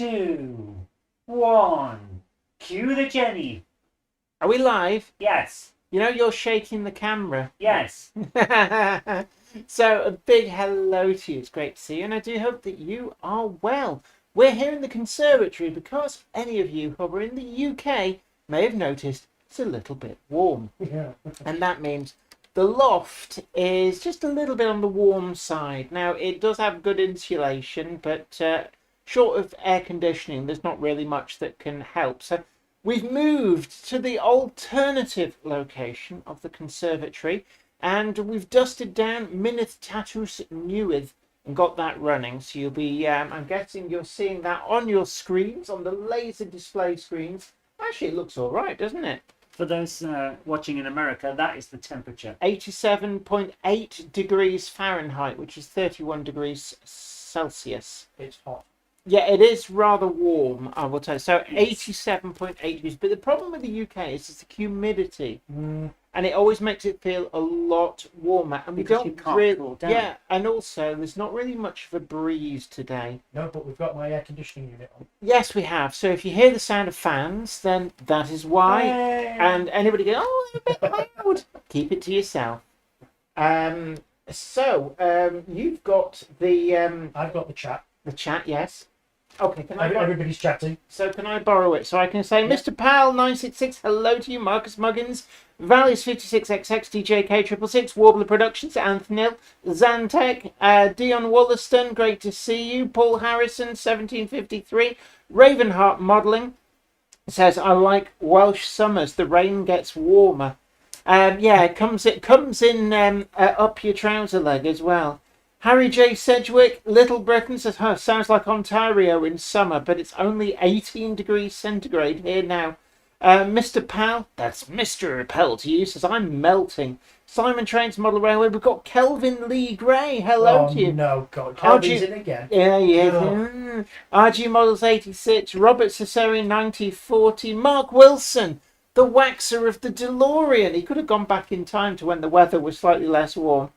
2, 1. Cue the Jenny. Are we live? Yes. You know you're shaking the camera. Yes. So a big hello to you. It's great to see you, and I do hope that you are well. We're here in the conservatory because any of you who are in the UK may have noticed it's a little bit warm. Yeah. And that means the loft is just a little bit on the warm side. Now, it does have good insulation, but short of air conditioning, there's not really much that can help. So we've moved to the alternative location of the conservatory, and we've dusted down Minith Tatus Newith and got that running. So you'll be, I'm guessing you're seeing that on your screens, on the laser display screens. Actually, it looks all right, doesn't it? For those watching in America, that is the temperature. 87.8 degrees Fahrenheit, which is 31 degrees Celsius. It's hot. Yeah, it is rather warm, I will tell you. So 87.8 degrees. But the problem with the UK is the humidity. And it always makes it feel a lot warmer. And Because we you don't can't really... cool down. Yeah, and also there's not really much of a breeze today. No, but we've got my air conditioning unit on. Yes, we have. So if you hear the sound of fans, then that is why. Yay. And anybody go, oh, they're a bit loud. Keep it to yourself. You've got the I've got the chat. chat, yes. Okay, can I borrow, Everybody's chatting. so can I borrow it so I can say, Yeah. Mr. Powell 966, hello to you, Marcus Muggins, Valleys 56XX, DJK 666, Warbler Productions, Anthony, Zantec, Dion Wollaston, great to see you, Paul Harrison 1753, Ravenheart Modelling says, I like Welsh summers, the rain gets warmer. Yeah, it comes in up your trouser leg as well. Harry J. Sedgwick, Little Britain says, sounds like Ontario in summer, but it's only 18 degrees centigrade here now. Mr. Powell, that's Mr. Pell to you, says, I'm melting. Simon Trains Model Railway, we've got Kelvin Lee Gray, hello to you. No, God. Kelvin's in again. Yeah, yeah. Oh. RG Models 86, Robert Cesarian 9040, Mark Wilson, the waxer of the DeLorean. He could have gone back in time to when the weather was slightly less warm.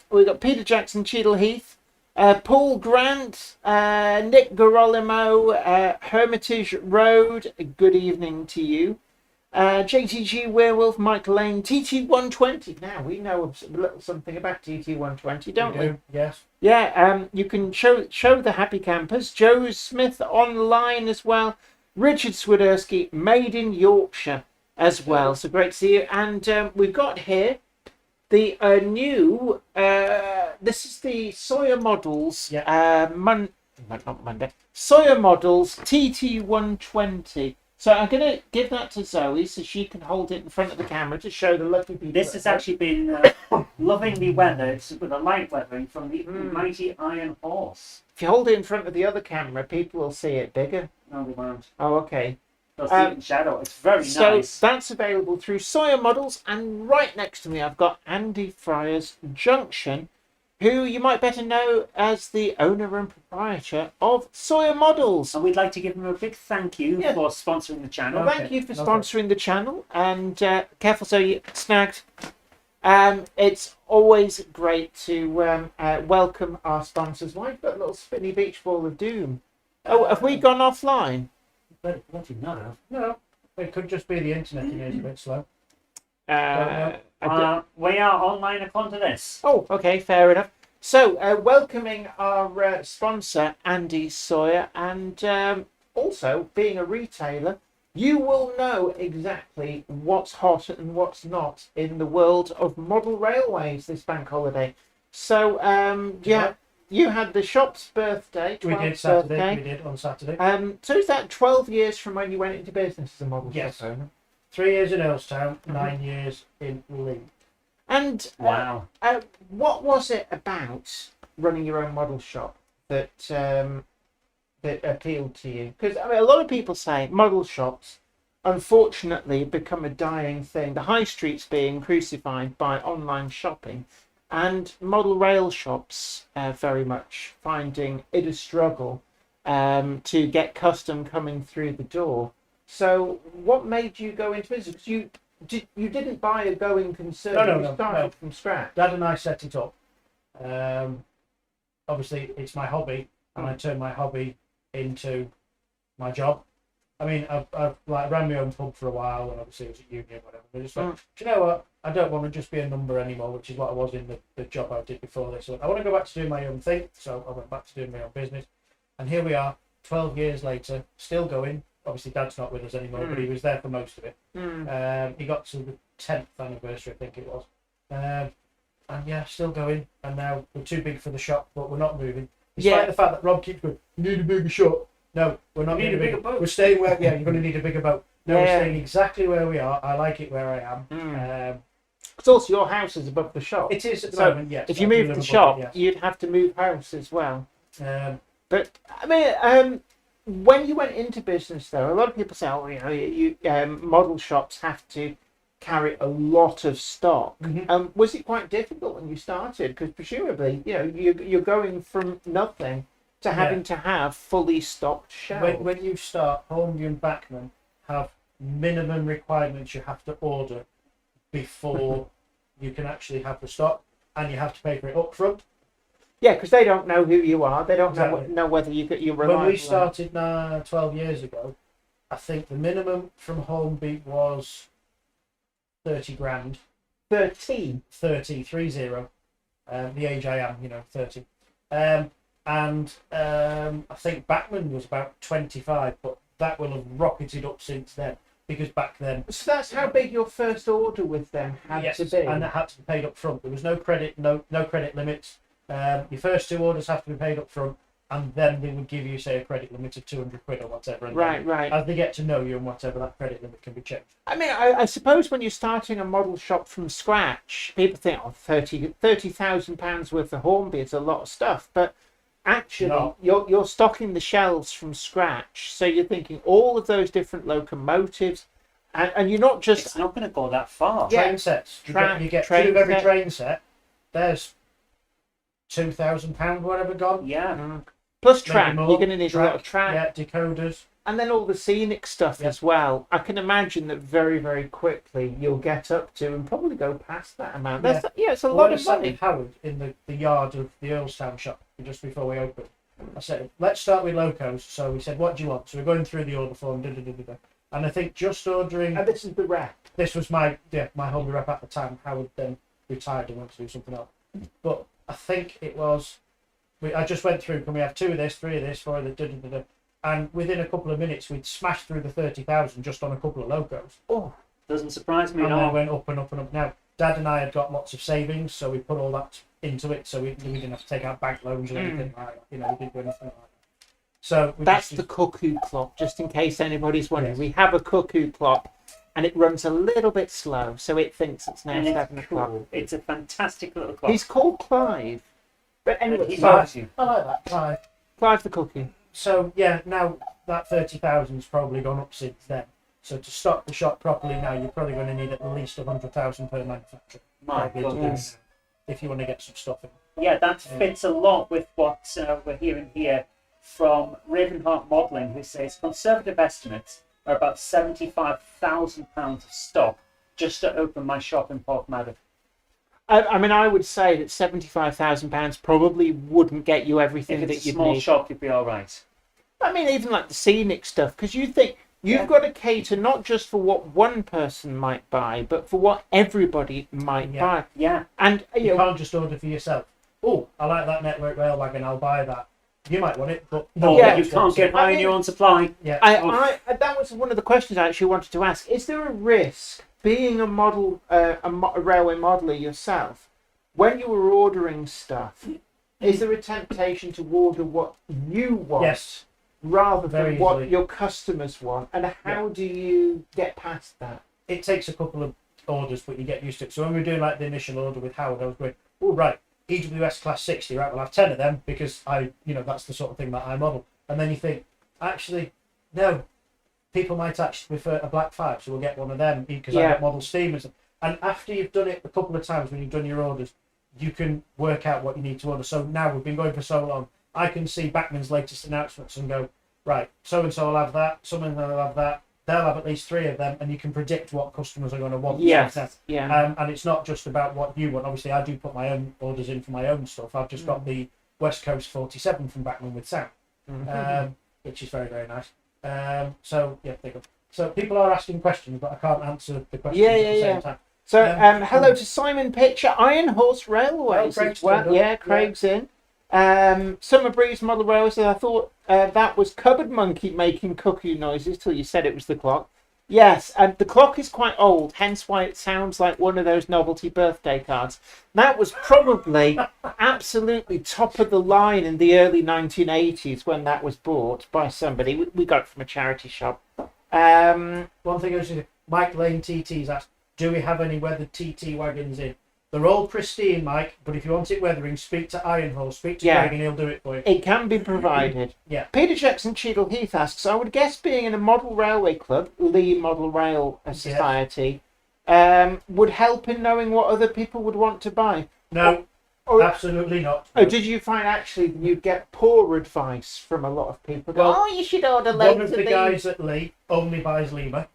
We've got Peter Jackson, Cheadle Heath, Paul Grant, Nick Garolimo, Hermitage Road, good evening to you. JTG Werewolf, Mike Lane, TT120. Now, we know a little something about TT120, don't we? Yes. Yeah, you can show the happy campers. Joe Smith online as well. Richard Swiderski, made in Yorkshire as well. So great to see you. And we've got here the new, this is the Sawyer Models, Yeah. not Monday, Sawyer Models TT120. So I'm going to give that to Zoe so she can hold it in front of the camera to show the lucky people. This has actually been lovingly weathered with a light weathering from the mighty Iron Horse. If you hold it in front of the other camera, people will see it bigger. No, they won't. Oh, okay. They'll see it in shadow. It's very So nice. that's available through Sawyer Models, and right next to me I've got Andy Fryer's Junction, who you might better know as the owner and proprietor of Sawyer Models. And we'd like to give them a big thank you Yeah. for sponsoring the channel. Well, thank you for sponsoring the channel, and careful so you get snagged. It's always great to welcome our sponsors. Why have you got a little spinny beach ball of doom? Oh, have we gone offline? But what you not have. No. It could just be the internet in here is a bit slow. We are online upon to this. Oh, okay, fair enough. So, welcoming our sponsor, Andy Sawyer, and also being a retailer, you will know exactly what's hot and what's not in the world of model railways this bank holiday. So, yeah, you had the shop's birthday, 12th We did Saturday. birthday. We did on Saturday. So is that 12 years from when you went into business as a model Yes. shop owner? 3 years in Earlstown, 9 years in Lee. And Wow. what was it about running your own model shop that that appealed to you? Because I mean, a lot of people say model shops, unfortunately, become a dying thing. The high streets being crucified by online shopping, and model rail shops very much finding it a struggle to get custom coming through the door. So, what made you go into business? 'Cause you didn't buy a going concern. No, You started from scratch. Dad and I set it up. Obviously, it's my hobby, and I turned my hobby into my job. I mean, I've like ran my own pub for a while, and obviously I was at uni and whatever. But it's like, do you know what? I don't want to just be a number anymore, which is what I was in the job I did before this. So I want to go back to doing my own thing. So I went back to doing my own business, and here we are, 12 years later, still going. Obviously, Dad's not with us anymore, but he was there for most of it. He got to the 10th anniversary, I think it was, and yeah, still going. And now we're too big for the shop, but we're not moving. Despite the fact that Rob keeps going, "You need a bigger shop." No, we're not. You need a bigger boat. We're staying where. Yeah, you're going to need a bigger boat. No, we're staying exactly where we are. I like it where I am. It's also your house is above the shop. It is at the So moment. Yes. if you move the shop, yes. you'd have to move house as well. But I mean, when you went into business, though, a lot of people say, "Oh, you model shops have to carry a lot of stock." Was it quite difficult when you started? Because presumably, you're going from nothing to having to have fully stocked shelves. When you start, Hornby and Bachman have minimum requirements you have to order before you can actually have the stock, and you have to pay for it up front. Yeah, because they don't know who you are. They don't Exactly. know whether you're reliable. When we started 12 years ago, I think the minimum from Hornby was 30 grand. 13. 30. The age I am, 30. And I think Bachman was about 25, but that will have rocketed up since then, because back then... So that's how big your first order with them had to be? And that had to be paid up front. There was no credit, no credit limits. Your first 2 orders have to be paid up front, and then they would give you, say, a credit limit of 200 quid or whatever. And Right. as they get to know you and whatever, that credit limit can be changed. I mean, I suppose when you're starting a model shop from scratch, people think, oh, £30,000 worth of Hornby is a lot of stuff, but actually, you're stocking the shelves from scratch, so you're thinking all of those different locomotives, and you're not just... It's not going to go that far. Train sets. You get 2 of every train set. There's £2,000 whatever gone. Yeah. Plus track, you're going to need a lot of track. Yeah, decoders. And then all the scenic stuff as well. I can imagine that very, very quickly you'll get up to and probably go past that amount. It's a lot of money. Howard in the yard of the Earlstown shop just before we opened. I said, let's start with locos. So we said, what do you want? So we're going through the order form. And I think just ordering... And this is the rep. This was my Hornby rep at the time. Howard then retired and went to do something else. But I think it was... I just went through, can we have 2 of this, 3 of this, 4 of the... And within a couple of minutes, we'd smashed through the 30,000 just on a couple of locos. Oh, doesn't surprise me at And all. then went up and up and up. Now, Dad and I had got lots of savings, so we put all that into it, so we didn't have to take out bank loans or anything like that. We didn't do anything like that. So that's the cuckoo clock, just in case anybody's wondering. Yes. We have a cuckoo clock, and it runs a little bit slow, so it thinks it's now And 7 it's o'clock. cool. It's a fantastic little clock. He's called Clive. But anyway, He loves you. I like that, Clive. Clive the cookie. So, yeah, now that 30,000's probably gone up since then. So to stock the shop properly now, you're probably going to need at least 100,000 per manufacturer. My Probably to do goodness. if you want to get some stuff in. Yeah, that fits a lot with what we're hearing here from Ravenheart Modelling, who says conservative estimates are about £75,000 of stock just to open my shop in Porthmadog. I mean, I would say that £75,000 probably wouldn't get you everything If that it's a you'd small need. shop, you'd be all right. I mean, even like the scenic stuff, because you think you've got to cater not just for what one person might buy, but for what everybody might buy. Yeah. And You can't just order for yourself. Oh, I like that Network Rail wagon, I'll buy that. You might want it, but Oh, Yeah. you can't get high in your own supply. Yeah. that was one of the questions I actually wanted to ask. Is there a risk, being a model, a railway modeller yourself, when you were ordering stuff, is there a temptation to order what you want? Yes. Rather Very than what easily. your customers want, and how do you get past that? It takes a couple of orders, but you get used to it. So when we were doing like the initial order with Howard, I was going, oh, right, EWS class 60, right, we'll have 10 of them because that's the sort of thing that I model. And then you think, actually, no, people might actually prefer a Black 5, so we'll get one of them because I get model steamers. And after you've done it a couple of times when you've done your orders, you can work out what you need to order. So now we've been going for so long, I can see Bachman's latest announcements and go, right, so-and-so will have that, someone will have that, they'll have at least 3 of them, and you can predict what customers are going to want. Yes, And it's not just about what you want. Obviously, I do put my own orders in for my own stuff. I've just got the West Coast 47 from Bachman with sound. which is very, very nice. So yeah, there you go. So people are asking questions, but I can't answer the questions at the same time. So hello to Simon Pitcher, Iron Horse Railways. Craig's Craig's in. Summer Breeze Model Railways. I thought that was Cupboard Monkey making cuckoo noises till you said it was the clock. Yes, and the clock is quite old, hence why it sounds like one of those novelty birthday cards. That was probably absolutely top of the line in the early 1980s when that was bought by somebody. We got it from a charity shop. One thing I was saying, Mike Lane TT's asked, do we have any weathered TT wagons in? They're all pristine, Mike, but if you want it weathering, speak to Iron Horse, speak to Greg and he'll do it for you. It can be provided. Yeah. Peter Jackson Cheadle Heath asks, I would guess being in a model railway club, Lee Model Rail Society, would help in knowing what other people would want to buy. No, absolutely not. Oh, did you find actually you'd get poor advice from a lot of people? Well, you should order loads one of the guys at Lee only buys Lima.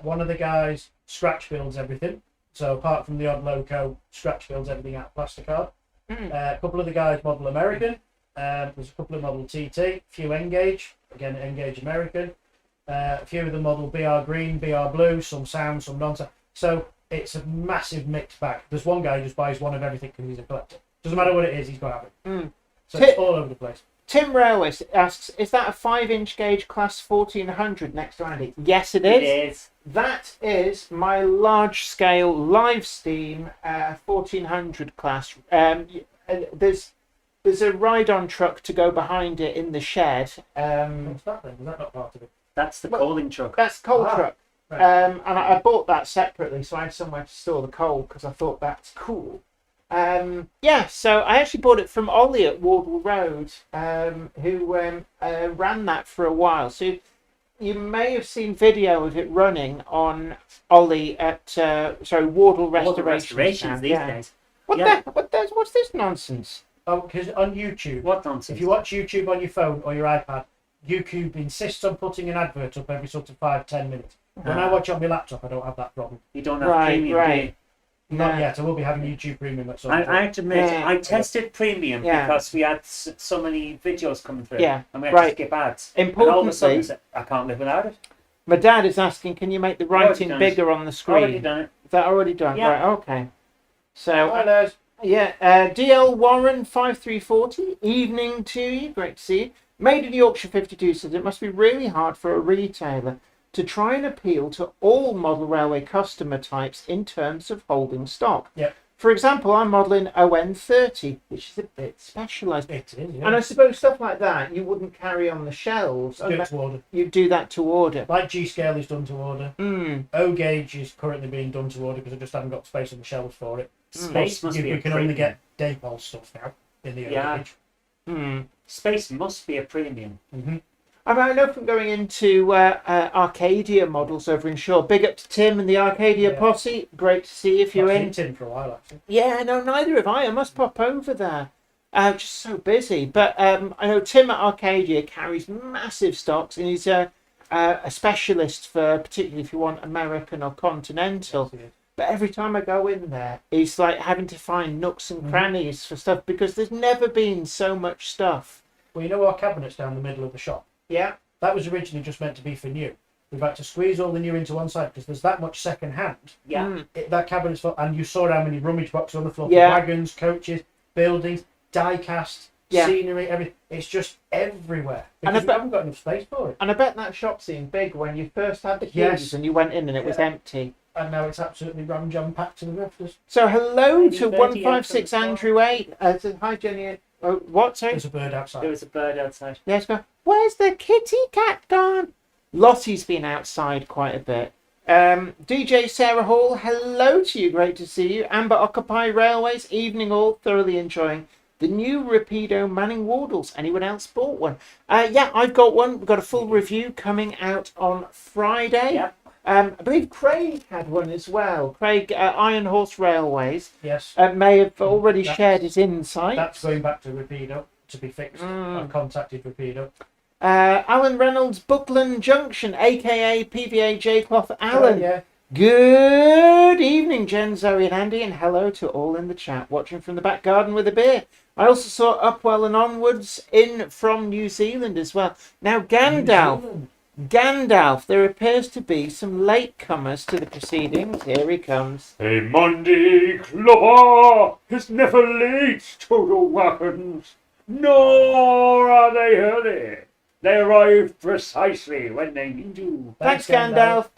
One of the guys scratch builds everything. So apart from the odd loco, scratch builds everything out of plasticard. A couple of the guys model American. There's a couple of model TT. A few Engage. Again, Engage American. A few of them model BR Green, BR Blue. Some sound, some non-sound. So it's a massive mixed bag. There's one guy who just buys one of everything because he's a collector. Doesn't matter what it is, he's got to have it. So it's all over the place. Tim Railways asks, is that a 5-inch gauge class 1400 next to Andy? Yes, it is. It is. That is my large scale live steam 1400 class. There's a ride-on truck to go behind it in the shed. What's that then? Is that not part of it? That's the coaling truck. That's the coal truck. Right. And I bought that separately, so I had somewhere to store the coal because I thought that's cool. So I actually bought it from Ollie at Wardle Road, who ran that for a while. So you may have seen video of it running on Ollie at Wardle Restoration these days. What's this nonsense? Oh, because on YouTube, What nonsense? if you watch YouTube on your phone or your iPad, YouTube insists on putting an advert up every sort of 5-10 minutes. When I watch on my laptop, I don't have that problem. You don't have premium, do you? Not yet. I will be having YouTube Premium at some point. I have to admit, I tested premium because we had so many videos coming through, and we had to skip ads. And all of a sudden, I can't live without it. My dad is asking, can you make the writing bigger on the screen? Already done it. Is that already done? Yeah. Right, okay. So, Hi, DL Warren 5340, evening to you, great to see you. Made in Yorkshire 52 says it must be really hard for a retailer to try and appeal to all model railway customer types in terms of holding stock. Yep. For example, I'm modelling ON30, which is a bit specialised. It is, yeah. And I suppose stuff like that you wouldn't carry on the shelves. Do it to order. You'd do that to order. Like G-Scale is done to order. O-Gauge is currently being done to order because I just haven't got space on the shelves for it. Space must be You can only get Daypol stuff now in the O-Gauge. Space must be a premium. I mean, I know from going into Arcadia models over in Shaw. Big up to Tim and the Arcadia posse. Great to see if you're in. I've seen Tim for a while, actually. Yeah, no, neither have I. I must pop over there. Just so busy. But I know Tim at Arcadia carries massive stocks, and he's a specialist for, particularly if you want American or Continental. Yes, but every time I go in there, it's like having to find nooks and crannies for stuff because there's never been so much stuff. Well, you know our cabinets down the middle of the shop? Yeah. That was originally just meant to be for new. We've had to squeeze all the new into one side because there's that much second hand. Yeah. That cabinet's full, and you saw how many rummage boxes on the floor. Yeah. Wagons, coaches, buildings, die-cast, scenery, everything. It's just everywhere. Because we haven't got enough space for it. And I bet that shop seemed big when you first had the keys and you went in and it was empty. And now it's absolutely ram-jam packed to the rafters. So hello to 156 Andrew 8. Hi Jenny. Oh, what? Sorry? There's a bird outside. There was a bird outside. Let's go. Where's the kitty cat gone? Lottie's been outside quite a bit. DJ Sarah Hall, hello to you. Great to see you. Amber Occupy Railways, evening all. Thoroughly enjoying the new Rapido Manning Wardles. Anyone else bought one? Yeah, I've got one. We've got a full review coming out on Friday. Yep. I believe Craig had one as well. Craig, Iron Horse Railways. Yes. May have already shared his insight. That's going back to Rapido to be fixed. I've contacted Rapido. Alan Reynolds, Buckland Junction, aka PVA J Cloth Alan. Good evening, Jen, Zoe, and Andy, and hello to all in the chat, watching from the back garden with a beer. I also saw Upwell and Onwards in from New Zealand as well. Now, Gandalf, there appears to be some latecomers to the proceedings. Here he comes. A Monday Clubber is never late to the weapons, nor are they early. They arrive precisely when they need to. Thanks, Gandalf.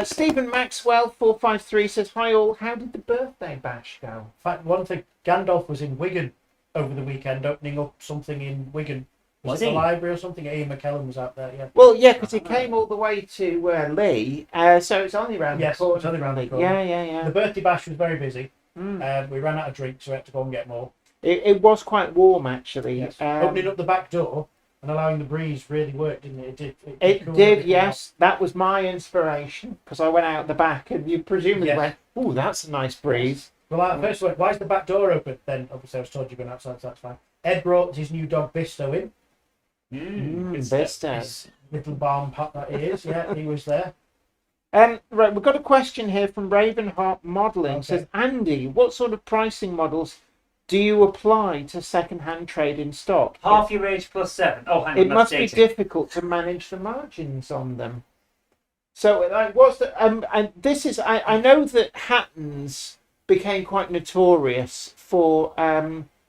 Stephen Maxwell 453 says, "Hi all. How did the birthday bash go?" In fact, one thing, Gandalf was in Wigan over the weekend, opening up something in Wigan. Was it the library or something? Ian McKellen was out there, yeah. Well, yeah, because he came all the way to Lee, so it's only around the corner. Yes, it's only around the corner. Yeah. The birthday bash was very busy. We ran out of drinks, so we had to go and get more. It was quite warm, actually. Yes. Opening up the back door and allowing the breeze really worked, didn't it? It did, yes. That was my inspiration, because I went out the back and you presumably went, "Ooh, that's a nice breeze." Well, first went, "Why is the back door open?" Then, obviously, I was told you're going outside, so that's fine. Ed brought his new dog Bisto in. Bisto. His little barn pup that he is, yeah, he was there. Right, we've got a question here from Ravenheart Modelling. Okay. Says, "Andy, what sort of pricing models do you apply to second-hand trade in stock? Half your age plus 7. Oh, hang on. It must that's be dating. difficult to manage the margins on them." So, like, what's the? And this is, I know that Hatton's became quite notorious for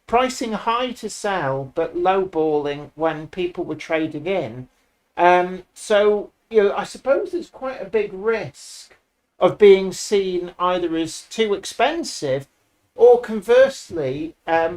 pricing high to sell, but lowballing when people were trading in. So, I suppose there's quite a big risk of being seen either as too expensive, or conversely,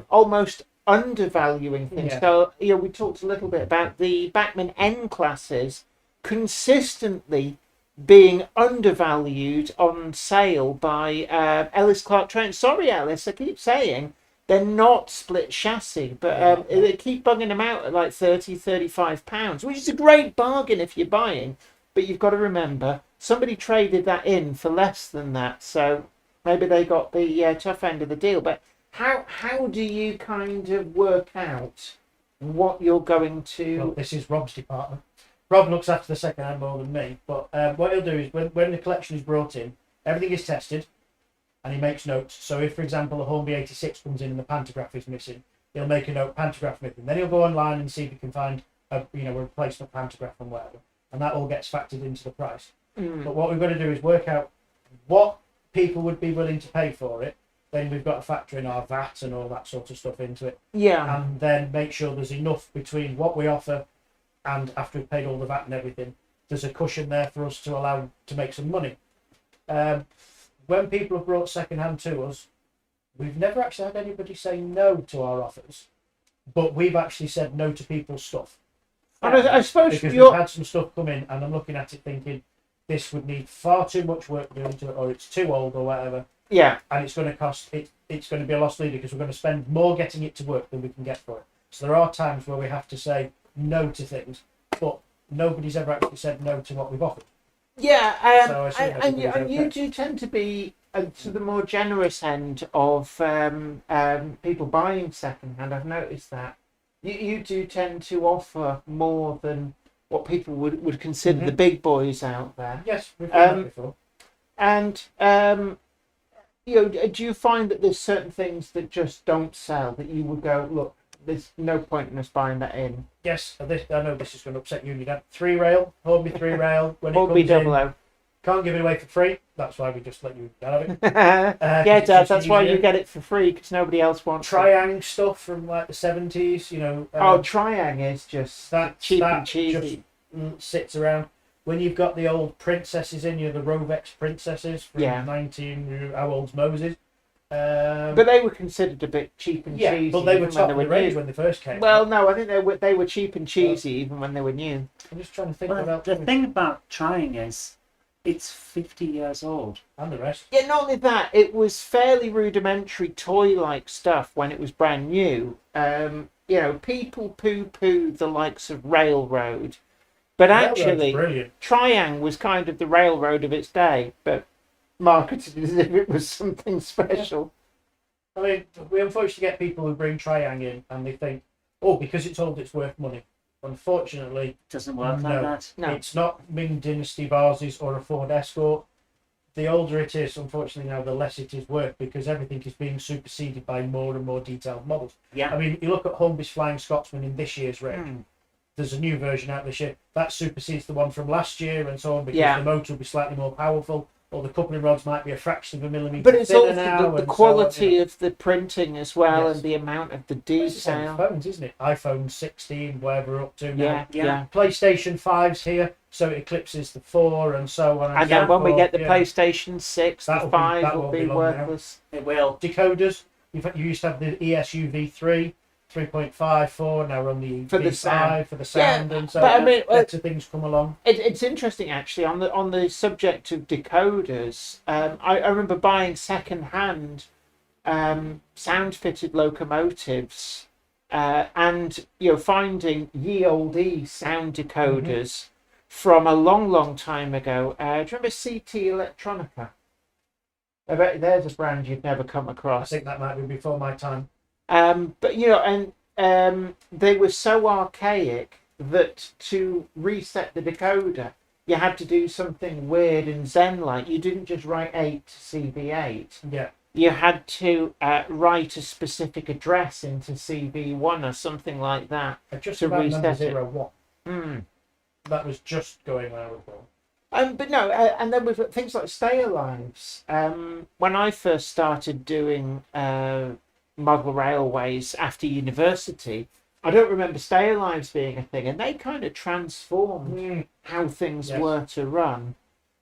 almost undervaluing things. Yeah. So, we talked a little bit about the Bachmann N classes consistently being undervalued on sale by Ellis Clark Trent. Sorry, Ellis, I keep saying they're not split chassis, but they keep bugging them out at like £30-35, which is a great bargain if you're buying. But you've got to remember, somebody traded that in for less than that, so maybe they got the tough end of the deal. But how do you kind of work out what you're going to? Well, this is Rob's department. Rob looks after the second hand more than me, but what he'll do is when the collection is brought in, everything is tested, and he makes notes. So if, for example, a Hornby 86 comes in and the pantograph is missing, he'll make a note, pantograph missing. Then he'll go online and see if he can find a replacement pantograph and whatever, and that all gets factored into the price. But what we've got to do is work out what people would be willing to pay for it. Then we've got to factor in our VAT and all that sort of stuff into it. Yeah. And then make sure there's enough between what we offer and after we've paid all the VAT and everything, there's a cushion there for us to allow to make some money. When people have brought second hand to us, we've never actually had anybody say no to our offers, but we've actually said no to people's stuff. And I suppose because we've had some stuff come in and I'm looking at it thinking this would need far too much work doing to it, or it's too old or whatever. Yeah. And it's going to cost it's going to be a lost leader because we're going to spend more getting it to work than we can get for it. So there are times where we have to say no to things, but nobody's ever actually said no to what we've offered. Yeah, So I assume and everybody's you okay. do tend to be to the more generous end of people buying second hand. I've noticed that you do tend to offer more than what people would consider the big boys out there. Yes, we've done that before. And do you find that there's certain things that just don't sell that you would go, look, there's no point in us buying that in? Yes, I know this is going to upset you. You got 3-rail, Hornby 3-rail. When it Hornby comes double in, O. can't give it away for free. That's why we just let you have it. Yeah, it's Dad, just that's why easier. you get it for free, because nobody else wants it. Triang stuff from like the 70s, Triang is just cheap and cheesy. Just sits around. When you've got the old princesses in you, the Rovex princesses from 19, how old's Moses? But they were considered a bit cheap and cheesy. But they were even top when of they the were range new. when they first came. Well, no, I think they were cheap and cheesy even when they were new. I'm just trying to think Well, about the thing about trying is it's 50 years old. and the rest. Yeah, not only that, it was fairly rudimentary toy-like stuff when it was brand new. People poo-poo the likes of Railroad, but Railroad's actually, brilliant. Triang was kind of the Railroad of its day, but marketed as if it was something special. I mean, we unfortunately get people who bring Triang in and they think, oh, because it's old, it's worth money. Unfortunately, It doesn't work No. like that. No. it's not Ming Dynasty vases or a Ford Escort. the older it is, unfortunately now, the less it is worth, because everything is being superseded by more and more detailed models. Yeah. I mean, you look at Hornby's Flying Scotsman in this year's range. There's a new version out this year that supersedes the one from last year, and so on, because the motor will be slightly more powerful, or the coupling rods might be a fraction of a millimetre But it's thinner also now, the and quality so on, of the printing as well, Yes. and the amount of the It's the same detail. with phones, isn't it? iPhone 16, whatever we're up to now. Yeah. PlayStation 5's here, so it eclipses the 4 and so on. And then when we get the yeah. PlayStation 6, the 5 will be long worthless. It will. Decoders, you used to have the ESUV3, 3.5, 4, now we're on the For the V5 sound. for the sound, Yeah, and so but I mean, better things come along. It's interesting actually on the subject of decoders. I remember buying second-hand sound-fitted locomotives, and finding ye olde sound decoders from a long time ago. Do you remember CT Electronica? I bet there's a brand you've never come I across. think that might be before my time. But they were so archaic that to reset the decoder, you had to do something weird and zen-like. You didn't just write 8 to CV8. Yeah. You had to write a specific address into CV1 or something like that. I just To about remember reset it. 01. That was just going when I was born. But no, and then with things like Stay Alives. When I first started doing model railways after university, I don't remember Stay Alives being a thing, and they kind of transformed how things were to run.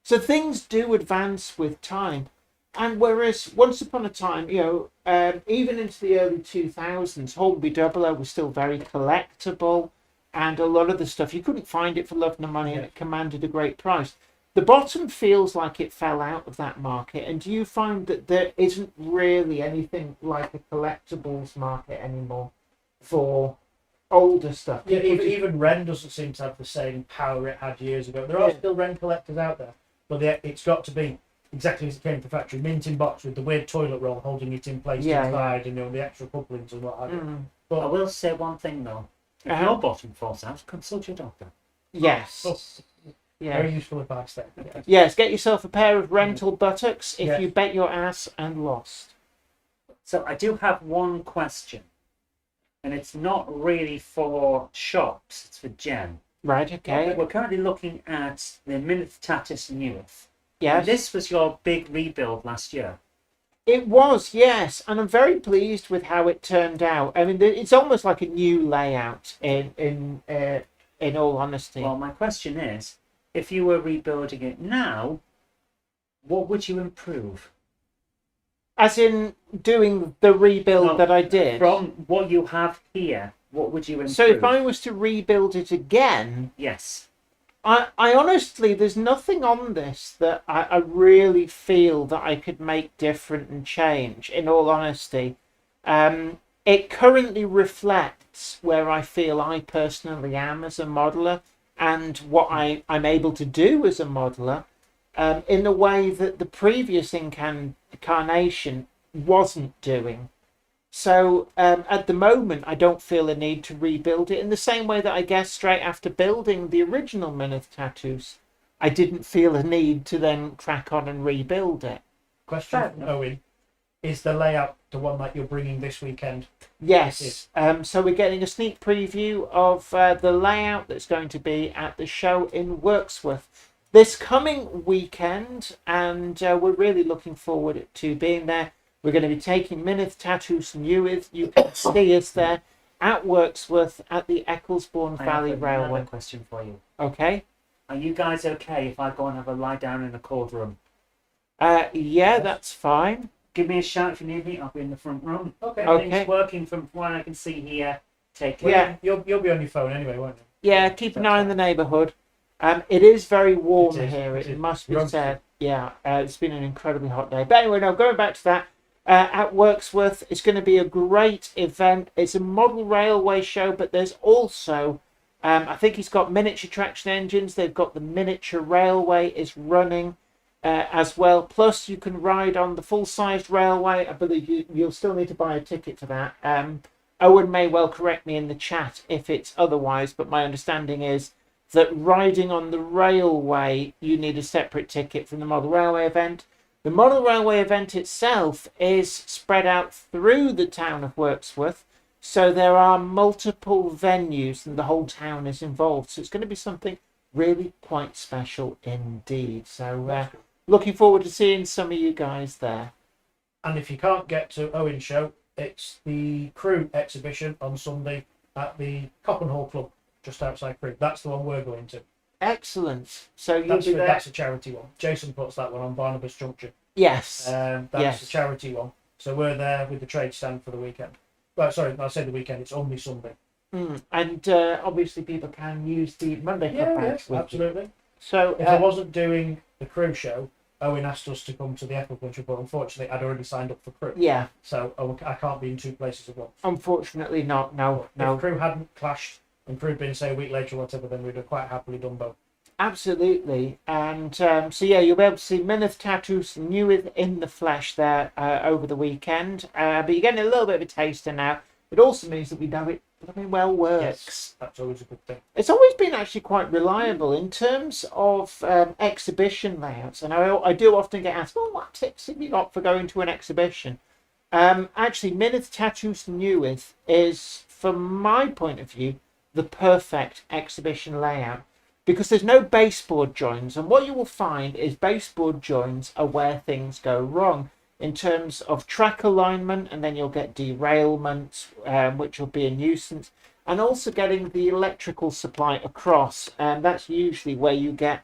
So things do advance with time. And whereas once upon a time, even into the early 2000s, Hornby 00 was still very collectible, and a lot of the stuff, you couldn't find it for love nor money, and it commanded a great price. The bottom feels like it fell out of that market, and do you find that there isn't really anything like a collectibles market anymore for older stuff? Yeah, even Ren doesn't seem to have the same power it had years ago. There are still Ren collectors out there, but it's got to be exactly as it came to the factory, mint in box with the weird toilet roll holding it in place inside, and the extra couplings and what have you. But I will say one thing though. If your bottom falls out, consult your doctor. Yes. Very useful advice there. Yes, get yourself a pair of rental buttocks if you bet your ass and lost. So I do have one question, and it's not really for shops, it's for Jen. Right, okay. We're currently looking at the Minute Tatus Newith. Yes. And this was your big rebuild last year. It was, yes, and I'm very pleased with how it turned out. I mean, it's almost like a new layout in all honesty. Well, my question is, if you were rebuilding it now, what would you improve? As in doing the rebuild that I did? From what you have here, what would you improve? So if I was to rebuild it again... Yes. I honestly, there's nothing on this that I really feel that I could make different and change, in all honesty. It currently reflects where I feel I personally am as a modeller and what I'm able to do as a modeller, in a way that the previous incarnation wasn't doing. So at the moment, I don't feel a need to rebuild it in the same way that I guess straight after building the original Minute Tattoos, I didn't feel a need to then crack on and rebuild it. Question from Owen. Is the layout the one that you're bringing this weekend? Yes. So we're getting a sneak preview of the layout that's going to be at the show in Wirksworth this coming weekend, and we're really looking forward to being there. We're going to be taking Minute Tattoos Newith. You can see us there at Wirksworth at the Ecclesbourne Valley Railway. Another question for you. Okay. Are you guys okay if I go and have a lie down in the cold room? Yeah, that's fine. Give me a shout if you need me. I'll be in the front room. Okay. Everything's working from what I can see here. Take care. Yeah. You'll be on your phone anyway, won't you? Yeah, keep an eye on the neighbourhood. It is very warm here, it it is. must be said. Yeah, it's been an incredibly hot day. But anyway, no, going back to that, at Wirksworth, it's going to be a great event. It's a model railway show, but there's also, I think he's got miniature traction engines. They've got the miniature railway is running as well. Plus, you can ride on the full-sized railway. I believe you'll still need to buy a ticket for that. Owen may well correct me in the chat if it's otherwise, but my understanding is that riding on the railway, you need a separate ticket from the model railway event. The model railway event itself is spread out through the town of Wirksworth, so there are multiple venues and the whole town is involved. So it's going to be something really quite special indeed. So looking forward to seeing some of you guys there. And if you can't get to Owen's show, it's the Crew exhibition on Sunday at the Coppenhall Club, just outside Crewe. That's the one we're going to. Excellent. So you'll be there. That's a charity one. Jason puts that one on Barnabas Junction. Yes. That's a charity one. So we're there with the trade stand for the weekend. Well, sorry, I said the weekend. It's only Sunday. And obviously people can use the Monday Club badge. Yeah, absolutely. So if I wasn't doing the Crew show, Owen asked us to come to the Apple Country, but unfortunately I'd already signed up for Crew. Yeah. So I can't be in two places at once. Unfortunately not. No. If Crew hadn't clashed and Crew had been, say, a week later or whatever, then we'd have quite happily done both. Absolutely. And so yeah, you'll be able to see Minith Tattoos Newith in the flesh there over the weekend. But you're getting a little bit of a taster now. It also means that we know it well works. Yes, that's always a good thing. It's always been actually quite reliable in terms of exhibition layouts. And I do often get asked, well, what tips have you got for going to an exhibition? Actually, Minith Tattoos Newith is, from my point of view, the perfect exhibition layout, because there's no baseboard joins, and what you will find is baseboard joins are where things go wrong in terms of track alignment, and then you'll get derailment, which will be a nuisance, and also getting the electrical supply across, and that's usually where you get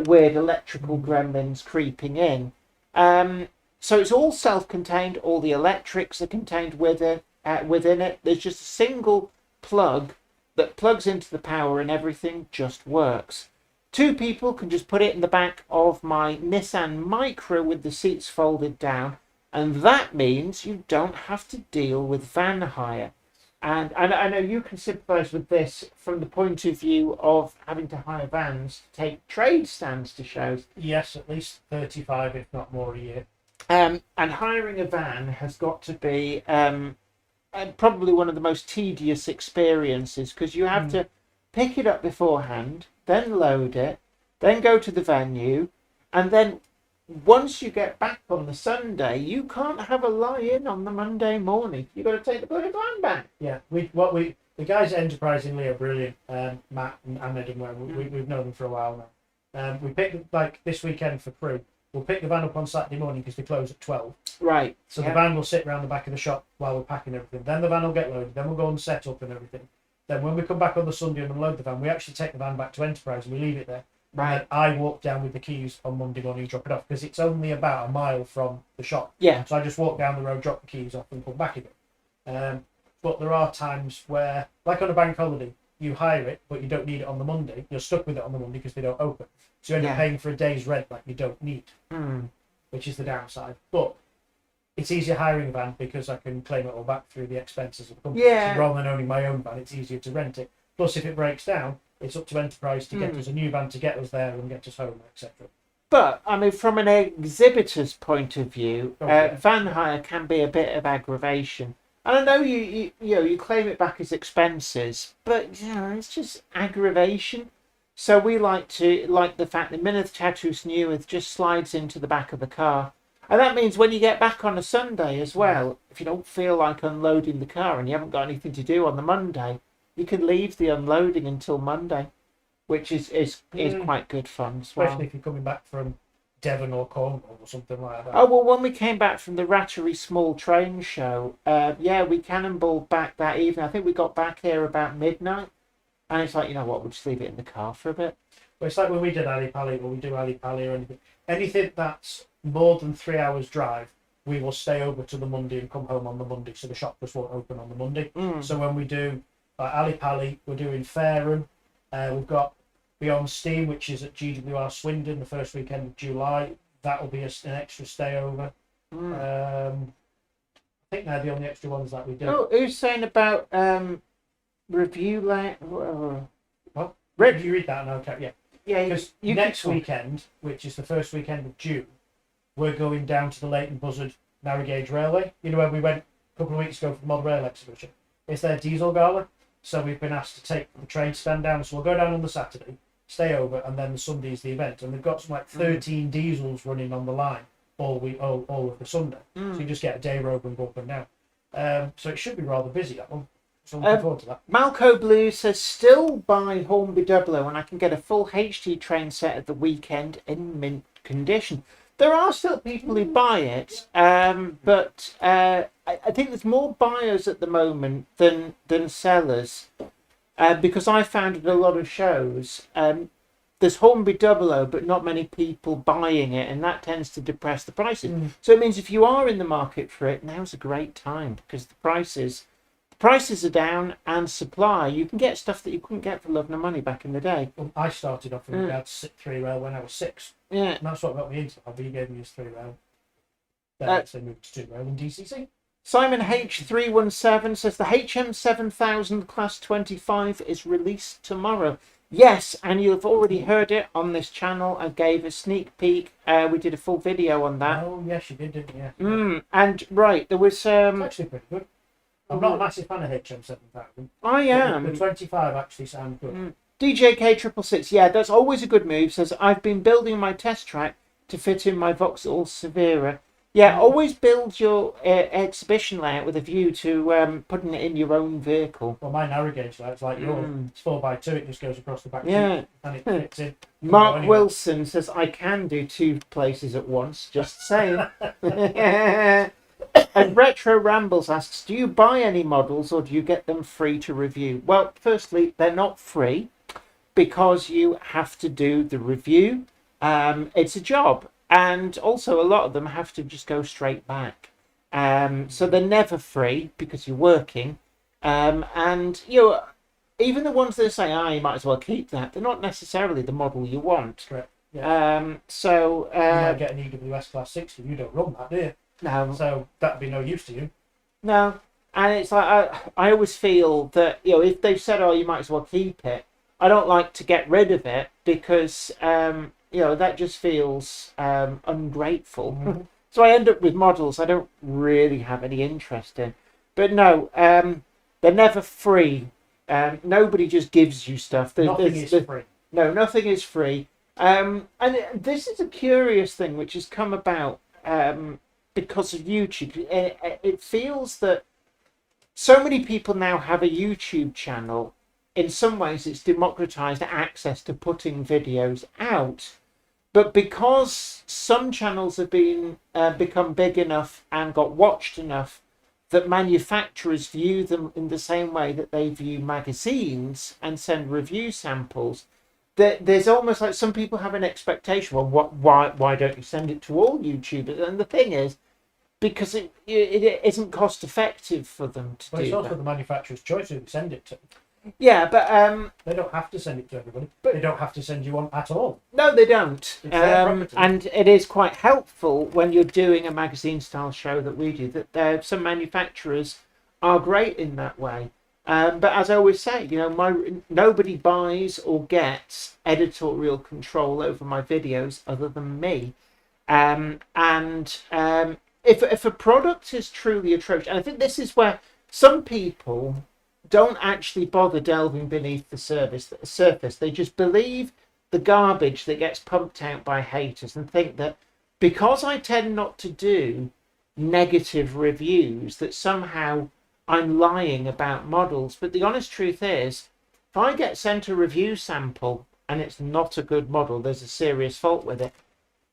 weird electrical gremlins creeping in. So it's all self-contained, all the electrics are contained within it. There's just a single plug that plugs into the power and everything just works. Two people can just put it in the back of my Nissan Micra with the seats folded down, and that means you don't have to deal with van hire. And I know you can sympathise with this from the point of view of having to hire vans to take trade stands to shows. Yes, at least 35, if not more, a year. And hiring a van has got to be probably one of the most tedious experiences, because you have to pick it up beforehand, then load it, then go to the venue, and then once you get back on the Sunday, you can't have a lie-in on the Monday morning. You've got to take the bloody van back. Yeah, the guys at Enterprisingly are brilliant. Matt and Ahmed and we've known them for a while now. We picked, like this weekend for Crew, we'll pick the van up on Saturday morning because they close at 12. Right. So the van will sit around the back of the shop while we're packing everything. Then the van will get loaded. Then we'll go and set up and everything. Then when we come back on the Sunday and unload the van, we actually take the van back to Enterprise and we leave it there. Right. And I walk down with the keys on Monday morning and drop it off, because it's only about a mile from the shop. Yeah. So I just walk down the road, drop the keys off and come back again. But there are times where, like on a bank holiday, you hire it, but you don't need it on the Monday. You're stuck with it on the Monday because they don't open. So you end up paying for a day's rent that you don't need, which is the downside. But it's easier hiring a van because I can claim it all back through the expenses of the company. Yeah. So rather than owning my own van, it's easier to rent it. Plus, if it breaks down, it's up to Enterprise to get us a new van to get us there and get us home, etc. But, I mean, from an exhibitor's point of view, van hire can be a bit of aggravation. And I know you claim it back as expenses, but it's just aggravation. So we like the fact that Minith Tattoos Newith just slides into the back of the car. And that means when you get back on a Sunday as well, if you don't feel like unloading the car and you haven't got anything to do on the Monday, you can leave the unloading until Monday, which is quite good fun as well. Especially if you're coming back from Devon or Cornwall or something like that. Oh, well, when we came back from the Rattery Small Train Show, we cannonballed back that evening. I think we got back here about midnight. And it's like, you know what, we'll just leave it in the car for a bit. Well, it's like when we did Ali Pali, or we do Ali Pali or anything that's more than 3 hours drive, we will stay over to the Monday and come home on the Monday, so the shop just won't open on the Monday. So when we do Ali Pali, we're doing Fareham, we've got Beyond Steam, which is at GWR Swindon the first weekend of July. That will be an extra stay over. I think they're the only extra ones that we do. Oh, who's saying about review What? Did you read that? No, okay, yeah. Yeah, because next weekend, which is the first weekend of June, we're going down to the Leighton Buzzard Narrow Gauge Railway. You know where we went a couple of weeks ago for the Mod Rail exhibition? It's their diesel gala. So we've been asked to take the trade stand down. So we'll go down on the Saturday, stay over, and then the Sunday's the event. And they've got some like 13 diesels running on the line all of the Sunday. So you just get a day road and go up and down. So it should be rather busy, that one. So I'm looking forward to that. Malco Blue says, still buy Hornby 00 and I can get a full HD train set at the weekend in mint condition. There are still people who buy it, but I think there's more buyers at the moment than sellers, because I found at a lot of shows there's Hornby 00, but not many people buying it, and that tends to depress the prices. So it means if you are in the market for it, now's a great time, because the prices are down, and supply, you can get stuff that you couldn't get for love nor money back in the day. Well, I started off with a 3 rail when I was 6. Yeah. And that's what got me into it. He gave me his 3 rail. Then they moved to 2 rail in DCC. Simon H317 says the HM7000 Class 25 is released tomorrow. Yes, and you've already heard it on this channel. I gave a sneak peek. We did a full video on that. Oh, yes, you did, didn't you? And right, there was... It's actually pretty good. I'm not a massive fan of HM7000. I am. The 25 actually sounds good. DJK666, yeah, that's always a good move. Says, I've been building my test track to fit in my Vauxhall Severa. Yeah, always build your exhibition layout with a view to putting it in your own vehicle. Well, my narrow gauge light's like yours. It's 4x2, it just goes across the back seat and it fits in. Mark Wilson says, I can do 2 places at once, just saying. And Retro Rambles asks, do you buy any models or do you get them free to review? Well, firstly, they're not free because you have to do the review. It's a job. And also a lot of them have to just go straight back. So they're never free because you're working. And, you know, even the ones that say, you might as well keep that, they're not necessarily the model you want. Correct. Yeah. You might get an EWS Class 60. You don't run that, do you? No. So that'd be no use to you. No. And it's like, I always feel that, you know, if they've said, you might as well keep it, I don't like to get rid of it because, you know, that just feels ungrateful. So I end up with models I don't really have any interest in. But no, they're never free. Nobody just gives you stuff. Nothing is free. No, nothing is free. And this is a curious thing which has come about because of YouTube. It feels that so many people now have a YouTube channel. In some ways, it's democratized access to putting videos out. But because some channels have been become big enough and got watched enough that manufacturers view them in the same way that they view magazines and send review samples, there's almost like some people have an expectation, well, why don't you send it to all YouTubers? And the thing is, because it isn't cost effective for them to do it's also that. the manufacturer's choice who to send it to. Yeah, but they don't have to send it to everybody, but they don't have to send you one at all. No, they don't. It's their property. And it is quite helpful when you're doing a magazine style show that we do, that some manufacturers are great in that way. But as I always say, you know, nobody buys or gets editorial control over my videos other than me. If a product is truly atrocious, and I think this is where some people don't actually bother delving beneath the surface. They just believe the garbage that gets pumped out by haters and think that because I tend not to do negative reviews, that somehow I'm lying about models. But the honest truth is, if I get sent a review sample and it's not a good model, there's a serious fault with it,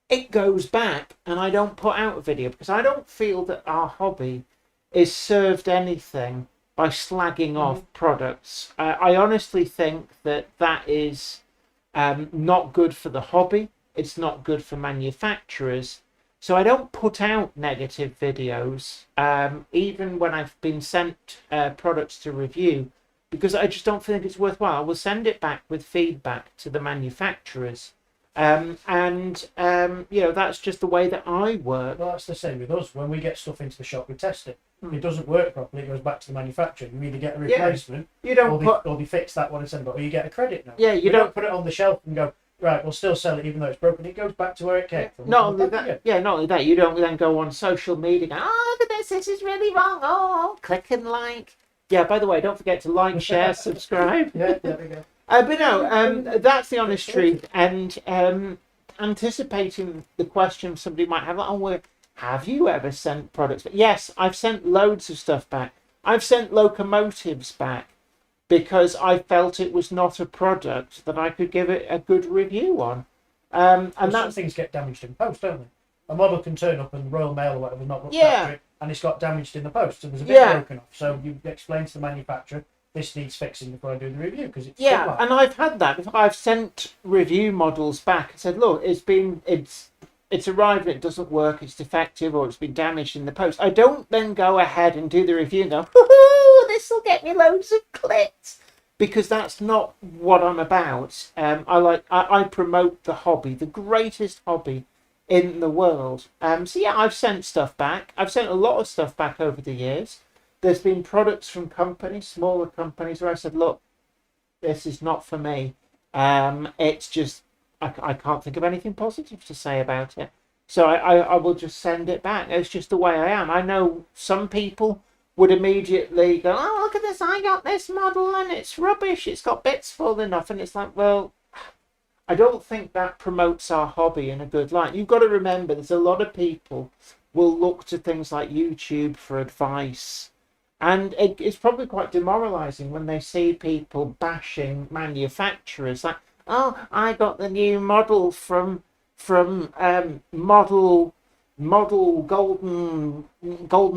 it goes back and I don't put out a video because I don't feel that our hobby is served anything by slagging off products. I honestly think that is not good for the hobby. It's not good for manufacturers. So I don't put out negative videos, even when I've been sent products to review, because I just don't think it's worthwhile. I will send it back with feedback to the manufacturers. You know, that's just the way that I work. Well, that's the same with us. When we get stuff into the shop, we test it. If it doesn't work properly, it goes back to the manufacturer. You either get a replacement, you don't or they fix that one and send it, or you get a credit now. Yeah, you don't put it on the shelf and go, right, we'll still sell it even though it's broken. It goes back to where it came from. Not only that, you don't then go on social media, look at this is really wrong, click and like. Yeah, by the way, don't forget to like, share, subscribe. Yeah, there we go. But no, that's the honest truth. And anticipating the question somebody might have, like, oh, well, have you ever sent products? But yes, I've sent loads of stuff back. I've sent locomotives back because I felt it was not a product that I could give it a good review on. And Some that's things get damaged in post, don't they? A model can turn up and the Royal Mail or whatever not looked Yeah. after it, and it's got damaged in the post, so there's a bit Yeah. broken off. So you explain to the manufacturer, this needs fixing before I do the review, because it's yeah, still like- and I've had that. I've sent review models back and said, look, it's arrived and it doesn't work, it's defective, or it's been damaged in the post. I don't then go ahead and do the review and go, this will get me loads of clicks, because that's not what I'm about. I promote the hobby, the greatest hobby in the world. So yeah, I've sent stuff back. I've sent a lot of stuff back over the years. There's been products from companies, smaller companies, where I said, look, this is not for me. It's just, I can't think of anything positive to say about it. So I will just send it back. It's just the way I am. I know some people would immediately go, oh, look at this, I got this model and it's rubbish, it's got bits falling off. And it's like, well, I don't think that promotes our hobby in a good light. You've got to remember, there's a lot of people will look to things like YouTube for advice. And it's probably quite demoralising when they see people bashing manufacturers. Like, oh, I got the new model from Model Golden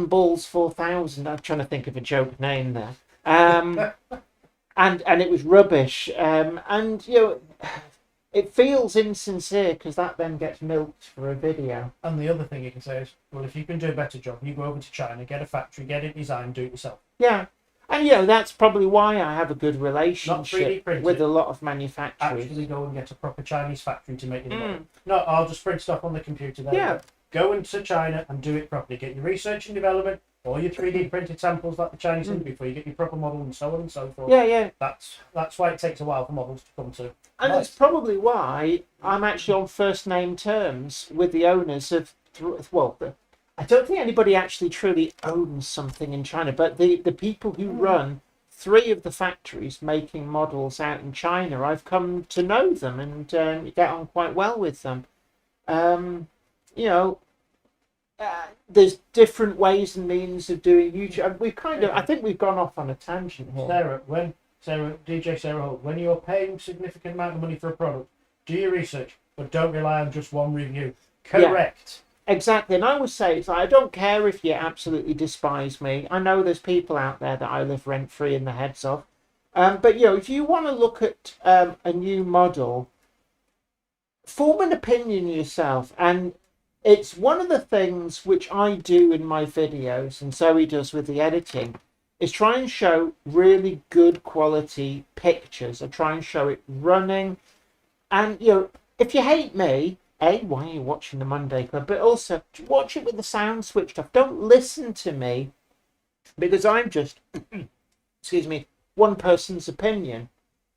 Balls 4000. I'm trying to think of a joke name there. And it was rubbish. And you know, it feels insincere because that then gets milked for a video. And the other thing you can say is, well, if you can do a better job, you go over to China, get a factory, get it designed, do it yourself. Yeah. And you know, that's probably why I have a good relationship 3D print with it. a lot of manufacturers. Actually go and get a proper Chinese factory to make it. No, I'll just print stuff on the computer there. Yeah. Go into China and do it properly. Get your research and development, all your 3D printed samples like the Chinese do before you get your proper model, and so on and so forth. Yeah, yeah. That's why it takes a while for models to come to. And it's probably why I'm actually on first name terms with the owners of, I don't think anybody actually truly owns something in China, but the people who run 3 of the factories making models out in China, I've come to know them and get on quite well with them. You know, there's different ways and means of doing YouTube. We've I think we've gone off on a tangent here. DJ Sarah Holt, when you're paying a significant amount of money for a product, do your research, but don't rely on just one review. Correct. Yeah, exactly. And I would say, it's like, I don't care if you absolutely despise me. I know there's people out there that I live rent-free in the heads of. But, you know, if you want to look at a new model, form an opinion yourself. And it's one of the things which I do in my videos, and Zoe does with the editing, is try and show really good quality pictures. I try and show it running. And, you know, if you hate me, why are you watching the Monday Club? But also, watch it with the sound switched off. Don't listen to me, because I'm just, excuse me, one person's opinion.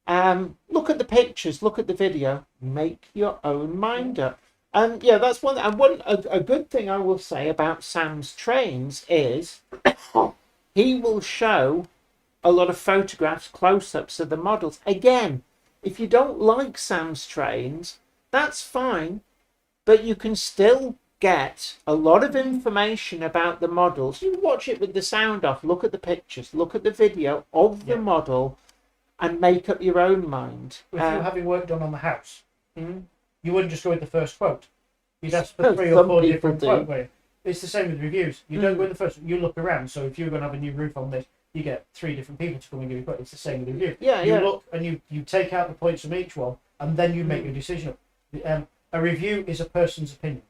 Look at the pictures, look at the video, make your own mind up. And yeah, that's one. And a good thing I will say about Sam's trains is he will show a lot of photographs, close-ups of the models. Again, if you don't like Sam's trains, that's fine, but you can still get a lot of information about the models. You watch it with the sound off, look at the pictures, look at the video of the model, and make up your own mind. If you're having work done on the house, Mhm. you wouldn't just go with the first quote. You'd ask for 3 or 4 different do. quotes. It's the same with reviews. You don't go with the first. You look around. So if you're going to have a new roof on this, you get 3 different people to come and give you a quote. It's the same with the review. You look and you take out the points from each one, and then you make your decision. A review is a person's opinion.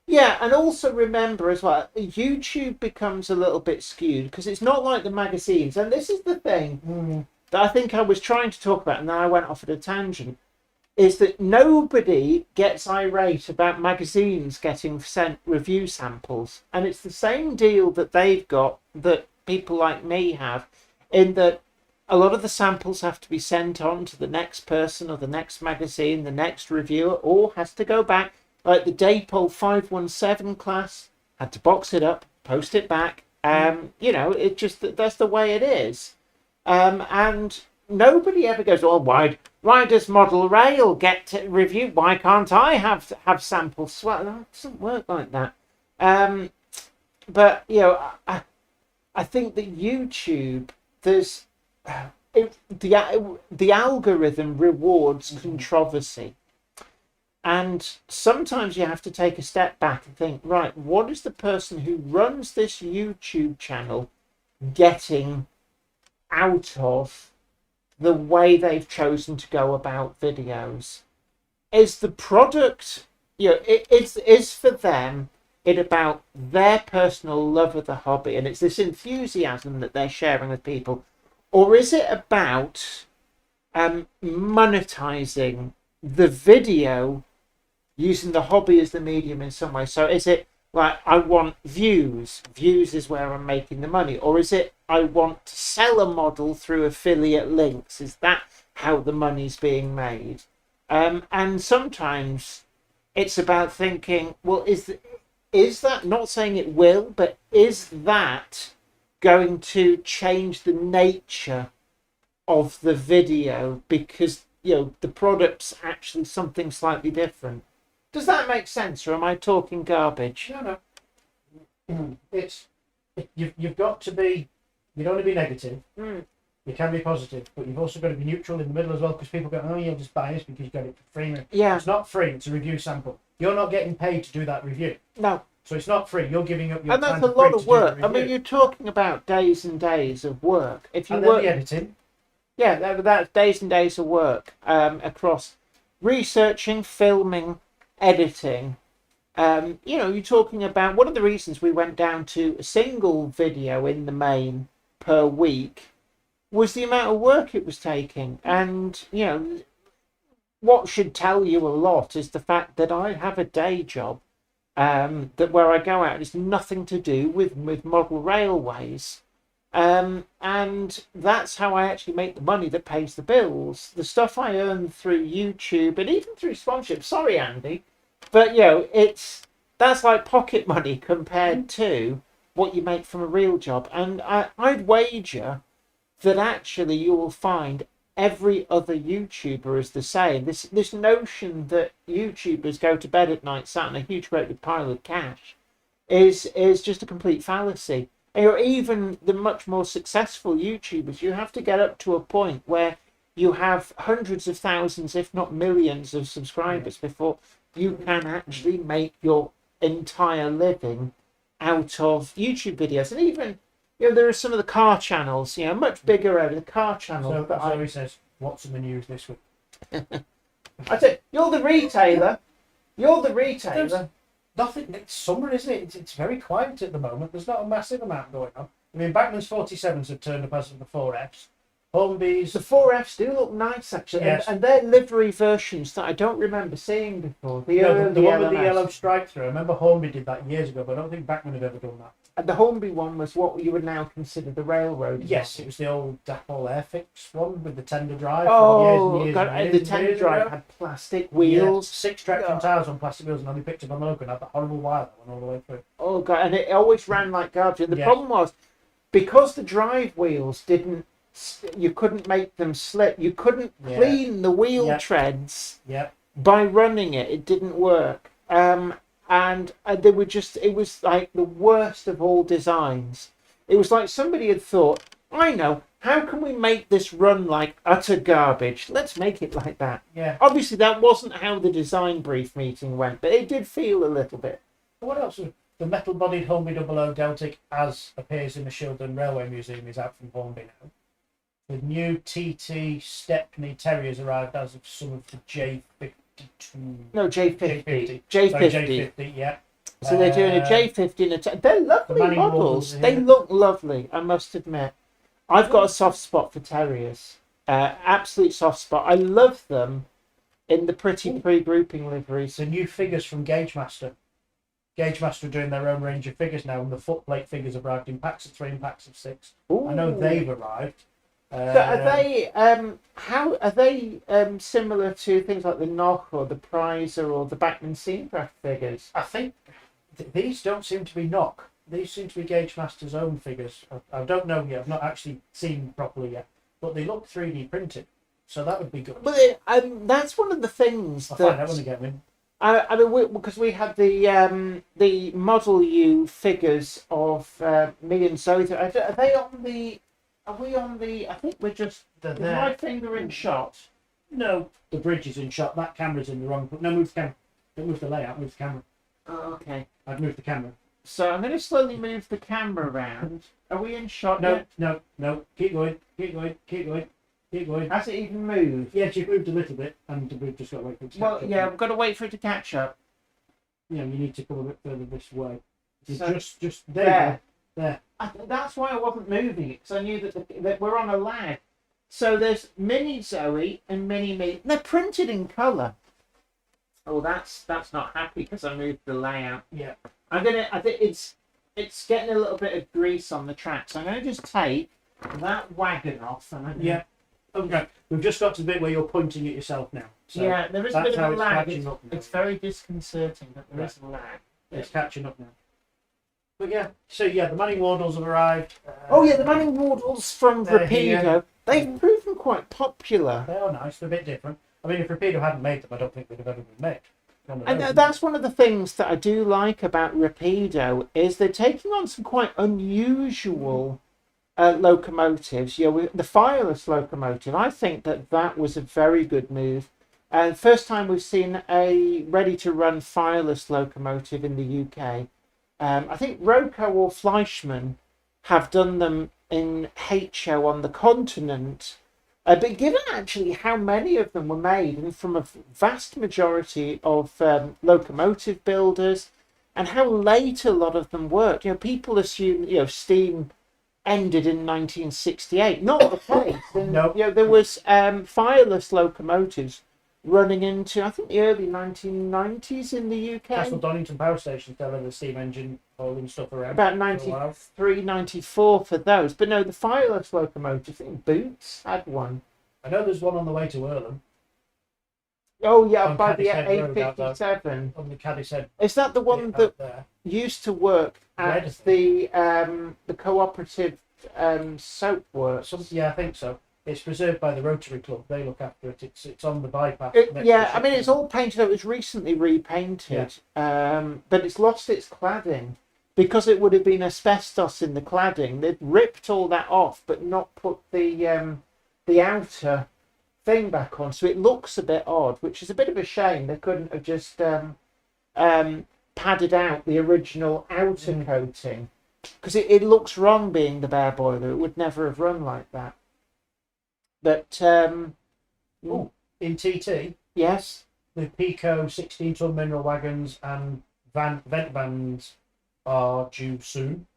Yeah, and also remember as well, YouTube becomes a little bit skewed because it's not like the magazines. And this is the thing that I think I was trying to talk about, and then I went off at a tangent, is that nobody gets irate about magazines getting sent review samples. And it's the same deal that they've got that people like me have, in that a lot of the samples have to be sent on to the next person or the next magazine, the next reviewer, or has to go back. Like the Daypol 517 class had to box it up, post it back, It just that's the way it is. And nobody ever goes, "Oh, why does Model Rail get to review? Why can't I have samples?" Well, no, it doesn't work like that. But I think that YouTube, there's the algorithm rewards controversy, and sometimes you have to take a step back and think, right, what is the person who runs this YouTube channel getting out of the way they've chosen to go about videos? Is the product, is for them it about their personal love of the hobby and it's this enthusiasm that they're sharing with people, or is it about monetizing the video using the hobby as the medium in some way? So is it like, I want views is where I'm making the money, or is it I want to sell a model through affiliate links? Is that how the money's being made? And sometimes it's about thinking, well, is that, not saying it will, but is that going to change the nature of the video because the product's actually something slightly different? Does that make sense, or am I talking garbage? No. It's you've got to be. You don't want to be negative. You can be positive, but you've also got to be neutral in the middle as well, because people go, "Oh, you'll just buy this because you got it for free." Yeah. It's not free. It's a review sample. You're not getting paid to do that review. No. So it's not free. You're giving up your and time. that's a lot of work. I mean, you're talking about days and days of work. If you work, the editing. Yeah, that's days and days of work across researching, filming, editing. You're talking about, one of the reasons we went down to a single video in the main per week was the amount of work it was taking. And what should tell you a lot is the fact that I have a day job that where I go out, it's nothing to do with model railways, and that's how I actually make the money that pays the bills. The stuff I earn through YouTube and even through sponsorship, sorry Andy, but that's like pocket money compared to what you make from a real job. And I'd wager that actually you will find every other YouTuber is the same. This notion that YouTubers go to bed at night sat on a huge great big pile of cash is just a complete fallacy. And even the much more successful YouTubers, you have to get up to a point where you have hundreds of thousands, if not millions, of subscribers before you can actually make your entire living out of YouTube videos. And even there are some of the car channels, much bigger over the car channel. So he says, "What's in the news this week?" I say, you're the retailer. There's nothing. It's summer, isn't it? It's very quiet at the moment. There's not a massive amount going on. I mean, Bachmann's 47s have turned up as of the 4Fs. Hornby's. The 4Fs do look nice, actually, yes. and they're livery versions that I don't remember seeing before. The one with the yellow stripe through. I remember Hornby did that years ago, but I don't think Bachmann had ever done that. And the Hornby one was what you would now consider the railroad. Yes, it was the old Dapple Airfix one with the tender drive. Oh, and the tender drive had plastic wheels. 6 traction tires on plastic wheels, and only picked up on the logo and had that horrible wire that went all the way through. Oh god, and it always ran like garbage. And the problem was, because the drive wheels you couldn't make them slip. You couldn't clean the wheel treads by running it. It didn't work. And they were it was like the worst of all designs. It was like somebody had thought, I know, how can we make this run like utter garbage? Let's make it like that. Yeah. Obviously, that wasn't how the design brief meeting went, but it did feel a little bit. What else? The metal-bodied Hornby 00 Deltic, as appears in the Shildon Railway Museum, is out from Hornby now. The new TT Stepney Terriers arrived as of some of the J52. No, J50. Sorry, J50, yeah. So they're doing a J50 and they're lovely models. They look lovely, I must admit. I've got a soft spot for terriers. Absolute soft spot. I love them in the pretty pre-grouping liveries. The new figures from Gagemaster. Gagemaster are doing their own range of figures now, and the footplate figures have arrived in packs of 3 and packs of 6. Ooh. I know they've arrived. So are they similar to things like the Knock or the Prizer or the Bachmann Scenecraft figures? I think these don't seem to be Knock. these seem to be Gauge Master's own figures. I don't know yet. I've not actually seen properly yet, but they look 3D printed, so that would be good. But that's one of the things I'll that find out when they get them in. I mean, because we had the Model U figures of me and Zoe. Are they on the? Are we on the? I think we're just. They're Is there. my finger in shot? No, the bridge is in shot. That camera's in the wrong. No, move the camera. Don't move the layout. Move the camera. Oh, okay. I'd move the camera. So I'm going to slowly move the camera around. Are we in shot No, yet? no. Keep going. Keep going. Keep going. Keep going. Has it even moved? Yes, you've moved a little bit, and we've just got to wait for it to catch up. Yeah, we've got to wait for it to catch up. You know, you need to come a bit further this way. So, Just there. There. That's why I wasn't moving it, because I knew that we're on a lag. So there's Mini Zoe and Mini Me. They're printed in colour. Oh, that's not happy because I moved the layout. Yeah. I think it's getting a little bit of grease on the track, so I'm gonna just take that wagon off. And Yeah. Okay. We've just got to the bit where you're pointing at yourself now. So yeah, there is a that's bit how of a it's lag. catching up now. It's very disconcerting that there is a lag. It's catching up now. But yeah, so yeah, the Manning Wardles have arrived. Oh yeah, the Manning Wardles from They're here. Rapido. They've proven quite popular. They are nice. They're a bit different. I mean, if Rapido hadn't made them, I don't think they'd have ever been made. And that's one of the things that I do like about Rapido is they're taking on some quite unusual locomotives. You know, the fireless locomotive. I think that was a very good move. And first time we've seen a ready-to-run fireless locomotive in the UK. I think Roco or Fleischmann have done them in HO on the continent. But given actually how many of them were made, and from a vast majority of locomotive builders, and how late a lot of them worked, people assume steam ended in 1968. Not the case. No. There was fireless locomotives running into I think the early 1990s in the UK. Castle Donington Power Station still had the steam engine hauling stuff around. About 93, 94 for those. But no, the fireless locomotive, I think Boots had one. I know there's one on the way to Earlham. Oh yeah, On by the Cadishead Road out there. A57. On the Cadishead Is that the one bit that out there. used to work at the cooperative soap works? Yeah, I think so. It's preserved by the Rotary Club. They look after it. It's on the bypass. Yeah, I mean it's all painted up. It was recently repainted, but it's lost its cladding because it would have been asbestos in the cladding. They'd ripped all that off, but not put the outer thing back on, so it looks a bit odd, which is a bit of a shame. They couldn't have just padded out the original outer coating because it looks wrong being the bare boiler. It would never have run like that. But in TT, yes, the Pico 16-ton mineral wagons and vent vans are due soon.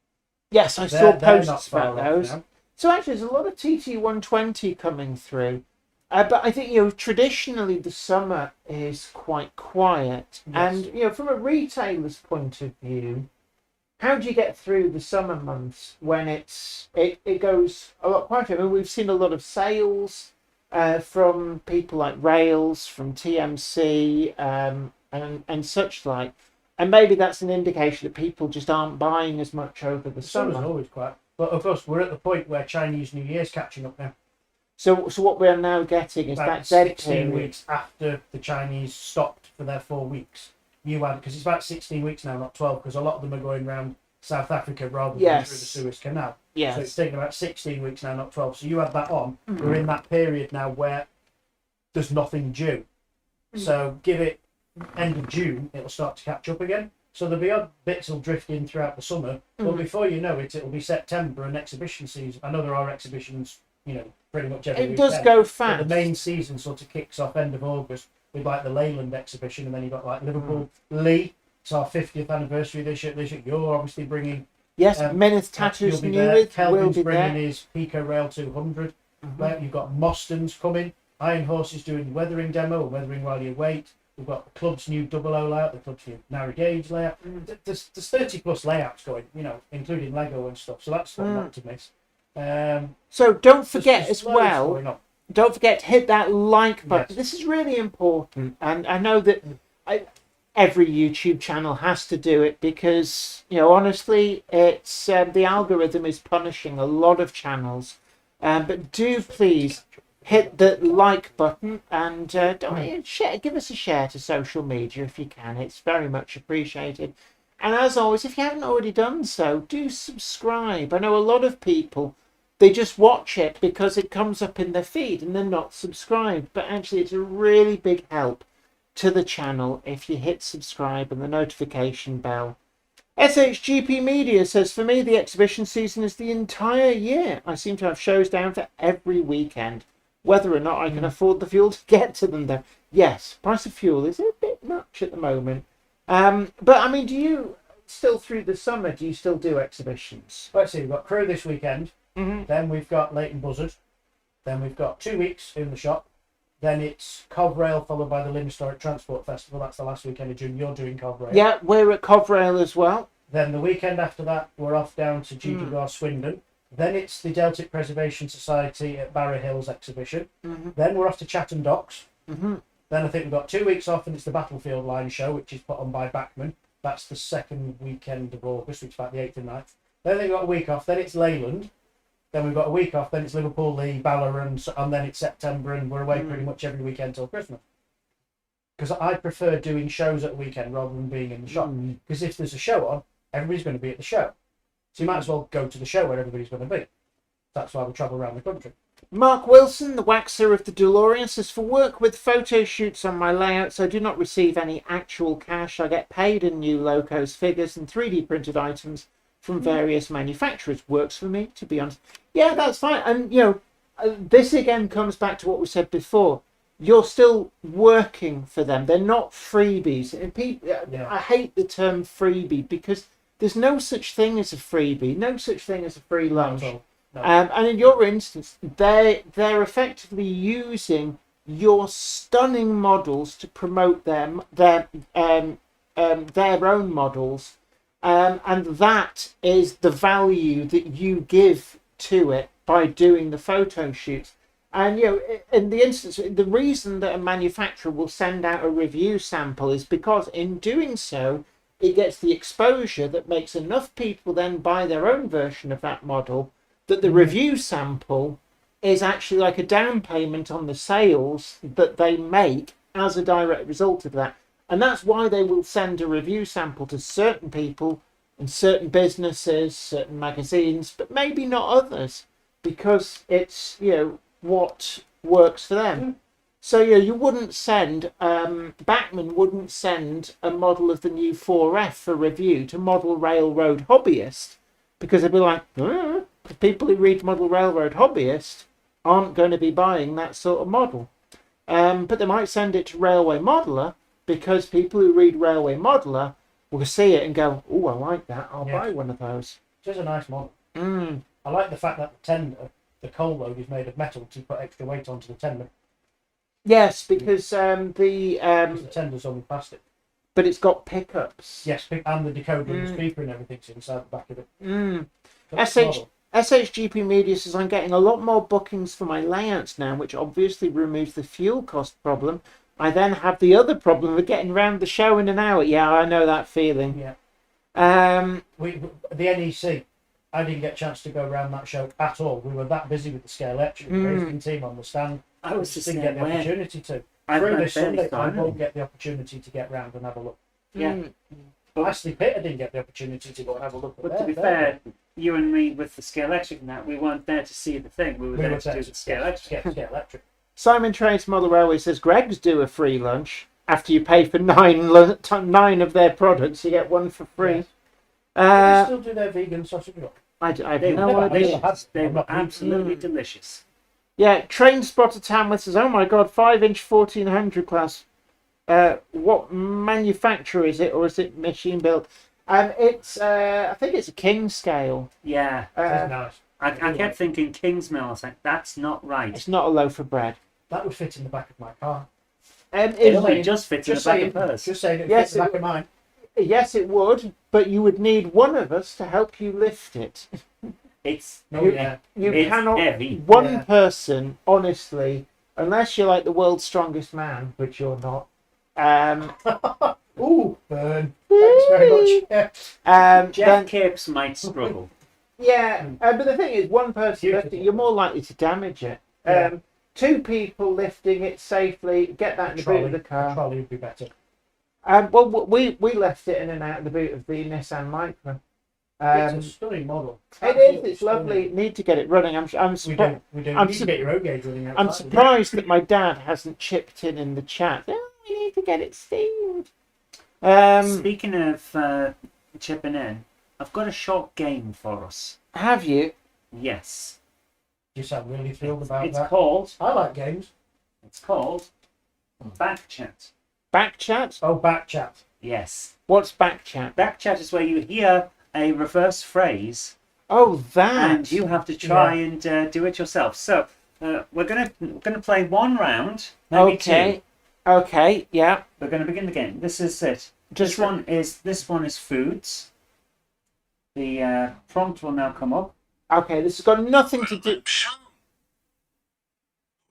yes, I saw They're not posts far about off those. now. So actually, there's a lot of TT120 coming through. But I think traditionally the summer is quite quiet, Yes. and from a retailer's point of view, how do you get through the summer months when it goes a lot quieter? I mean, we've seen a lot of sales from people like Rails, from TMC, and such like, and maybe that's an indication that people just aren't buying as much over the Summer's summer. always quiet. But of course, we're at the point where Chinese New Year's catching up now. So what we're now getting is About that dead 16 period. weeks after the Chinese stopped for their 4 weeks. You had, because it's about 16 weeks now, not 12, because a lot of them are going around South Africa rather than Yes. through the Suez Canal. Yes. So it's taken about 16 weeks now, not 12. So you had that on. We're in that period now where there's nothing due. So give it end of June, it'll start to catch up again. So there'll be odd bits will drift in throughout the summer, but before you know it, it'll be September and exhibition season. I know there are exhibitions, pretty much every It weekend. does go But fast. the main season sort of kicks off end of August with like the Leyland exhibition, and then you've got like Liverpool Lee. It's our 50th anniversary this year. You're obviously bringing. Yes, Meneth You'll Tattoos be there. Newith will Kelvin's be bringing there. his Pico Rail 200. Like, you've got Mostyn's coming. Iron Horse is doing the weathering demo, weathering while you wait. We've got the club's new 00 layout, the club's new narrow gauge layout. There's 30 plus layouts going, including Lego and stuff. So that's one not to miss. So don't forget there's as loads well. going on. Don't forget to hit that like button. Yes. This is really important, and I know that every YouTube channel has to do it because, honestly, it's the algorithm is punishing a lot of channels. But do please hit the like button and give us a share to social media if you can. It's very much appreciated. And as always, if you haven't already done so, do subscribe. I know a lot of people, they just watch it because it comes up in their feed and they're not subscribed. But actually, it's a really big help to the channel if you hit subscribe and the notification bell. SHGP Media says, for me, the exhibition season is the entire year. I seem to have shows down for every weekend. Whether or not I can afford the fuel to get to them, though. Yes, price of fuel is a bit much at the moment. But, I mean, do you still, through the summer, do you still do exhibitions? Let's see, we've got Crew this weekend. Mm-hmm. Then we've got Leighton Buzzard. Then we've got 2 weeks in the shop. Then it's Covrail followed by the Lynn Historic Transport Festival. That's the last weekend of June. You're doing Covrail. Yeah, we're at Covrail as well. Then the weekend after that, we're off down to GWR Swindon. Then it's the Deltic Preservation Society at Barrow Hills exhibition. Mm-hmm. Then we're off to Chatham Docks. Mm-hmm. Then I think we've got 2 weeks off, and it's the Battlefield Line show, which is put on by Bachman. That's the second weekend of August, which is about the 8th and 9th. Then I think we've got a week off. Then it's Leyland. Then we've got a week off. Then it's Liverpool, Lee, Ballor, and then it's September, and we're away pretty much every weekend till Christmas. Because I prefer doing shows at the weekend rather than being in the shop. Because if there's a show on, everybody's going to be at the show. So you might as well go to the show where everybody's going to be. That's why we travel around the country. Mark Wilson, the waxer of the DeLorean, says, for work with photo shoots on my layouts, I do not receive any actual cash. I get paid in new locos, figures, and 3D printed items from various manufacturers. Works for me, to be honest. Yeah, that's fine. And, this again comes back to what we said before. You're still working for them. They're not freebies. And people, I hate the term freebie because there's no such thing as a freebie, no such thing as a free lunch. No. And in your instance, they're effectively using your stunning models to promote their own models, and that is the value that you give to it by doing the photo shoots. And in the instance, the reason that a manufacturer will send out a review sample is because in doing so, it gets the exposure that makes enough people then buy their own version of that model, that the review sample is actually like a down payment on the sales that they make as a direct result of that. And that's why they will send a review sample to certain people and certain businesses, certain magazines, but maybe not others, because it's, what works for them. So, you wouldn't send, Bachman wouldn't send a model of the new 4F for review to Model Railroad Hobbyist, because they'd be like, the people who read Model Railroad Hobbyist aren't going to be buying that sort of model. But they might send it to Railway Modeler, because people who read Railway Modeler will see it and go, oh, I like that, I'll buy one of those. It's just a nice model. I like the fact that the tender, the coal load, is made of metal to put extra weight onto the tender. Yes, because the tender's only plastic. But it's got pickups. Yes, and the decoder and the speaker and everything's inside the back of it. SHGP Media says, I'm getting a lot more bookings for my layouts now, which obviously removes the fuel cost problem. I then have the other problem of getting round the show in an hour. Yeah, I know that feeling. Yeah. The NEC, I didn't get a chance to go around that show at all. We were that busy with the Scale Electric racing team on the stand. I was just didn't get the opportunity to. I Through this Sunday, I won't get the opportunity to get round and have a look. Yeah. Astley Pitt, I didn't get the opportunity to go and have a look. But to be fair, you and me with the Scale Electric and that, we weren't there to see the thing. We were there to do the Scale Electric. Simon Trace Model Railway says, Greg's do a free lunch. After you pay for nine of their products, you get one for free. Yes. They still do their vegan sausage roll. I have no idea. They were absolutely delicious. Yeah, Train Spotter Tamworth says, oh my god, 5-inch 1400 class. What manufacturer is it, or is it machine built? It's I think it's a King scale. Yeah. Nice. I kept thinking Kingsmill. I was like, that's not right. It's not a loaf of bread. That would fit in the back of my car. It just fits in the back of hers. Just saying it fits in the back of mine. Yes, it would, but you would need one of us to help you lift it. You cannot. heavy. One person, honestly, unless you're like the world's strongest man, which you're not. Ooh, burn. Thanks very much. Yeah. Jeff Capes might struggle. Yeah, but the thing is, one person lifting, you're more likely to damage it. Yeah. Two people lifting it safely, get that in the boot of the A car. trolley would be better. Well, we left it in and out of the boot of the Nissan Micra. It's a stunning model. It is. It's lovely. Need to get it running. We do. We need to get your own gauge running outside. I'm surprised that my dad hasn't chipped in the chat. Oh, we need to get it steamed. Speaking of chipping in, I've got a short game for us. Have you? Yes. You sound really thrilled about It's that. called. I like games. It's called Back Chat. Back chat? Oh, back chat. Yes. What's back chat? Back Chat is where you hear a reverse phrase Oh, that. and you have to try and do it yourself. So we're gonna play one round, maybe two. Okay. Yeah. We're gonna begin the game. This is it. Just This one is foods. The prompt will now come up. Okay. This has got nothing to do.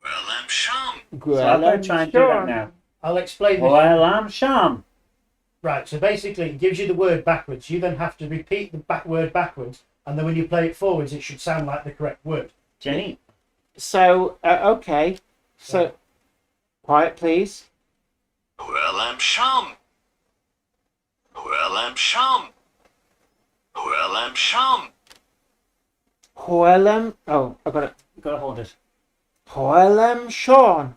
I'm gonna try and do that now. I'll explain this. Well, I'm Sham. Right, so basically it gives you the word backwards. You then have to repeat the word backwards, and then when you play it forwards, it should sound like the correct word. Jenny. So okay. So quiet, please. Well, I'm Sham. Well, I'm Sham. Well, I'm Sham. Hoelem. Oh, I got it. You've got to hold it. Hoelem Sean.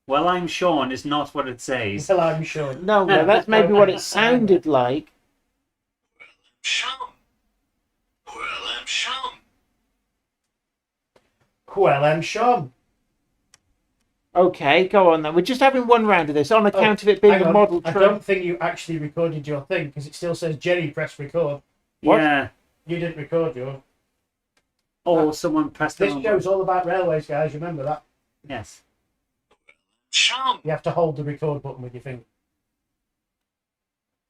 Well, I'm Sean is not what it says. Well, I'm sure. No, that's maybe what it sounded like. Sham. Well, I'm Sham. Well, I'm Sean. Okay, go on then. We're just having one round of this on account of it being Hang a on. model I train. don't think you actually recorded your thing, because it still says Jenny press record. What? Yeah. You didn't record yours. Or someone pressed the This wrong show's button. all about railways, guys. Remember that. Yes. Sham. You have to hold the record button with your finger.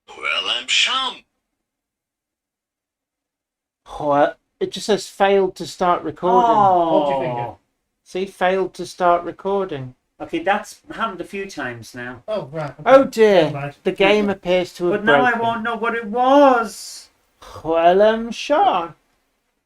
Well, I'm Sham. It just says failed to start recording. Hold your finger. See, failed to start recording. Okay, that's happened a few times now. Oh, right. Okay. Oh dear, Never mind. the game appears to have But now I broken. won't know what it was. Well, Sean.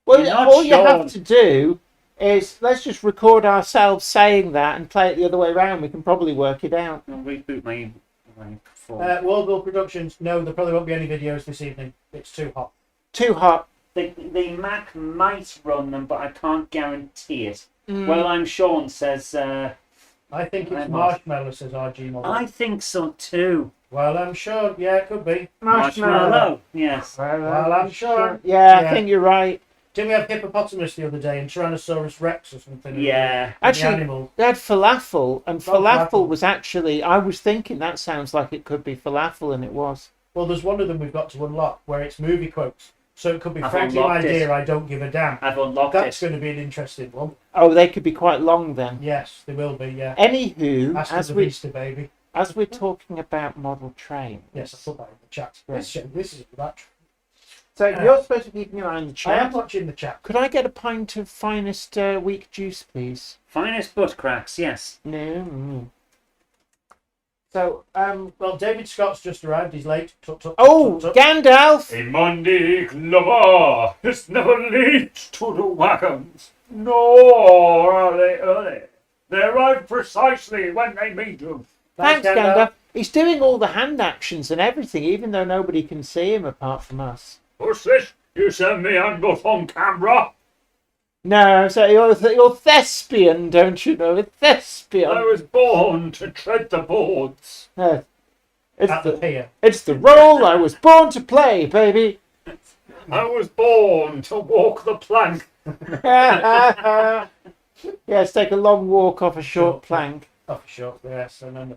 Well, You're not all you Sean. have to do is let's just record ourselves saying that and play it the other way around. We can probably work it out. I'll reboot my phone. Worldville Productions. No, there probably won't be any videos this evening. It's too hot. Too hot. The Mac might run them, but I can't guarantee it. Mm. Well, I'm Sean says. I think it's I'm Marshmallow, says RG Model. I think so too. Well, I'm sure. Yeah, it could be. Marshmallow. Yes. Well, I'm sure. Yeah, Yeah. I think you're right. Didn't we have hippopotamus the other day and Tyrannosaurus Rex or something? Yeah. The Actually, animal. they had falafel, and Oh, falafel falafel. was actually, I was thinking that sounds like it could be falafel, and it was. Well, there's one of them we've got to unlock where it's movie quotes. So it could be I've frankly my unlocked it. dear, I don't give a damn. I've unlocked That's it. going to be an interesting one. Oh, they could be quite long then. Yes, they will be. Yeah. Anywho, Aston the Beaster, baby. as we're talking about model trains. Yes, I put that in the chat. Yeah. This is that. So you're supposed to be keeping an eye on the I am chat. watching the chat. Could I get a pint of finest weak juice, please? Finest butt cracks. Yes. No. Mm. So, Well, David Scott's just arrived. He's late. Tut, tut, oh, tut, tut. Gandalf! A Monday clover is never late to the wagons, nor are they early. They arrive precisely when they meet them. Thanks, Gandalf. He's doing all the hand actions and everything, even though nobody can see him apart from us. What's this? You send me angle on camera? No, so you're thespian, don't you know? Thespian. I was born to tread the boards. No, it's At the the pier. it's the role I was born to play, baby. I was born to walk the plank. Yes, take a long walk off a short plank. Oh, for sure. Yes. And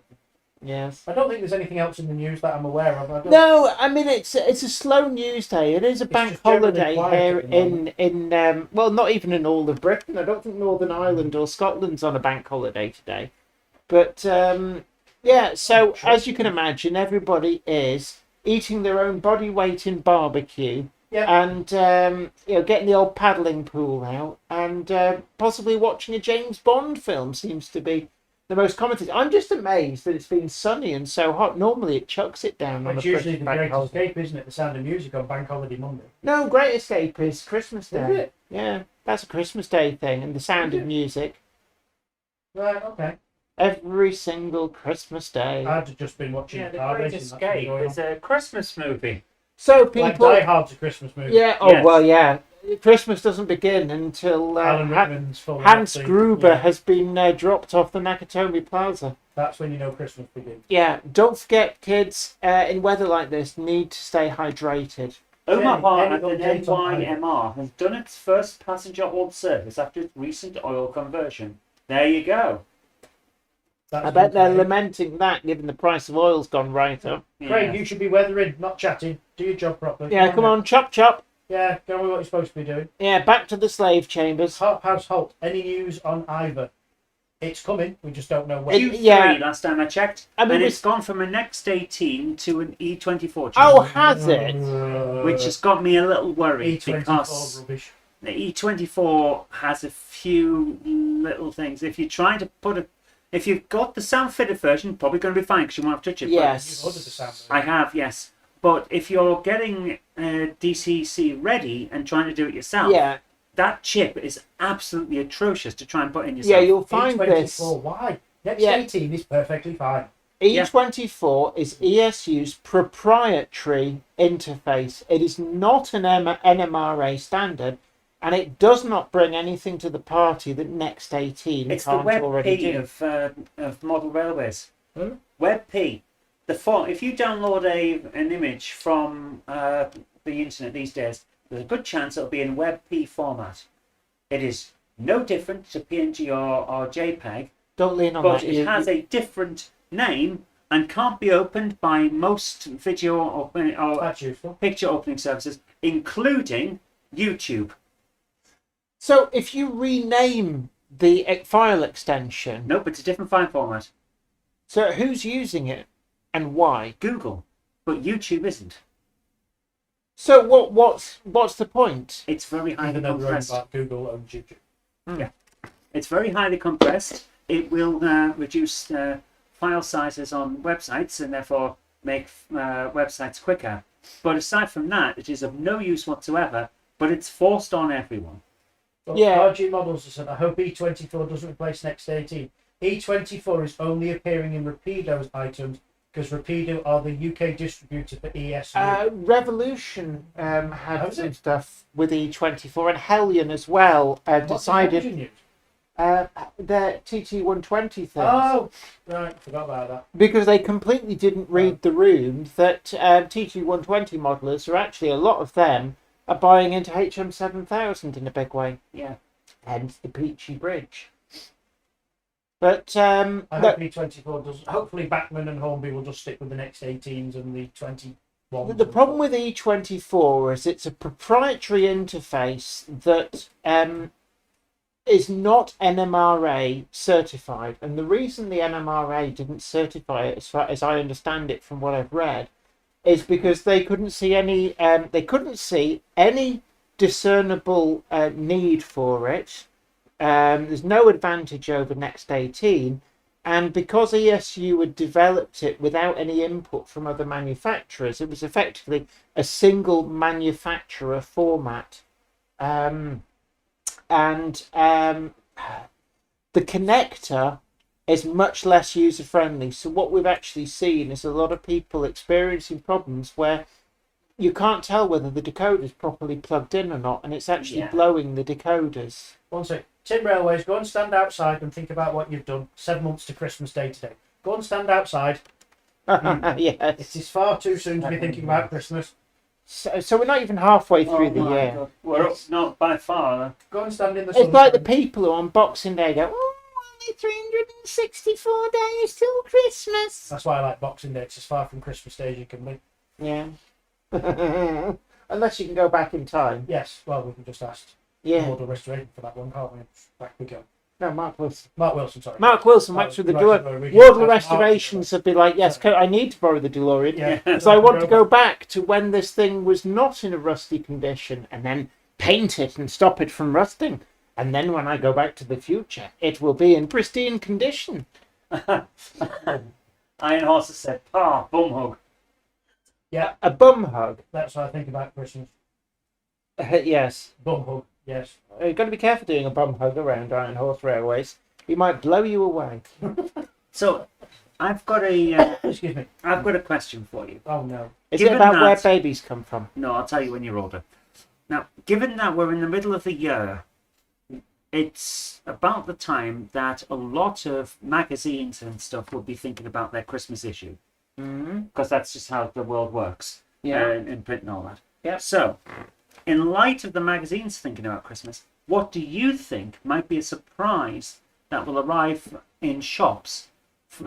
Yes. I don't think there's anything else in the news that I'm aware of. I don't, No, I mean it's a slow news day. It is a bank just generally holiday quiet here at the in well, not even in all of Britain. I don't think Northern Ireland or Scotland's on a bank holiday today. But yeah, so as you can imagine, everybody is eating their own body weight in barbecue. Yeah. And getting the old paddling pool out, and possibly watching a James Bond film seems to be the most common thing. I'm just amazed that it's been sunny and so hot. Normally it chucks it down on It's the usually the bank Great holiday. Escape, isn't it? The Sound of Music on Bank Holiday Monday. No, Great Escape is Christmas Day. Is it? Yeah, that's a Christmas Day thing, and the Sound Is of it? Music Right, okay. every single Christmas day. I'd just been watching Yeah, the car Great racing. That's been Escape going is a Christmas movie. So on. Like people, Die Hard's a Christmas movie. yeah. Oh Yes. well, yeah. Christmas doesn't begin until Alan Rickman's full of Hans that scene. Gruber Yeah, has been dropped off the Nakatomi Plaza. that's when you know Christmas begins. Yeah, don't forget, kids. In weather like this, need to stay hydrated. Omaha Any at the updates on NYMR has done its first passenger oil service after its recent oil conversion. There you go. That's I bet they're great. lamenting that, given the price of oil's gone right up. Craig, Yeah. you should be weathering, not chatting. Do your job properly. Yeah, come on, chop chop. Yeah, go on with what you're supposed to be doing. Yeah, back to the slave chambers. House Holt, any news on Ivor? It's coming, we just don't know when. It- Q3 yeah. last time I checked, I mean, and we- it's gone from a Next 18 to an E24 chip, Oh, has it? which has got me a little worried E24 because rubbish. the E24 has a few little things. If you're trying to if you've got the sound fitted version, probably going to be fine because you won't have to touch it. but Yes. You've ordered the sound. I have, yes. But if you're getting DCC ready and trying to do it yourself, Yeah, that chip is absolutely atrocious to try and put in yeah, yourself. you'll find this. E24, why? Next Yeah. 18 is perfectly fine. E24 is ESU's proprietary interface. It is not an NMRA standard, and it does not bring anything to the party that Next 18 It's the can't already WebP do. of model railways. Hmm? WebP. If you download an image from the internet these days, there's a good chance it'll be in WebP format. It is no different to PNG or JPEG, Don't lean on but that. it has a different name and can't be opened by most video or That's useful. picture opening services, including YouTube. So if you rename the file extension, Nope, it's a different file format. so who's using it and why? Google, but YouTube isn't. So what's the point? It's very highly Even though they're owned compressed. by Google and YouTube. It's very highly compressed. It will reduce file sizes on websites and therefore make websites quicker. But aside from that, it is of no use whatsoever. But it's forced on everyone. But Yeah. RG Models has said, I hope E24 doesn't replace Next 18. E24 is only appearing in Rapido's items because Rapido are the UK distributor for ESU. Revolution had How's some it? stuff with E24, and Hellion as well What's the decided engine used? their TT120 things. Oh, right, forgot about that. Because they completely didn't read the room that TT120 modelers are actually, a lot of them are buying into HM7000 in a big way. Yeah. Hence the Peachy Bridge. But I look, hope E24 does. Hopefully, Bachmann and Hornby will just stick with the Next 18s and the 21s. the problem with E24 is it's a proprietary interface that is not NMRA certified. And the reason the NMRA didn't certify it, as far as I understand it from what I've read, is because they couldn't see any discernible need for it. There's no advantage over Next 18, and because ESU had developed it without any input from other manufacturers, it was effectively a single manufacturer format. The connector is much less user friendly. So what we've actually seen is a lot of people experiencing problems where you can't tell whether the decoder is properly plugged in or not, and it's actually Yeah. blowing the decoders. One sec. Tim Railways, go and stand outside and think about what you've done 7 months to Christmas Day today. Go and stand outside. It Yes. is far too soon to be thinking about Christmas. So we're not even halfway through the my year. God. We're up, not by far. Go and stand in the sun. It's like the people who on Boxing Day go, "Oh, only 364 days till Christmas." That's why I like Boxing Day. It's as far from Christmas Day as you can be. Yeah. Unless you can go back in time. Yes, well, we can just ask Yeah. Model Restoration for that one, can't we? Back we go. No, Mark Wilson. Mark Wilson, sorry. Mark Wilson, Oh, Max with the right, DeLorean. sorry, we Wardle can- Restorations would be like, yes, I need to borrow the DeLorean. Yeah. Because I want to go back to when this thing was not in a rusty condition and then paint it and stop it from rusting. And then when I go back to the future, it will be in pristine condition. Iron Horse has said, "Pa, bum hug." Yeah, A bum hug. that's what I think about Christmas. Yes. Bum hug, yes. You've got to be careful doing a bum hug around Iron Horse Railways. He might blow you away. So, I've got a Excuse me. I've got a question for you. Oh no. Is it Given about where that- babies come from? No, I'll tell you when you're older. Now, given that we're in the middle of the year, it's about the time that a lot of magazines and stuff will be thinking about their Christmas issue, because that's just how the world works. In print and all that. Yeah. So, in light of the magazines thinking about Christmas, what do you think might be a surprise that will arrive in shops,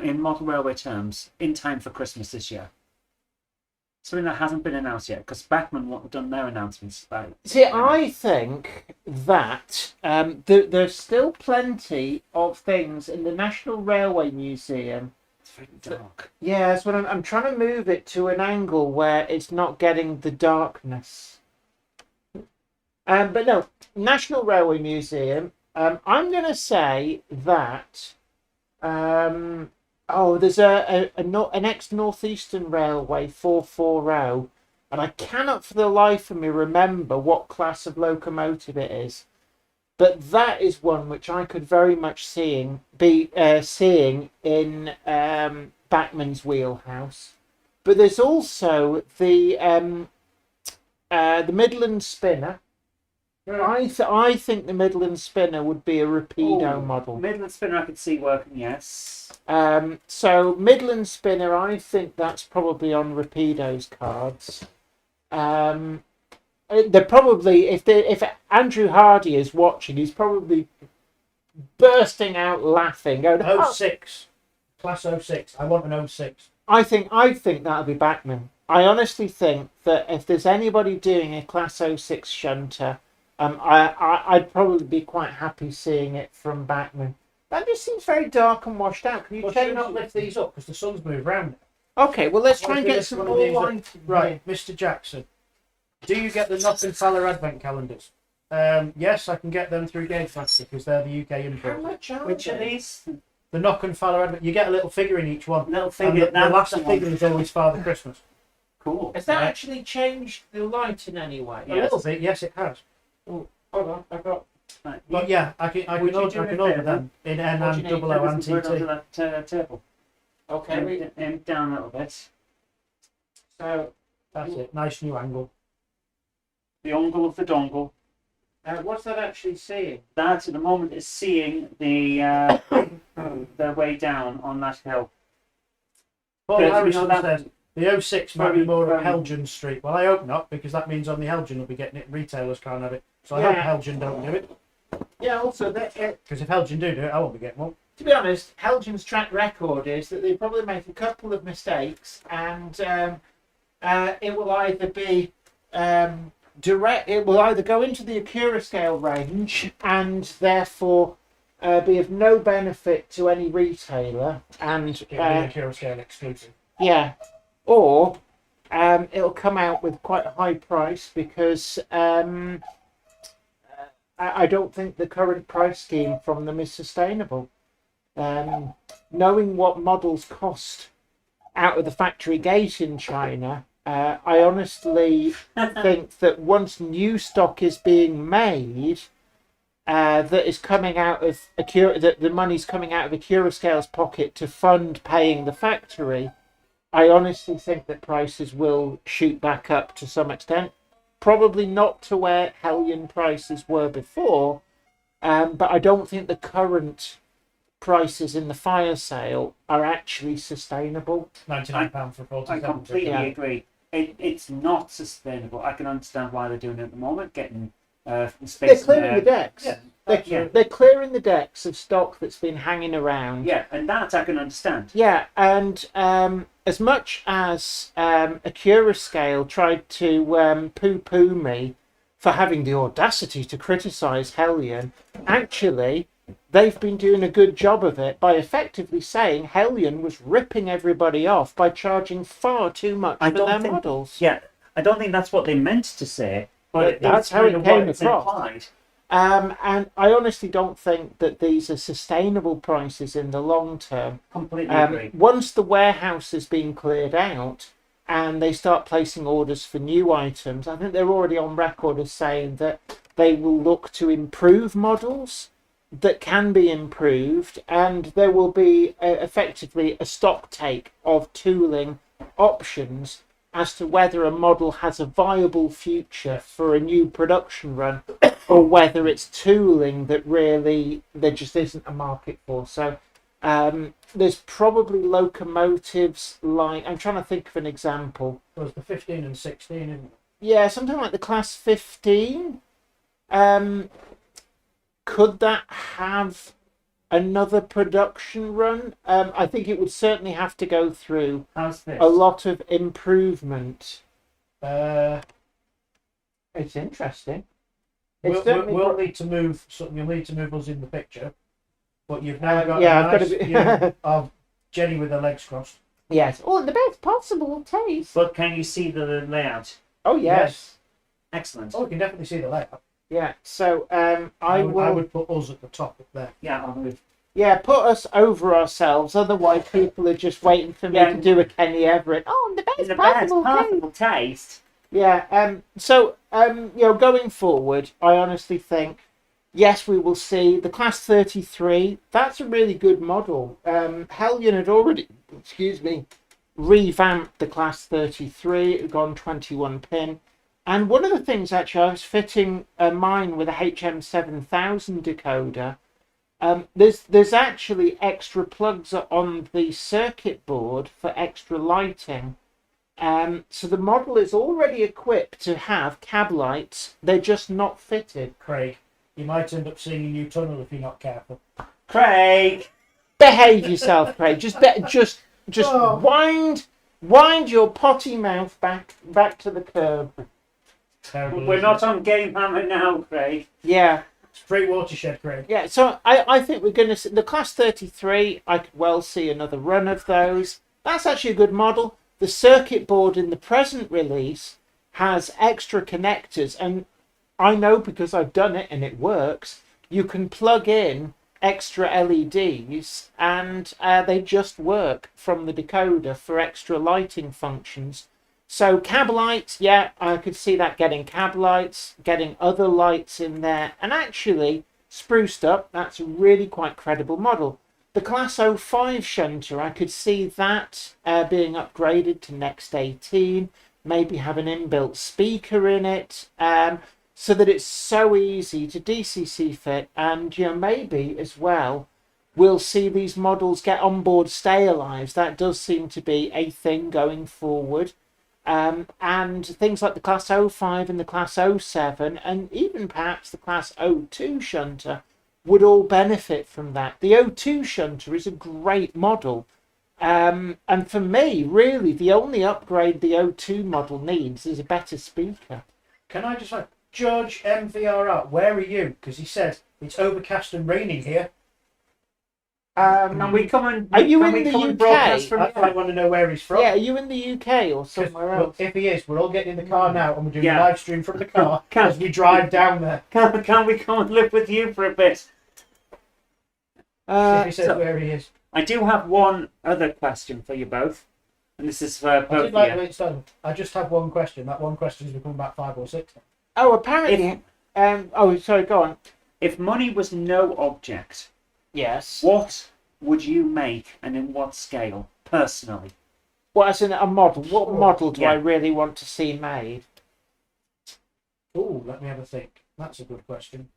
in model railway terms, in time for Christmas this year? Something that hasn't been announced yet, because Bachmann have done their announcements about it. See, I think that there's still plenty of things in the National Railway Museum. It's very dark. Yeah, that's what I'm trying to move it to an angle where it's not getting the darkness. But no, National Railway Museum. I'm going to say that. There's an ex-Northeastern Railway 440, and I cannot for the life of me remember what class of locomotive it is. But that is one which I could very much seeing in Bachmann's wheelhouse. But there's also the Midland Spinner. I think the Midland Spinner would be a Rapido model. Midland Spinner I could see working, yes. So Midland Spinner, I think that's probably on Rapido's cards. They're probably if Andrew Hardy is watching, he's probably bursting out laughing. Going, "Oh, 06. Class 06. I want an 06. I think that'll be Bachmann. I honestly think that if there's anybody doing a Class 06 shunter, I'd probably be quite happy seeing it from Bachmann. That just seems very dark and washed out. Can you Well, should we change not lift these up because the sun's moved round? Okay, well let's What try if and we get lift some one of more these up? light. Right, Mr. Jackson. Do you get the Knock and Faller Advent calendars? Yes, I can get them through Gate Factory because they're the UK How import. much are Which are they? these? The Knock and Faller Advent. You get a little figure in each one. Little And figure. the That's last the one. figure is always Father Christmas. Cool. Has that Right. actually changed the light in any way? A little bit, yes, it has. Oh, hold on, I've got. Right. But yeah, I can Would you order, do I me can a order favour, them in N What do and you need? double O and Put it onto TT. that table. Okay, And down a little bit. so That's it. Nice new angle. The angle of the dongle. what's that actually saying? That at the moment is seeing the their way down on that hill. Paul But, Harrison you know, that- says the 06 might be Very, more of very- Helgen Street. Well, I hope not, because that means on the Helgen will be getting it. Retailers can't have it. So I Yeah. hope Helgen don't do it. Yeah, also Because if Helgen do it, I won't be getting one. to be honest, Helgen's track record is that they probably make a couple of mistakes, and it will either be direct. It will either go into the Acura scale range and therefore be of no benefit to any retailer, and It'll be a Kira scale exclusive. yeah, or it'll come out with quite a high price because I don't think the current price scheme from them is sustainable. Knowing what models cost out of the factory gate in China, I honestly think that once new stock is being made, that is coming out of Acura, that the money's coming out of Acura Scale's pocket to fund paying the factory, I honestly think that prices will shoot back up to some extent. Probably not to where Hellion prices were before, but I don't think the current prices in the fire sale are actually sustainable. £99 for 47. I completely Yeah. agree. It's not sustainable. I can understand why they're doing it at the moment, getting space. They're in clearing there. the decks. Yeah. They're clearing the decks of stock that's been hanging around. Yeah, and that I can understand. Yeah, and as much as Acura Scale tried to poo-poo me for having the audacity to criticise Hellion, actually, they've been doing a good job of it by effectively saying Hellion was ripping everybody off by charging far too much I for don't their think- models. Yeah, I don't think that's what they meant to say, but That's how it kind of came what it's across. implied. And I honestly don't think that these are sustainable prices in the long term. Completely agree. Once the warehouse has been cleared out and they start placing orders for new items, I think they're already on record as saying that they will look to improve models that can be improved, and there will be effectively a stock take of tooling options as to whether a model has a viable future for a new production run or whether it's tooling that really there just isn't a market for. So there's probably locomotives like, I'm trying to think of an example. There's the 15 and 16, isn't it? Yeah, something like the Class 15. Could that have another production run? I think it would certainly have to go through How's this? a lot of improvement. Uh, It's interesting. we'll need to move. You'll need to move us in the picture. But you've now got yeah, a I've got nice to be... view of Jenny with her legs crossed. Yes. Oh, the best possible taste. But can you see the layout? Oh, yes. Excellent. Oh, you can definitely see the layout. Yeah. So I would put us at the top up there. Yeah, I'll move. Yeah, put us over ourselves. Otherwise, people are just waiting for me to do a Kenny Everett. Oh, the best The possible best taste. possible taste. Yeah. Going forward, I honestly think, yes, we will see the Class 33. That's a really good model. Hellion had already, revamped the Class 33. It had gone 21 pin. And one of the things, actually, I was fitting mine with a HM7000 decoder. There's actually extra plugs on the circuit board for extra lighting. So the model is already equipped to have cab lights. They're just not fitted. Craig, you might end up seeing a new tunnel if you're not careful. Craig! Behave yourself, Craig. Just Oh. wind your potty mouth back to the curb. Terrible. We're isn't not it? on Game Hammer now, Craig. Yeah. Straight watershed, Craig. Yeah, so I think we're going to see the Class 33. I could well see another run of those. That's actually a good model. The circuit board in the present release has extra connectors, and I know because I've done it and it works. You can plug in extra LEDs and they just work from the decoder for extra lighting functions. So cab lights, yeah, I could see that getting cab lights, getting other lights in there, and actually spruced up. That's a really quite credible model. The Class 05 shunter, I could see that being upgraded to Next 18, maybe have an inbuilt speaker in it, so that it's so easy to DCC fit, and maybe as well we'll see these models get onboard stay alive. That does seem to be a thing going forward. And things like the Class 05 and the Class 07 and even perhaps the Class 02 shunter would all benefit from that. The 02 shunter is a great model. And for me, really, the only upgrade the 02 model needs is a better speaker. Can I just like, Judge MVRR, where are you? Because he says it's overcast and raining here. Can we come and Are you can in we the come and UK? broadcast from I want to know where he's from. Yeah, are you in the UK or 'Cause, somewhere well, else? if he is, we're all getting in the car now and we're doing Yeah. a live stream from the car Can- as we drive down there. Can we come and live with you for a bit? If he says so- where he is. I do have one other question for you both, and this is for I both did like of the you. way it's done. I just have one question. That one question has become about 5 or 6. Oh, apparently. Sorry, go on. If money was no object, Yes. what would you make and in what scale, personally? Well, as in a model. What model do Yeah. I really want to see made? Oh, let me have a think. That's a good question.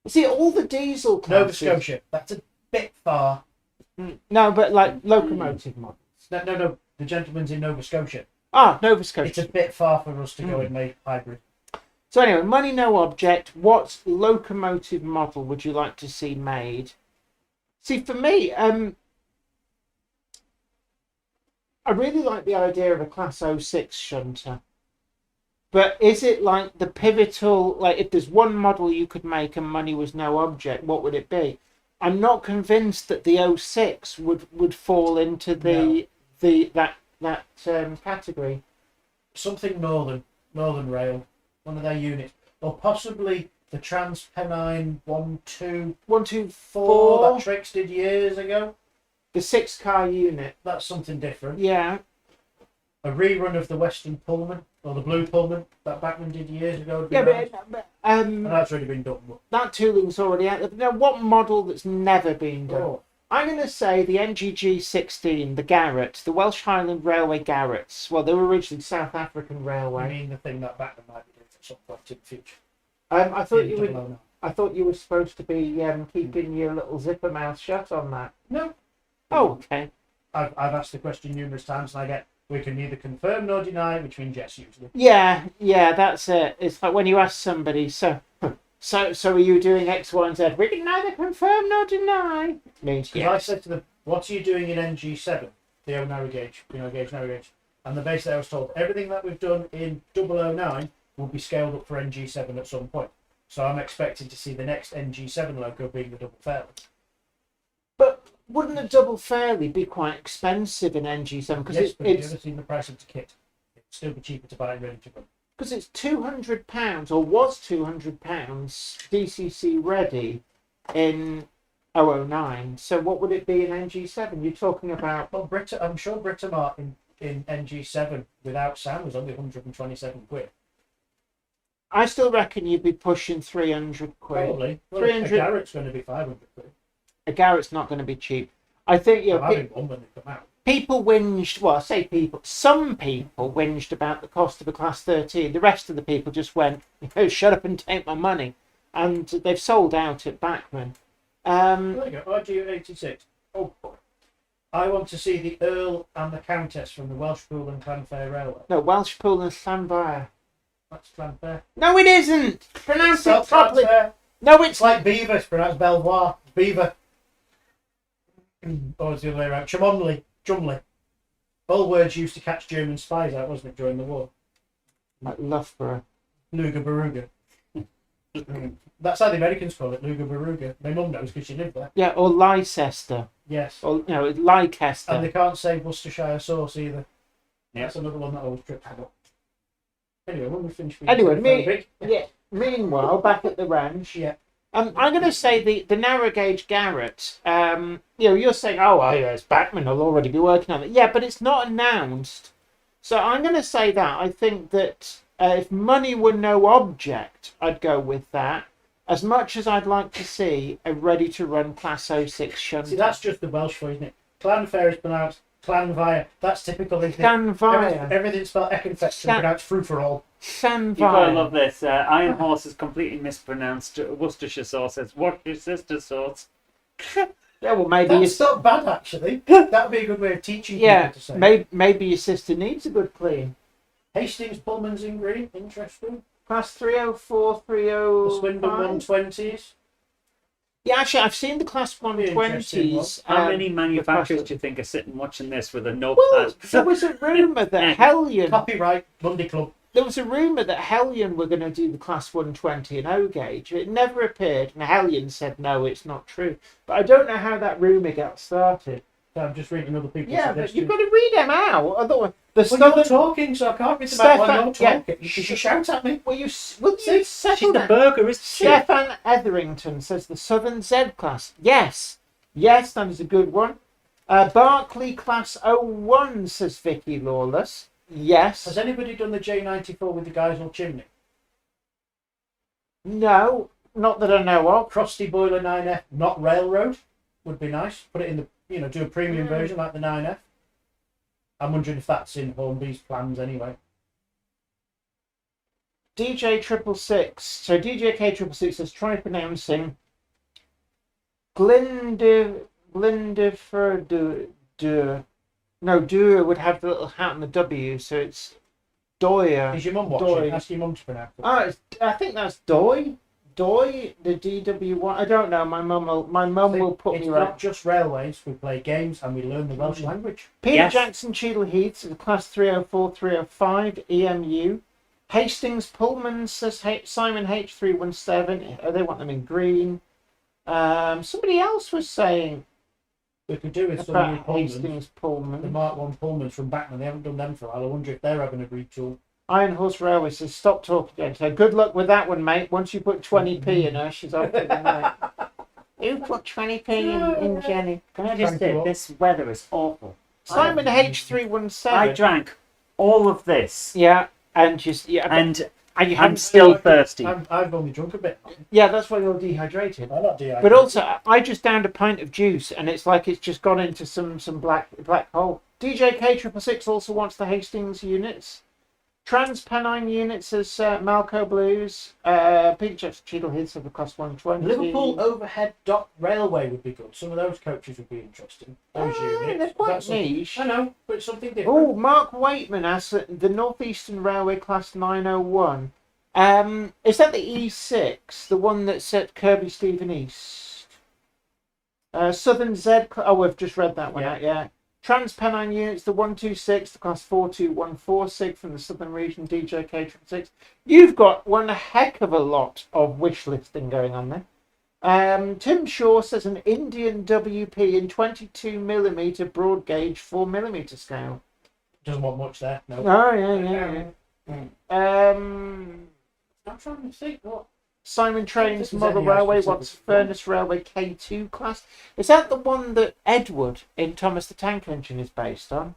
See, all the diesel Nova classes. Scotia. That's a bit far. No, but like locomotive models. No. The gentleman's in Nova Scotia. Ah, Nova It's Scotia. a bit far for us to go and make hybrid. So anyway, money no object. What locomotive model would you like to see made? See, for me, I really like the idea of a Class 06 shunter. But is it like the pivotal, like if there's one model you could make and money was no object, what would it be? I'm not convinced that the 06 would fall into that category. Something Northern Rail, one of their units, or possibly the Transpennine 124 124. that Trix did years ago. The 6-car unit. That's something different. Yeah. A rerun of the Western Pullman or the Blue Pullman that Bachmann did years ago. Would be Yeah, nice. but And that's already been done. But... that tooling's already out there. Now, what model that's never been done? Oh, I'm going to say the NGG 16, the Garrett, the Welsh Highland Railway Garretts. Well, they were originally South African I Railway. mean the thing that Bachmann might be doing at some point in the future. I thought In you would. 009. I thought you were supposed to be keeping your little zipper mouth shut on that. No. Oh, okay. I've asked the question numerous times and I get, we can neither confirm nor deny, which means yes, usually. Yeah, that's it. It's like when you ask somebody, so are you doing X, Y, and Z? We can neither confirm nor deny. Means Because yes. I said to them, what are you doing in NG7, the O narrow gauge, narrow gauge? And the basically I was told, everything that we've done in 009 will be scaled up for NG7 at some point. So I'm expecting to see the next NG7 logo being the double fairly. But wouldn't a double fairly be quite expensive in NG7? Because Yes, but have you it's ever seen the price of the kit? It'd still be cheaper to buy it ready to go. because it's £200 or was £200 DCC ready in 009. So what would it be in NG7? You're talking about Well, I'm sure Britomart in NG7 without sound was only 127 quid. I still reckon you'd be pushing 300 quid. Probably. Well, 300. a Garrett's going to be 500 quid. A Garrett's not going to be cheap. I think I'm having one when they come out. people whinged. Well, I say people. Some people whinged about the cost of a Class 13. The rest of the people just went, "Oh, shut up and take my money," and they've sold out at Bachmann. There you go. RG86. Oh, boy. I want to see the Earl and the Countess from the Welsh Pool and Clanfair Railway. No, Welsh Pool and Llanfair. That's Clanfair. No, it isn't. Pronounce it Spelled properly. Clanfair. No, it's It's like Beaver, it's pronounced Belvoir. Beaver. Or it's the other way around. Chamonley. Chumley. All words used to catch German spies out, wasn't it, during the war? like Loughborough. Luga Baruga. That's how the Americans call it, Luga Baruga. My mum knows because she lived there. Yeah, or Leicester, Yes. or Leicester. And they can't say Worcestershire sauce either. Yeah. That's another one that always trips me up. Anyway, when we finish with Anyway, Meanwhile, back at the ranch. Yeah. I'm going to say the narrow gauge Garrett. You're saying, oh, well, yes, Bachmann will already be working on it. Yeah, but it's not announced. So I'm going to say that. I think that if money were no object, I'd go with that. As much as I'd like to see a ready-to-run Class 06 shunt. See, that's just the Welsh for, isn't it? Clanfair is pronounced Clanvire. That's typical, isn't it? Clanvire. Everything's spelled Eckenfest and pronounced frou-for-all. You've got to Llanfair. love this. Iron Horse is completely mispronounced. Worcestershire sauce as what's your sister's sauce? Yeah, well, maybe That's not bad, actually. That'd be a good way of teaching people to say. maybe your sister needs a good clean. Hastings Pullman's in green. Interesting. Class 304, The Swindon 305. 120s. Yeah, actually, I've seen the Class Interesting 120s. How many the manufacturers Class- do you think are sitting watching this with a Well, notepad? there was a rumour that Hellion. Copyright Monday Club. There was a rumour that Hellion were going to do the Class 120 in O gauge. It never appeared, and Hellion said no, it's not true. But I don't know how that rumour got started. So I'm just reading other people's Yeah, but suggestions. you've got to read them out. Otherwise, the Well, you're Southern. talking, so I can't read them out while you're Stefan, talking. You should shout at me. Will you settle She's the down? burger, isn't she? Stefan Etherington says the Southern Z class. Yes, that is a good one. Barclay class 01 says Vicky Lawless. Yes. Has anybody done the J94 with the Geisel chimney? No, not that I know of. Crusty Boiler 9F, not Railroad, would be nice. Put it in the, do a premium version like the 9F. I'm wondering if that's in Hornby's plans anyway. DJ 666. So DJ K 666 says try pronouncing Glindifer No, Dura would have the little hat and the W, so it's Doyer. Is your mum watching? Doy. Ask your mum to pronounce it. Oh, I think that's Doy. Doy, the DW1. I don't know. My mum will put It's me not right. just railways. We play games and we learn the Welsh language. Peter Yes. Jackson Cheadle Heath, class 304, 305, EMU. Hastings Pullman says Simon H317. They want them in green. Somebody else was saying We could do with some new about Pullmans. Hastings The Pullman. Mark 1 Pullmans from Bachmann. They haven't done them for a while. I wonder if they're having a retool. Iron Horse Railway says, stop talking, Jen. So good luck with that one, mate. Once you put 20p in her, she's off to the night. Who put 20p in Jenny? Can I just say, this weather is awful. Simon H317. I drank all of this. Yeah, and just And you I'm haven't still thirsty. I've only drunk a bit. Yeah, that's why you're dehydrated. I'm not dehydrated. But also, I just downed a pint of juice, and it's like it's just gone into some black hole. DJ K666 also wants the Hastings units. Trans-Pennine units as Malco Blues. Peter Jackson Cheadle Hills have cost 120. Liverpool overhead dock railway would be good. Some of those coaches would be interesting. Those units. They're quite That's niche. I know, but it's something different. Oh, Mark Waitman has the Northeastern Railway Class 901. Is that the E6, the one that set Kirby Stephen East? Southern Z. Oh, we've just read that one out. Yeah. Trans-Pennine units, the 126, the class 4214 SIG from the Southern Region, DJ K666. You've got one heck of a lot of wish listing going on there. Tim Shaw says an Indian WP in 22mm broad gauge 4mm scale. Doesn't want much there. No. Oh, yeah. I'm trying to think what. Simon Trains This is Model any Railway actual wants specific Furnace Railway K2 class. Is that the one that Edward in Thomas the Tank Engine is based on?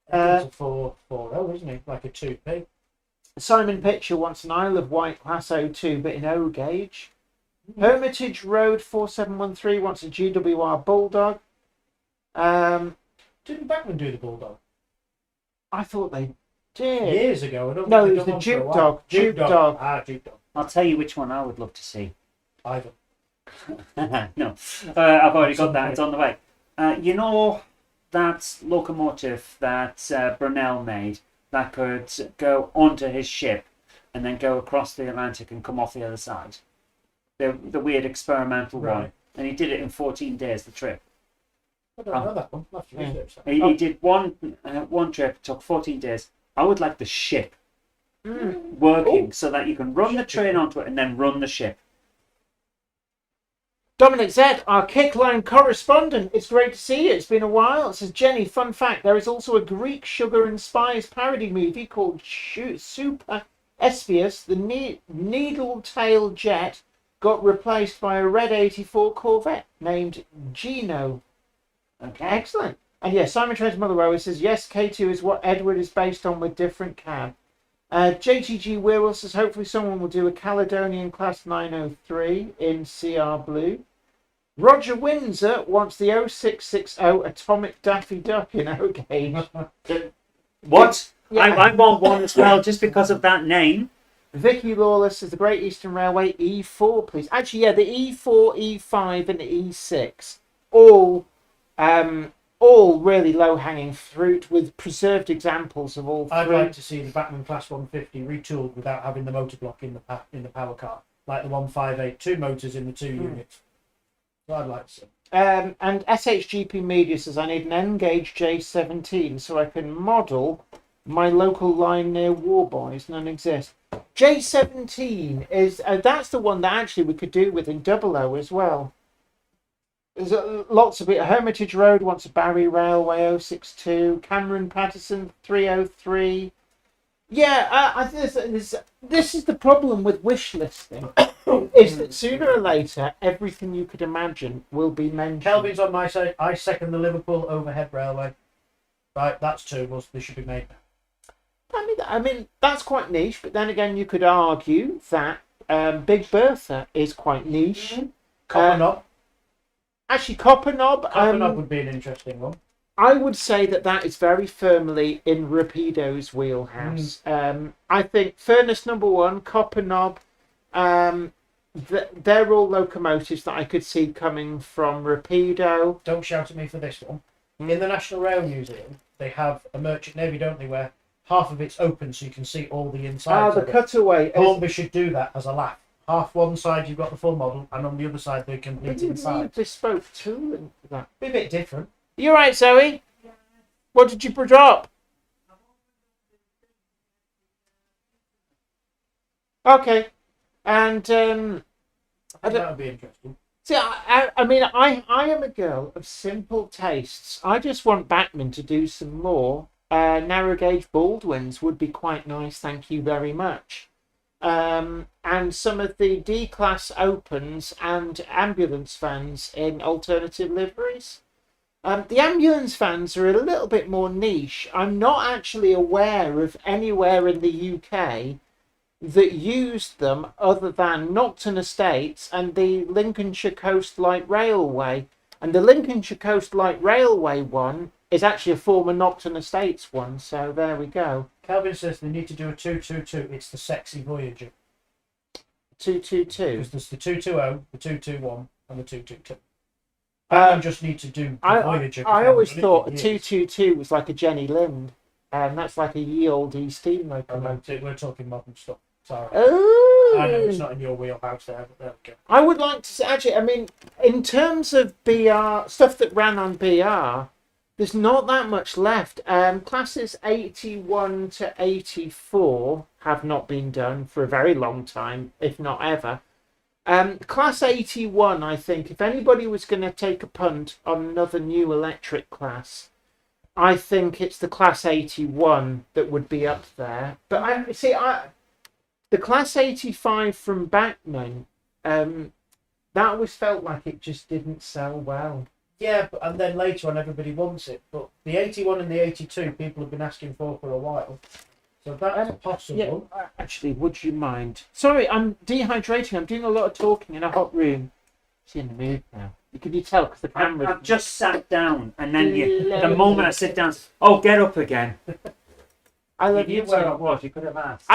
It's a 440, isn't it? Like a 2P. Simon Pitcher wants an Isle of Wight Class 02, but in O gauge. Hermitage Road 4713 wants a GWR Bulldog. Didn't Backman do the Bulldog? I thought they did. Years ago. I don't No, think it was they've the done one for a Duke while. Dog. Duke Dog. Ah, Duke Dog. I'll tell you which one I would love to see. Ivan. No, I've already got that. It's on the way. You know that locomotive that Brunel made that could go onto his ship and then go across the Atlantic and come off the other side? The weird experimental one. Right. And he did it in 14 days, the trip. I don't know that one. I'll have to research that. He did one trip, took 14 days. I would like the ship working so that you can run the train onto it and then run the ship. Dominic Z, our Kickline correspondent. It's great to see you. It's been a while. It says, Jenny, fun fact, there is also a Greek Sugar and Spice parody movie called Super Espius. The needle-tail jet got replaced by a red 84 Corvette named Gino. Okay, excellent. And yes, Simon Trains Mother Railway says, yes, K2 is what Edward is based on with different cab. JTG Weirwell says, hopefully someone will do a Caledonian Class 903 in CR Blue. Roger Windsor wants the 0660 Atomic Daffy Duck in O gauge. What? Yeah. I want one as well, just because of that name. Vicky Lawless says the Great Eastern Railway E4, please. Actually, yeah, the E4, E5, and the E6, all really low-hanging fruit with preserved examples of all three. I'd like to see the Batman Class 150 retooled without having the motor block in the power car, like the 158, two motors in the two units. So I'd like to see. And SHGP Media says I need an N-gauge J17 so I can model my local line near Warboys. None exist. J17 is that's the one that actually we could do with in Double O as well. There's lots of it. Hermitage Road wants a Barry Railway 062. Cameron Patterson 303. Yeah, this is the problem with wish listing. Is that sooner or later everything you could imagine will be mentioned. Kelvin's on my side. I second the Liverpool overhead railway. Right, that's two. They should be made. I mean that's quite niche, but then again you could argue that Big Bertha is quite niche. Copper Knob. Actually, Copper Knob. Copper Knob would be an interesting one. I would say that is very firmly in Rapido's wheelhouse. I think Furnace Number 1, Copper Knob, they're all locomotives that I could see coming from Rapido. Don't shout at me for this one. In the National Rail Museum, they have a Merchant Navy, don't they, where half of it's open so you can see all the inside. The cutaway. Hornby should do that as a laugh. Half one side you've got the full model, and on the other side they're complete inside. Bespoke tooling for that. Be a bit different. You right, Zoe? Yeah. What did you drop? Okay, and that would be interesting. See, I mean, I am a girl of simple tastes. I just want Batman to do some more narrow gauge Baldwins would be quite nice, thank you very much. And some of the D-Class Opens and ambulance vans in alternative liveries. The ambulance vans are a little bit more niche. I'm not actually aware of anywhere in the UK that used them other than Nocton Estates and the Lincolnshire Coast Light Railway. And the Lincolnshire Coast Light Railway one is actually a former Nocton Estates one, so there we go. Calvin says they need to do a 222. It's the sexy Voyager. 222. Because there's the 220, the 221, and the 222. I just need to do the Voyager. I always thought a 222 was like a Jenny Lind, and that's like a ye olde steam locomotive. We're talking modern stuff. Sorry. Oh. I know it's not in your wheelhouse there, but there we go. I would like to say, actually, I mean, in terms of BR, stuff that ran on BR, there's not that much left. Classes 81 to 84 have not been done for a very long time, if not ever. Class 81, I think, if anybody was going to take a punt on another new electric class, I think it's the Class 81 that would be up there. But the Class 85 from Bachmann, that always felt like it just didn't sell well. Yeah, and then later on everybody wants it. But the 81 and the 82 people have been asking for a while. So that's possible. Yeah, actually, would you mind? Sorry, I'm dehydrating. I'm doing a lot of talking in a hot room. She's in the mood now. Can you tell? Because the camera. I've just sat down, and then the moment I sit down, oh, get up again. I love you. Where I was, you could have asked.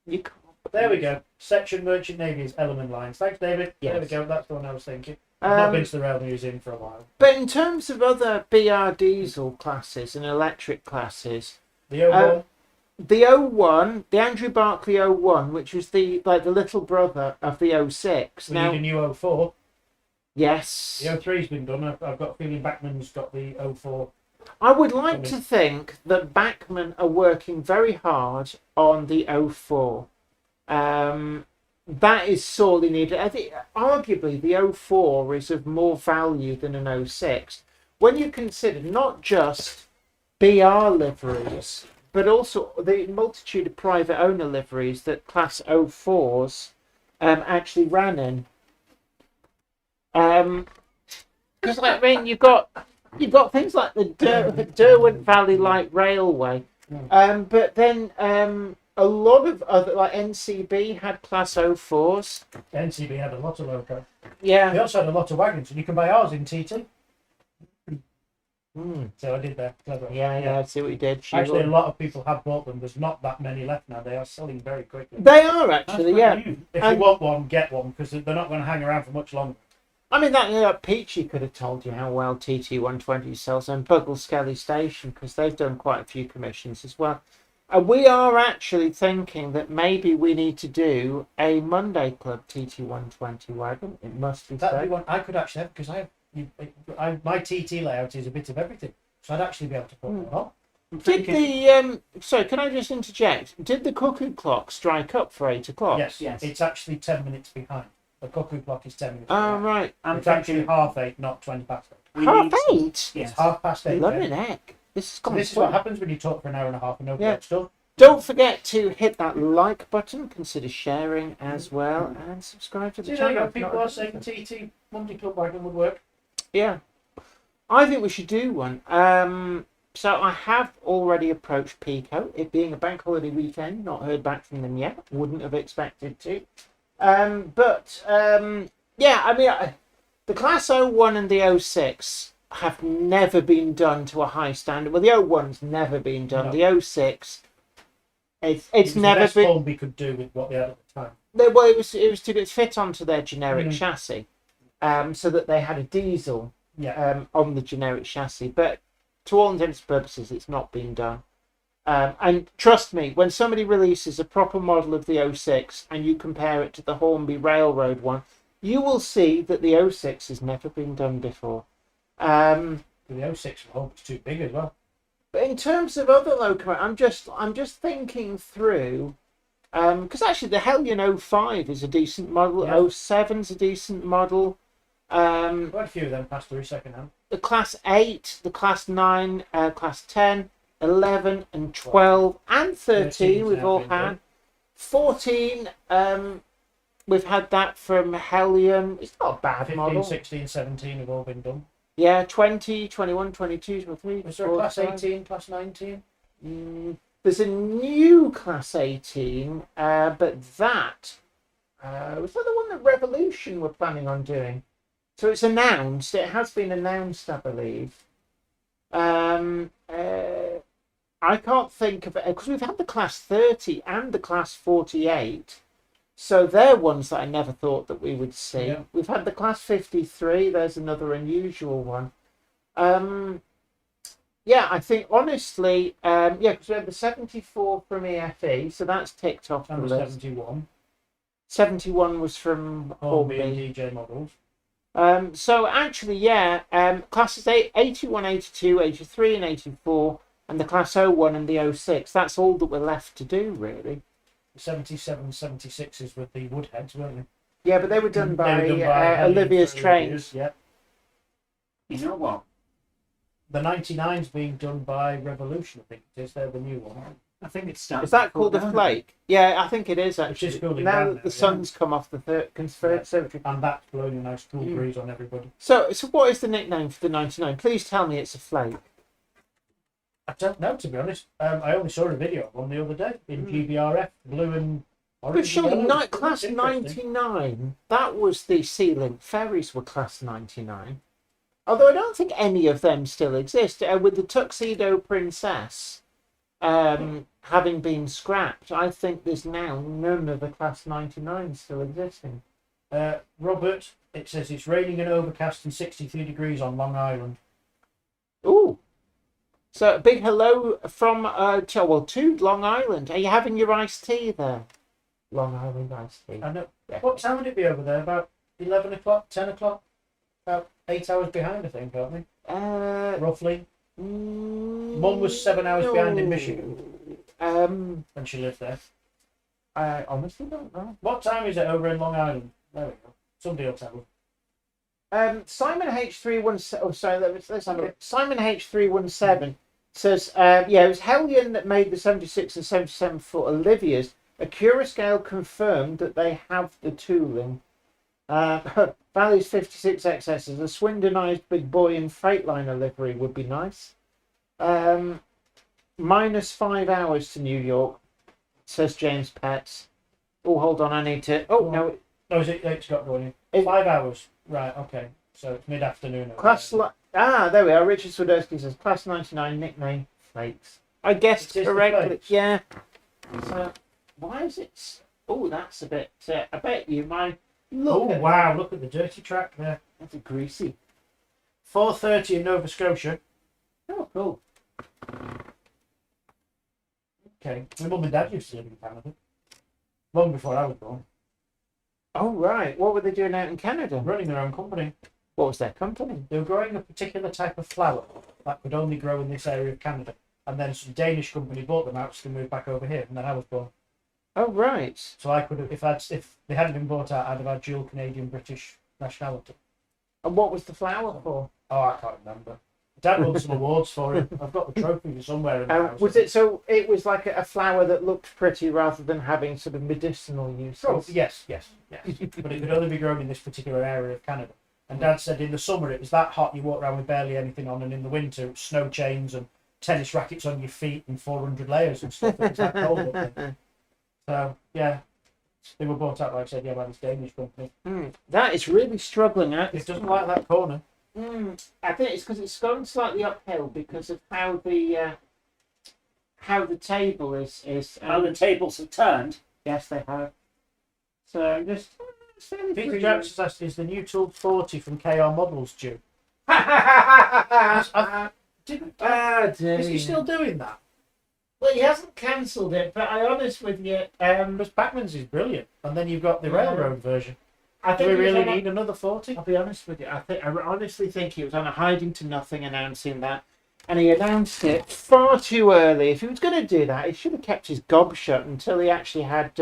You can't. There we go. Section Merchant Navy is Element Lines. Thanks, David. Yes. There we go. That's the one I was thinking. I've not been to the Rail Museum for a while. But in terms of other BR diesel classes and electric classes, The 01. the 01, the Andrew Barclay 01, which was the little brother of the 06. We need a new 04. Yes. The 03's been done. I've got a feeling Bachmann's got the 04. I would like to think that Bachmann are working very hard on the 04. That is sorely needed. I think arguably the 04 is of more value than an 06. When you consider not just BR liveries, but also the multitude of private owner liveries that Class 04s actually ran in. Because I mean, you've got things like the Derwent Valley Light Railway, but then a lot of other, like NCB had Class 04s. NCB had a lot of loco. Yeah. They also had a lot of wagons, and you can buy ours in TT. So I did that. Clever. Yeah, I see what you did. Actually, a lot of people have bought them. There's not that many left now. They are selling very quickly. They are actually, yeah. If you want one, get one, because they're not going to hang around for much longer. I mean, that Peachy could have told you how well TT120 sells and Buggle Skelly Station, because they've done quite a few commissions as well. We are actually thinking that maybe we need to do a Monday Club TT120 wagon. It must be That'd said. be one I could actually have, because my TT layout is a bit of everything, so I'd actually be able to put one on. Did the sorry, can I just interject? Did the cuckoo clock strike up for 8 o'clock? Yes, it's actually 10 minutes behind. The cuckoo clock is 10 minutes Oh behind. right. It's actually 8:30, not 20 past 8. Half 8? It's 8:30. Loving heck. This is This is what happens when you talk for an hour and a half and nobody gets done. Don't forget to hit that like button, consider sharing as well, and subscribe to the channel. People are saying TT Monday Club wagon would work. Yeah. I think we should do one. So I have already approached Pico, it being a bank holiday weekend, not heard back from them yet, wouldn't have expected to. Yeah, I mean, the Class 01 and the 06 have never been done to a high standard. Well, the 01's never been done. No. The 06, it's the never best been. form we could do with what they had at the time. Well, it was to fit onto their generic chassis, so that they had a diesel on the generic chassis. But to all intents and purposes, it's not been done. And trust me, when somebody releases a proper model of the 06 and you compare it to the Hornby Railroad one, you will see that the 06 has never been done before. The 06 I hope it's too big as well. But in terms of other locomotives, I'm just thinking through, because actually the Hellion 05 is a decent model, Yeah. 07's a decent model. Quite a few of them passed through second hand. The Class 8, the Class 9, Class 10, 11 and 12 and 13 we've all had. 14, we've had that from Hellion. It's not a bad 15, model. 16, 17 have all been done. Yeah, 20, 21, 22, 23. Was there a Class 18, Class 19? There's a new Class 18, but that was that the one that Revolution were planning on doing? So it's announced. It has been announced, I believe. I can't think of it because we've had the Class 30 and the Class 48. So they're ones that I never thought that we would see. Yeah. We've had the Class 53. There's another unusual one. Yeah, I think honestly, because we had the 74 from EFE, so that's ticked off the And list. 71. 71 was from Hornby and Hornby. DJ Models. So actually, yeah, classes 81, 82, 83 and 84, and the Class 01 and the 06. That's all that we're left to do, really. The 77, 76s with the Woodheads, weren't they? Yeah, but they were done by, They were done by Olivia's Olivia's, Trains. Yeah. You know what? The 99's being done by Revolution, I think it is. They're the new one. I think it's starting. Is that to cool called a down. flake? Yeah, I think it is actually. is cooling now down that now, the yeah. sun's come off the conservatory. And that's blowing a nice cool Mm. breeze on everybody. So what is the nickname for the 99? Please tell me it's a flake. I don't know, to be honest. I only saw a video of one the other day in GBRF, blue and orange. But surely and yellow. class It's interesting. 99, that was the Sea-Link ferries were class 99. Although I don't think any of them still exist. With the Tuxedo Princess having been scrapped, I think there's now none of the class 99 still existing. Robert, it says it's raining and overcast and 63 degrees on Long Island. Ooh. So a big hello from to Long Island. Are you having your iced tea there? Long Island iced tea. I know. Yeah. What time would it be over there? About 11 o'clock, 10 o'clock? About 8 hours behind, I think, aren't we? Roughly. Mum was 7 hours behind in Michigan when she lived there. I honestly don't know. What time is it over in Long Island? There we go. Somebody will tell us. Simon H317. Oh, sorry. Let's have a look. Simon H317 says, yeah, it was Hellion that made the 76 and 77 for Olivia's. Accurascale confirmed that they have the tooling. Valley's 56 XSs, a Swindonized big boy in Freightliner livery would be nice. -5 hours to New York, says James Pets. Oh, hold on, I need to. Oh, no. No, it's got going It- in. 5 hours. Right, okay. So it's mid-afternoon. There we are. Richard Swiderski says, Class 99, nickname Flakes. I guessed It is the correctly. Flakes. Yeah. So, why is it? Oh, that's a bit. I bet you my. Oh, wow, look at the dirty track there. That's a greasy. 4:30 in Nova Scotia. Oh, cool. Okay. My mum and dad used to live in Canada. Long before I was born. Oh, right. What were they doing out in Canada? Running their own company. What was their company? They were growing a particular type of flower that could only grow in this area of Canada. And then some Danish company bought them out to move back over here. And then I was born. Oh, right. So I could have, if they hadn't been bought out, I'd have had dual Canadian British nationality. And what was the flower for? Oh, I can't remember. Dad won some awards for it. I've got the trophy somewhere in the house. Was it so? It was like a flower that looked pretty rather than having sort of medicinal uses. Oh, yes. But it could only be grown in this particular area of Canada. And Dad said in the summer it was that hot you walk around with barely anything on, and in the winter it was snow chains and tennis rackets on your feet and 400 layers and stuff. It was that cold up there. So, yeah. They were bought out, like I said, by this Danish company. That is really struggling. It doesn't like that corner. I think it's because it's going slightly uphill because of how the table is. How the tables have turned. Yes, they have. So just. Peter Jackson has asked, is the new Tool 40 from KR Models due? Is he still doing that? Well, he hasn't cancelled it, but I honest with you, Because Pac-Man's is brilliant. And then you've got the railroad version. I Do think we he was really on need another 40? I'll be honest with you. I honestly think he was on a hiding to nothing announcing that, and he announced it far too early. If he was going to do that, he should have kept his gob shut until he actually had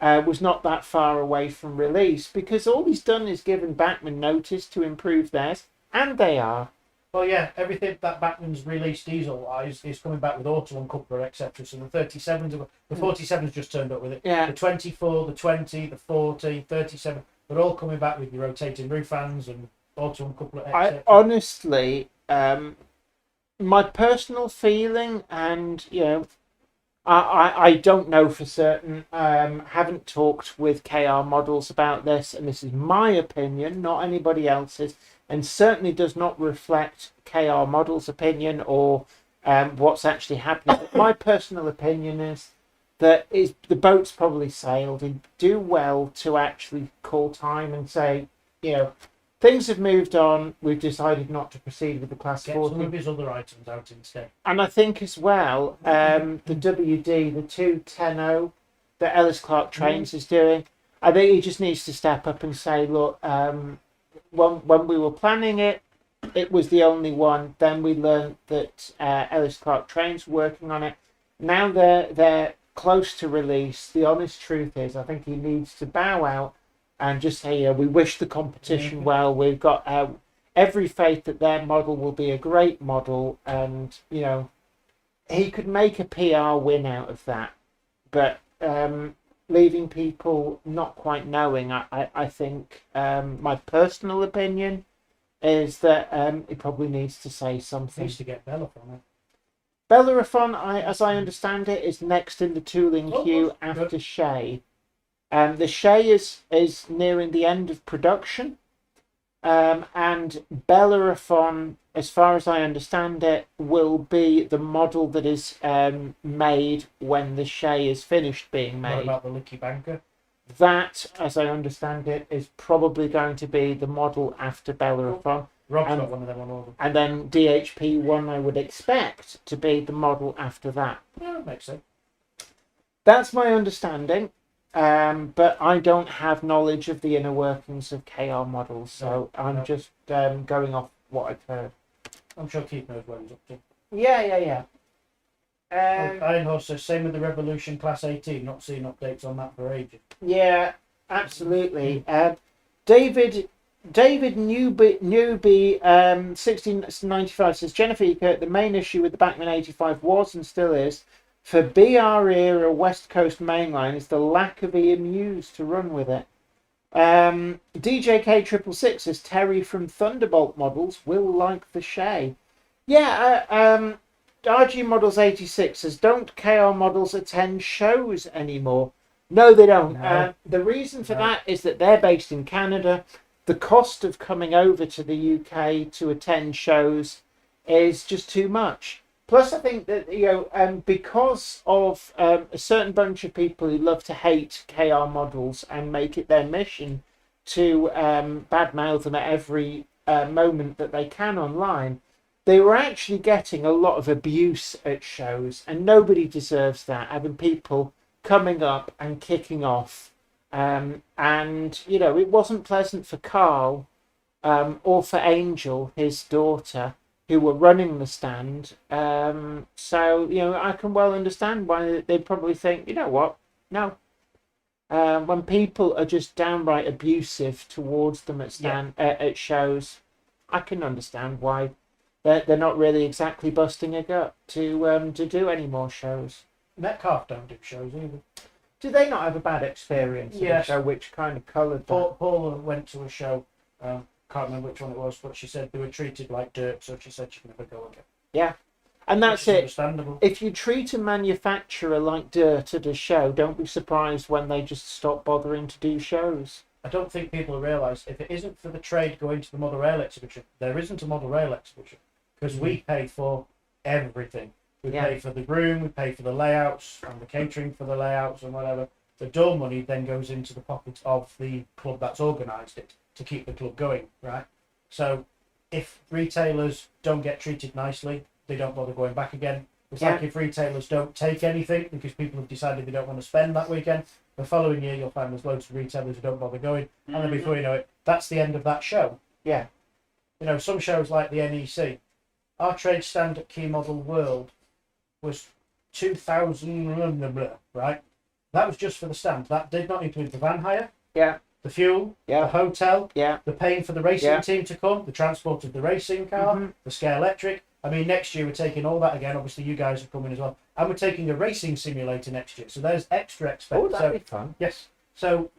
was not that far away from release, because all he's done is given Bachmann notice to improve theirs, and they are. Well, yeah, everything that Bachmann's released diesel-wise is coming back with auto uncoupler, etc. So the 37s, the 47s just turned up with it. Yeah. The 24, the 20, the 40, 37, they're all coming back with your rotating roof fans and auto uncoupler, etc. I honestly, my personal feeling, and I don't know for certain. Haven't talked with KR Models about this, and this is my opinion, not anybody else's, and certainly does not reflect KR Models' opinion or what's actually happening. But my personal opinion is that the boat's probably sailed. He'd do well to actually call time and say, things have moved on. We've decided not to proceed with the Class Get 40. some of his other items out instead. And I think as well, the WD, the 210 that Ellis Clark Trains is doing, I think he just needs to step up and say, look, when we were planning it, it was the only one. Then we learned that Ellis Clark Trains were working on it. Now they're close to release. The honest truth is, I think he needs to bow out and just say, we wish the competition well. We've got every faith that their model will be a great model, and he could make a PR win out of that. But leaving people not quite knowing, I think my personal opinion is that he probably needs to say something. Needs to get Bella from it. Bellerophon, as I understand it, is next in the tooling queue after Shay. The Shay is nearing the end of production, and Bellerophon, as far as I understand it, will be the model that is made when the Shay is finished being made. What about the Licky Banker? That, as I understand it, is probably going to be the model after Bellerophon. Rob's got one of them on order. And then DHP1, I would expect to be the model after that. Yeah, that makes sense. That's my understanding. But I don't have knowledge of the inner workings of KR Models, so I'm just going off what I've heard. I'm sure Keith knows what he's up to. Yeah. I also same with the Revolution Class 18. Not seeing updates on that for ages. Yeah, absolutely. David Newby 1695 says, Jennifer Kirk, the main issue with the Bachmann 85 was and still is, for BR era West Coast mainline, is the lack of EMUs to run with it. DJK 666 says, Terry from Thunderbolt Models will like the Shay. Yeah, RG Models 86 says, don't KR Models attend shows anymore? No, they don't. No. The reason for that is that they're based in Canada. The cost of coming over to the UK to attend shows is just too much. Plus, I think that, because of a certain bunch of people who love to hate KR Models and make it their mission to badmouth them at every moment that they can online, they were actually getting a lot of abuse at shows, and nobody deserves that, having people coming up and kicking off. And, it wasn't pleasant for Carl or for Angel, his daughter, who were running the stand. So, I can well understand why they probably think, you know what, no. When people are just downright abusive towards them at shows, I can understand why they're not really exactly busting a gut to do any more shows. Metcalf don't do shows either. Do they not have a bad experience at Yes. a show which kind of coloured that? Paula went to a show, can't remember which one it was, but she said they were treated like dirt, so she said she could never go again. Yeah. And that's Which is it. Understandable. If you treat a manufacturer like dirt at a show, don't be surprised when they just stop bothering to do shows. I don't think people realise, if it isn't for the trade going to the model rail exhibition, there isn't a model rail exhibition, because we pay for everything. We Yeah. pay for the room, we pay for the layouts and the catering for the layouts and whatever. The door money then goes into the pockets of the club that's organised it to keep the club going, right? So if retailers don't get treated nicely, they don't bother going back again. It's like if retailers don't take anything because people have decided they don't want to spend that weekend, the following year you'll find there's loads of retailers who don't bother going, and then before you know it, that's the end of that show. Yeah. Some shows like the NEC, our trade stand at Key Model World was 2,000, right? That was just for the stand. That did not include the van hire, Yeah. the fuel, Yeah. the hotel, Yeah. the paying for the racing Yeah. team to come, the transport of the racing car, Mhm. the Scale Electric. I mean, next year we're taking all that again. Obviously, you guys are coming as well. And we're taking a racing simulator next year. So there's extra expense. Oh, that'd be fun. Yes. So,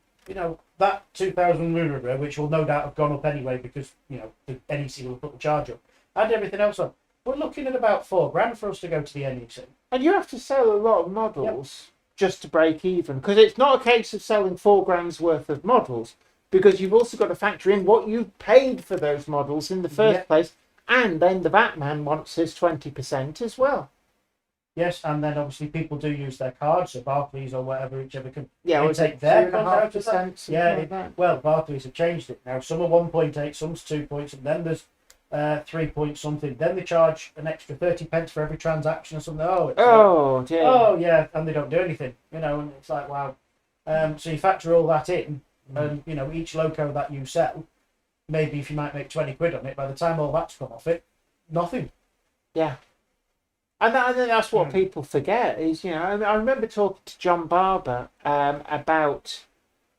that 2,000 Luna, which will no doubt have gone up anyway because, the NEC will put the charge up, and everything else on. We're looking at about $4,000 for us to go to the NEC. And you have to sell a lot of models just to break even, because it's not a case of selling $4,000 worth of models, because you've also got to factor in what you paid for those models in the first place, and then the Batman wants his 20% as well. Yes, and then obviously people do use their cards, so Barclays or whatever, whichever can Yeah, take their cards out of that. 2.5%. Yeah, Like that. well, Barclays have changed it now. Some are 1.8, some's 2 points, and then there's 3 point something. Then they charge an extra 30 pence for every transaction or something. Oh, dear. Oh yeah, and they don't do anything, and it's like, wow. So you factor all that in, and each loco that you sell, maybe if you might make 20 quid on it, by the time all that's come off it, nothing. Yeah. And then that's what people forget is, I remember talking to John Barber about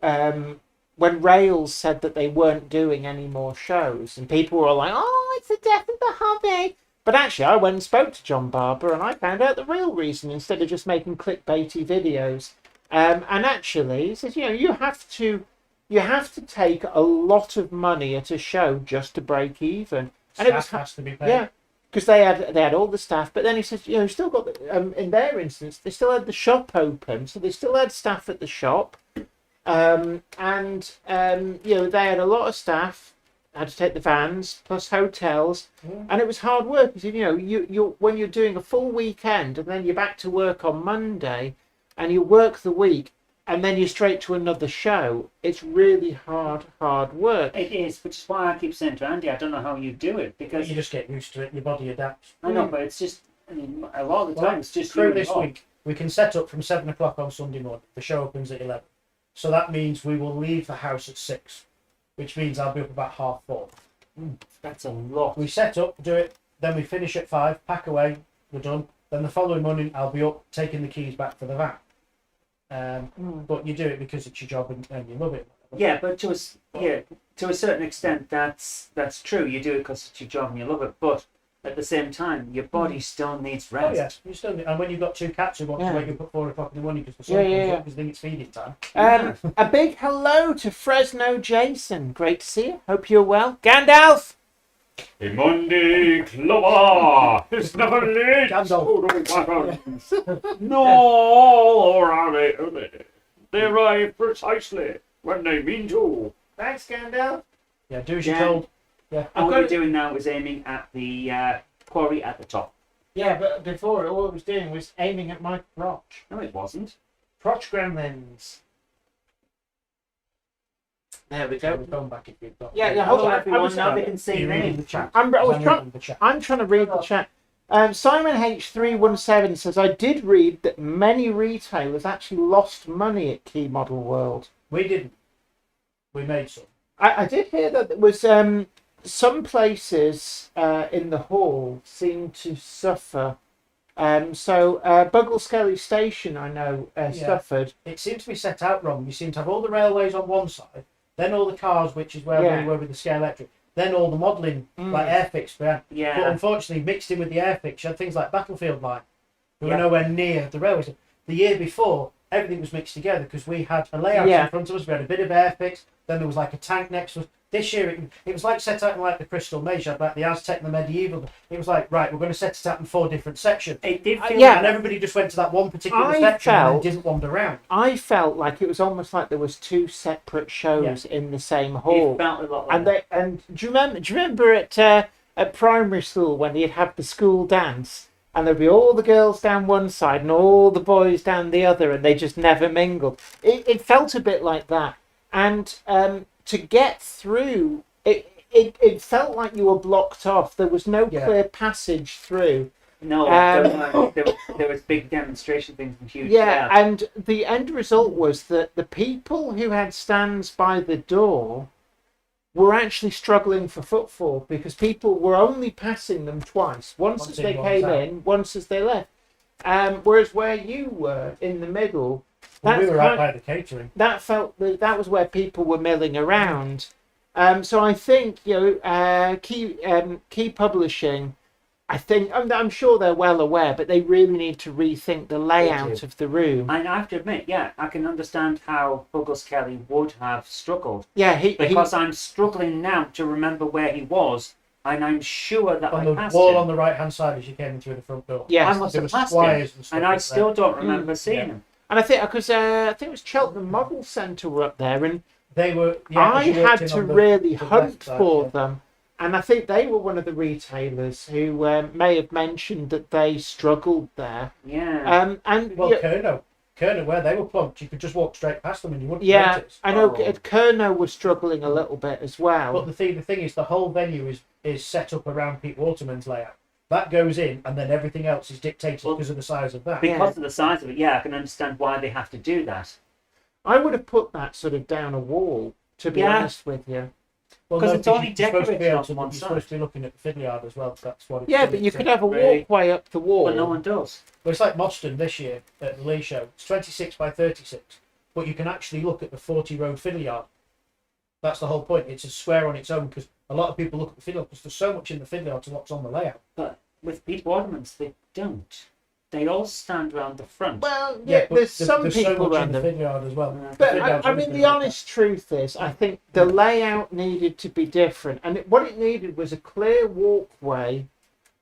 when Rails said that they weren't doing any more shows, and people were all like, oh, it's the death of the hobby. But actually, I went and spoke to John Barber, and I found out the real reason, instead of just making clickbaity videos. And actually, he says, you have to take a lot of money at a show just to break even. And Staff has to be paid. Yeah. Because they had all the staff, but then he says, still got in their instance, they still had the shop open, so they still had staff at the shop, and they had a lot of staff, had to take the vans plus hotels, and it was hard work. Because you when you're doing a full weekend and then you're back to work on Monday, and you work the week, and then you're straight to another show, it's really hard work. It is, which is why I keep saying to Andy, I don't know how you do it, because You just get used to it, your body adapts. I know, but it's just, a lot of the time it's just through you this and God. week, we can set up from 7 o'clock on Sunday morning. The show opens at 11. So that means we will leave the house at 6, which means I'll be up about 4:30. That's a lot. We set up, do it, then we finish at 5, pack away, we're done. Then the following morning, I'll be up taking the keys back for the van. But you do it because it's your job and you love it. Yeah, but to a certain extent, that's true. You do it because it's your job and you love it. But at the same time, your body still needs rest. Oh yes, you still do. And when you've got 2 cats who want to wake up at 4 o'clock in the morning because the sun comes up because they think it's feeding time. A big hello to Fresno Jason. Great to see you. Hope you're well. Gandalf! Monday Clover is never late. No, are they early? They arrive precisely when they mean to. Thanks, Gandalf. Yeah, do as you're Yeah. told. Yeah. And what you're doing now is aiming at the quarry at the top. Yeah, but before, all I was doing was aiming at my crotch. No, it wasn't. Crotch gremlins. There we Go go. phone back if you've got. Yeah, hold Hello, on. everyone. Now they can see You're reading the me. chat. I'm trying to read the chat. Simon H317 says, I did read that many retailers actually lost money at Key Model World. We didn't. We made some. I did hear that there was some places in the hall seemed to suffer. Buggle Skelly Station, I know, suffered. It seems to be set out wrong. You seem to have all the railways on one side, then all the cars, which is where we were with the Scale Electric, then all the modelling, like Airfix. But unfortunately, mixed in with the Airfix, you had things like Battlefield Line, who were nowhere near the railways. The year before, everything was mixed together because we had a layout in front of us, we had a bit of Airfix, then there was like a tank next to us. This year, it was like set out in like the Crystal Maze, you had like the Aztec and the Medieval. It was like, right, we're going to set it out in 4 different sections. It did feel And everybody just went to that one particular section and didn't wander around. I felt like it was almost like there was 2 separate shows in the same hall. It felt a lot like And do you remember at primary school when you'd have the school dance? And there'd be all the girls down one side and all the boys down the other, and they just never mingled. It felt a bit like that. And to get through, it felt like you were blocked off. There was no clear passage through. No, there was big demonstration things and huge. And the end result was that the people who had stands by the door were actually struggling for footfall because people were only passing them twice. Once as they came in, once as they left. Whereas where you were in the middle, Well, we That's were right kind- by the catering. that felt that was where people were milling around. So I think Key Publishing. I think I'm sure they're well aware, but they really need to rethink the layout do. of the room. And I have to admit, yeah, I can understand how Buggles Kelly would have struggled. Yeah, Because I'm struggling now to remember where he was, and I'm sure that On I the passed wall him. on the right hand side as you came in through the front door. yes, I must There have were passed squires him, and stuff and I up still don't remember seeing yeah. him. and I think because I think it was Cheltenham Model Centre were up there, and They were. Yeah, I as you walked had in to on the- really the hunt left side, for yeah. them. And I think they were one of the retailers who may have mentioned that they struggled there. Yeah. And Well, Kernow, where they were plumped, you could just walk straight past them and you wouldn't yeah, notice. I know Oh. Kernow was struggling a little bit as well. But the thing is, the whole venue is set up around Pete Waterman's layout. That goes in, and then everything else is dictated Well, because of the size of that. Because of the size of it, yeah, I can understand why they have to do that. I would have put that sort of down a wall, to be Yeah. honest with you. Well, 'Cause no, it's only you're supposed to be decorated able on to. one You're supposed side. to be looking at the fiddle yard as well. That's what. Yeah, but you could have a Really? walkway up the wall. But no one does. Well, it's like Moston this year at the Lee Show. It's 26 by 36, but you can actually look at the 40-row fiddle yard. That's the whole point. It's a square on its own because a lot of people look at the fiddle because there's so much in the fiddle yard to what's on the layout. But with Pete Waterman's, they don't. They all stand around the front. Well, yeah, but there's some there's people so much around in the them. fiddle yard as well. Yeah. The But fiddle yard's I always mean, been the like honest truth is, I think the layout needed to be different, and what it needed was a clear walkway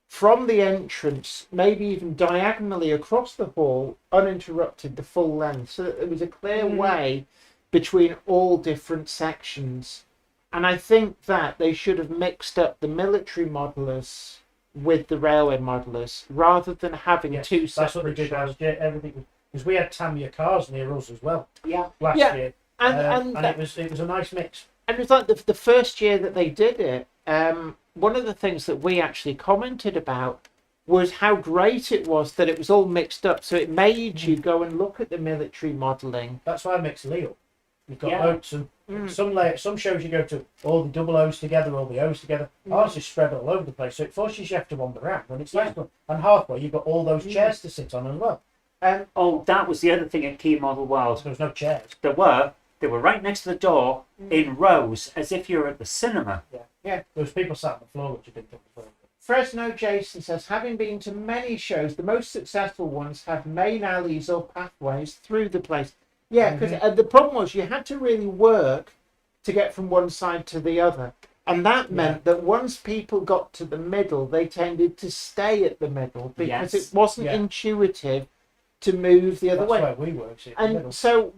from the entrance, maybe even diagonally across the hall, uninterrupted the full length, so that there was a clear way between all different sections. And I think that they should have mixed up the military modelers with the railway modelers, rather than having Yes, two that's what they separate did shows. last year. Everything because we had Tamiya cars near us as well Yeah. last Yeah, year, And and it was a nice mix. And it was like the first year that they did it, one of the things that we actually commented about was how great it was that it was all mixed up. So it made you go and look at the military modelling. That's why I mix Leo. You've got Yeah. oats and some shows you go to all the double O's together, all the O's together. Ours is spread all over the place, so it forces you have to wander around. And it's nice. And halfway you've got all those chairs to sit on as well. Oh, that was the other thing at Key Model World. There was no chairs. They were right next to the door in rows, as if you were at the cinema. There was people sat on the floor, which you didn't think before. Fresno Jason says, having been to many shows, the most successful ones have main alleys or pathways through the place. Yeah, because the problem was you had to really work to get from one side to the other. And that meant that once people got to the middle, they tended to stay at the middle because Yes. it wasn't Yeah. intuitive to move the other That's way. where we were. See, in the middle. And so